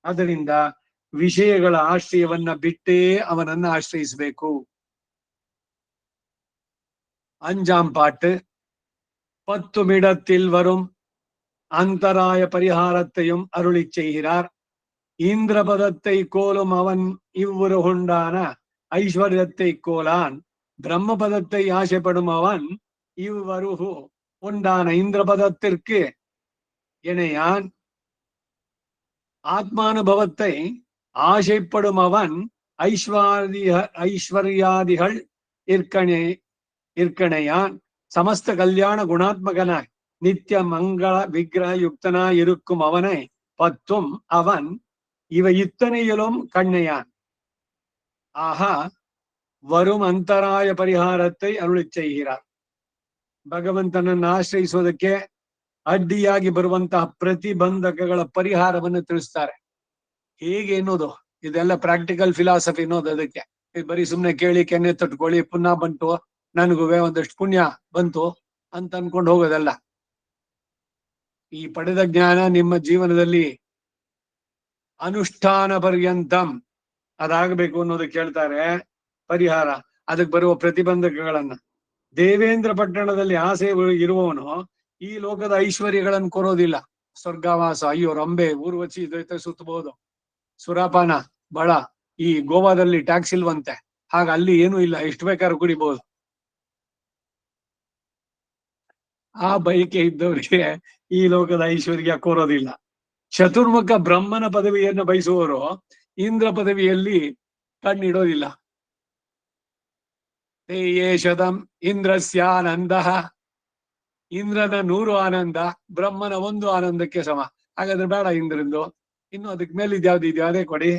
ಆದ್ದರಿಂದ ವಿಷಯಗಳ ಆಶ್ರಯವನ್ನ ಬಿಟ್ಟೇ ಅವನನ್ನ ಆಶ್ರಯಿಸಬೇಕು. அஞ்சாம் பாட்டு. 10 மிடத்தில் வரும் அந்தராய பரிகாரத்தையும் அருளிச் செய்கிறார். இந்திரபதத்தை கோலும் அவன் இவ்வுரு உண்டான ஐஸ்வர்யத்தை கோலான், பிரம்மபதத்தை ஆசைப்படும் அவன் இவ்வருகு உண்டான இந்திரபதத்திற்கு இணையான். ஆத்மானுபவத்தை ஆசைப்படும் அவன் ஐஸ்வர்யாதிகள் இருக்கணையான். சமஸ்த கல்யாண குணாத்மகனாய் நித்திய மங்கள விக்கிரக யுக்தனாய் இருக்கும் அவனை பத்தும் அவன் இவை இத்தனையிலும் கண்ணையான். ஆஹா வரும் ಅಂತರಾಯ ಪರಿಹಾರத்தை ಅರುಳಿச் செய்கிறார். ಭಗವಂತನನ್ನು ಆಶ್ರಯಿಸೋದಕ್ಕೆ ಅಡ್ಡಿಯಾಗಿ ಬರುವಂತಹ ಪ್ರತಿಬಂಧಕಗಳ ಪರಿಹಾರವನ್ನು ತಿಳಿಸ್ತಾರೆ. ಹೇಗೆ ಅನ್ನೋದು ಇದೆಲ್ಲ ಪ್ರಾಕ್ಟಿಕಲ್ ಫಿಲಾಸಫಿ ಅನ್ನೋದು. ಅದಕ್ಕೆ ಬರೀ ಸುಮ್ನೆ ಕೇಳಿ ಕೆನ್ನೆ ತಟ್ಕೊಳ್ಳಿ ಪುನಃ ಬಂತು ನನಗುವೆ ಒಂದಷ್ಟು ಪುಣ್ಯ ಬಂತು ಅಂತ ಅನ್ಕೊಂಡು ಹೋಗೋದಲ್ಲ. ಈ ಪಡೆದ ಜ್ಞಾನ ನಿಮ್ಮ ಜೀವನದಲ್ಲಿ ಅನುಷ್ಠಾನ ಪರ್ಯಂತಂ ಅದಾಗಬೇಕು ಅನ್ನೋದಕ್ಕೆ ಕೇಳ್ತಾರೆ ಪರಿಹಾರ. ಅದಕ್ಕೆ ಬರುವ ಪ್ರತಿಬಂಧಕಗಳನ್ನ. ದೇವೇಂದ್ರ ಪಟ್ಟಣದಲ್ಲಿ ಆಸೆ ಇರುವವನು ಈ ಲೋಕದ ಐಶ್ವರ್ಯಗಳನ್ನು ಕೊರೋದಿಲ್ಲ. ಸ್ವರ್ಗವಾಸ, ಅಯ್ಯೋ ರಂಬೆ, ಊರ್ವಶಿ ಜೊತೆ ಸುತ್ತಬಹುದು, ಸುರಾಪಾನ, ಬಳ. ಈ ಗೋವಾದಲ್ಲಿ ಟ್ಯಾಕ್ಸ್ ಇಲ್ವಂತೆ, ಹಾಗ ಅಲ್ಲಿ ಏನೂ ಇಲ್ಲ, ಎಷ್ಟು ಬೇಕಾದ್ರೂ ಕುಡಿಬಹುದು. ಆ ಬಯಕೆ ಇದ್ದವರಿಗೆ ಈ ಲೋಕದ ಐಶ್ವರ್ಯ ಕೋರೋದಿಲ್ಲ. ಚತುರ್ಮುಖ ಬ್ರಹ್ಮನ ಪದವಿಯನ್ನು ಬಯಸುವವರು ಇಂದ್ರ ಪದವಿಯಲ್ಲಿ ಕಣ್ಣಿಡೋದಿಲ್ಲ. ಶತಂ ಇಂದ್ರಸ್ಯಾನಂದ, ಇಂದ್ರನ 100 ಆನಂದ ಬ್ರಹ್ಮನ 1 ಆನಂದಕ್ಕೆ ಸಮ. ಹಾಗಾದ್ರೆ ಬೇಡ ಇಂದ್ರಂದು, ಇನ್ನು ಅದಕ್ಕೆ ಮೇಲಿದ್ಯಾವ್ದು ಇದೆಯೋ ಅದೇ ಕೊಡಿ.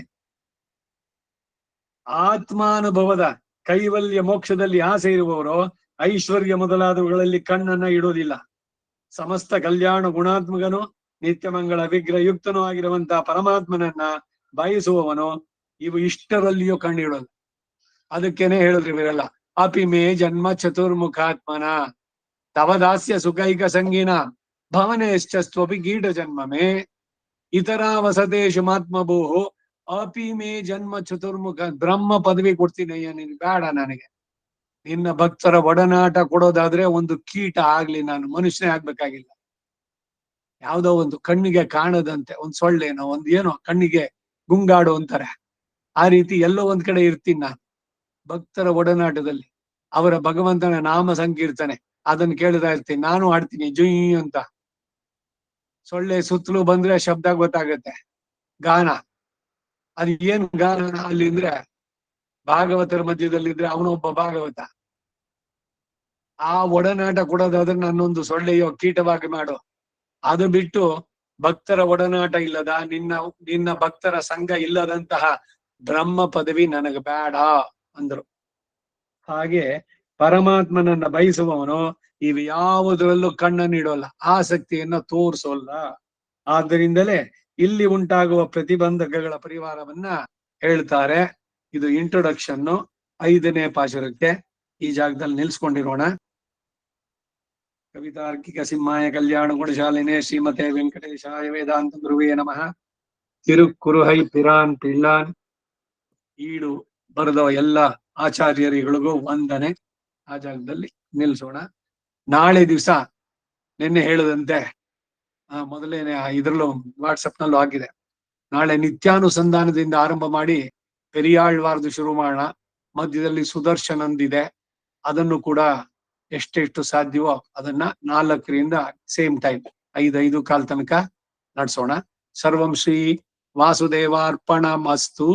ಆತ್ಮಾನುಭವದ ಕೈವಲ್ಯ ಮೋಕ್ಷದಲ್ಲಿ ಆಸೆ ಇರುವವರು ಐಶ್ವರ್ಯ ಮೊದಲಾದವುಗಳಲ್ಲಿ ಕಣ್ಣನ್ನ ಇಡೋದಿಲ್ಲ. ಸಮಸ್ತ ಕಲ್ಯಾಣ ಗುಣಾತ್ಮಕನು ನಿತ್ಯಮಂಗಳ ವಿಗ್ರಹಯುಕ್ತನೂ ಆಗಿರುವಂತಹ ಪರಮಾತ್ಮನನ್ನ ಬಯಸುವವನು ಇವು ಇಷ್ಟರಲ್ಲಿಯೂ ಕಣ್ಣಿಡೋದು. ಅದಕ್ಕೇನೆ ಹೇಳಿದ್ರು ಇವರೆಲ್ಲ, ಅಪಿಮೇ ಜನ್ಮ ಚತುರ್ಮುಖಾತ್ಮನ ತವದಾಸ್ಯ ಸುಖೈಕ ಸಂಗೀನ ಭವನೇಶ್ಚಸ್ತ್ವಪಿ ಕೀಟ ಜನ್ಮಮೇ ಇತರ ವಸತೇಶು ಮಾತ್ಮಭೂಹು ಅಪಿಮೇ ಜನ್ಮ ಚತುರ್ಮುಖ. ಬ್ರಹ್ಮ ಪದವಿ ಕೊಡ್ತೀನಿ ಅಯ್ಯ, ನೀನ್ ಬೇಡ ನನಗೆ. ನಿನ್ನ ಭಕ್ತರ ಒಡನಾಟ ಕೊಡೋದಾದ್ರೆ ಒಂದು ಕೀಟ ಆಗ್ಲಿ, ನಾನು ಮನುಷ್ಯನೇ ಆಗ್ಬೇಕಾಗಿಲ್ಲ. ಯಾವ್ದೋ ಒಂದು ಕಣ್ಣಿಗೆ ಕಾಣದಂತೆ ಒಂದು ಸೊಳ್ಳೆನೋ ಒಂದು ಏನೋ ಕಣ್ಣಿಗೆ ಗುಂಗಾಡು ಅಂತಾರೆ, ಆ ರೀತಿ ಎಲ್ಲೋ ಒಂದ್ ಕಡೆ ಇರ್ತೀನಿ ನಾನು ಭಕ್ತರ ಒಡನಾಟದಲ್ಲಿ. ಅವರ ಭಗವಂತನ ನಾಮ ಸಂಕೀರ್ತನೆ ಅದನ್ನ ಕೇಳ್ತಾ ಇರ್ತೀನಿ. ನಾನು ಆಡ್ತೀನಿ ಜುಯ್ ಅಂತ. ಸೊಳ್ಳೆ ಸುತ್ತಲೂ ಬಂದ್ರೆ ಶಬ್ದ ಗೊತ್ತಾಗತ್ತೆ, ಗಾನ. ಅದು ಏನ್ ಗಾನ ಅಲ್ಲಿ ಅಂದ್ರೆ ಭಾಗವತರ ಮಧ್ಯದಲ್ಲಿದ್ರೆ ಅವನೊಬ್ಬ ಭಾಗವತ. ಆ ಒಡನಾಟ ಕೊಡೋದಾದ್ರೆ ನನ್ನೊಂದು ಸೊಳ್ಳೆಯೋ ಕೀಟವಾಗಿ ಮಾಡು. ಅದು ಬಿಟ್ಟು ಭಕ್ತರ ಒಡನಾಟ ಇಲ್ಲದ, ನಿನ್ನ ಭಕ್ತರ ಸಂಘ ಇಲ್ಲದಂತಹ ಬ್ರಹ್ಮ ಪದವಿ ನನಗೆ ಬೇಡ ಅಂದ್ರು. ಹಾಗೆ ಪರಮಾತ್ಮನನ್ನ ಬಯಸುವವನು ಇವು ಯಾವುದರಲ್ಲೂ ಕಣ್ಣನ್ನಿಡೋಲ್ಲ, ಆಸಕ್ತಿಯನ್ನ ತೋರಿಸೋಲ್ಲ. ಆದ್ದರಿಂದಲೇ ಇಲ್ಲಿ ಉಂಟಾಗುವ ಪ್ರತಿಬಂಧಕಗಳ ಪರಿವಾರವನ್ನ ಹೇಳ್ತಾರೆ. ಇದು ಇಂಟ್ರೊಡಕ್ಷನ್ 5ನೇ ಪಾಶುರಕ್ಕೆ. ಈ ಜಾಗದಲ್ಲಿ ನಿಲ್ಸ್ಕೊಂಡಿರೋಣ. ಕವಿತಾರ್ಕಿಕ ಸಿಂಹಾಯ ಕಲ್ಯಾಣ ಗುಣಶಾಲಿನೇ ಶ್ರೀಮತೆ ವೆಂಕಟೇಶಾಯ ವೇದಾಂತ ಗುರುವೇ ನಮಃ. ತಿರುಕ್ಕುರುಹೈ ಪಿರಾನ್ ಪಿಳ್ಳಾನ್. ಈಡು ಬರೆದ ಎಲ್ಲ ಆಚಾರ್ಯರಿಗಳಿಗೂ ವಂದನೆ. ಆ ಜಾಗದಲ್ಲಿ ನಿಲ್ಸೋಣ. ನಾಳೆ ದಿವಸ ನಿನ್ನೆ ಹೇಳದಂತೆ ಮೊದಲೇನೆ ಇದ್ರಲ್ಲೂ ವಾಟ್ಸಪ್ ನಲ್ಲೂ ಆಗಿದೆ, ನಾಳೆ ನಿತ್ಯಾನುಸಂಧಾನದಿಂದ ಆರಂಭ ಮಾಡಿ ಪೆರಿಯಾಳ್ವಾರ್ದು ಶುರು ಮಾಡೋಣ. ಮಧ್ಯದಲ್ಲಿ ಸುದರ್ಶನಂದಿದೆ, ಅದನ್ನು ಕೂಡ ಎಷ್ಟೆಷ್ಟು ಸಾಧ್ಯವೋ ಅದನ್ನ 4ರಿಂದ ಸೇಮ್ ಟೈಮ್ 5:05 ತನಕ ನಡ್ಸೋಣ. ಸರ್ವಂ ಶ್ರೀ ವಾಸುದೇವಾರ್ಪಣಮಸ್ತು.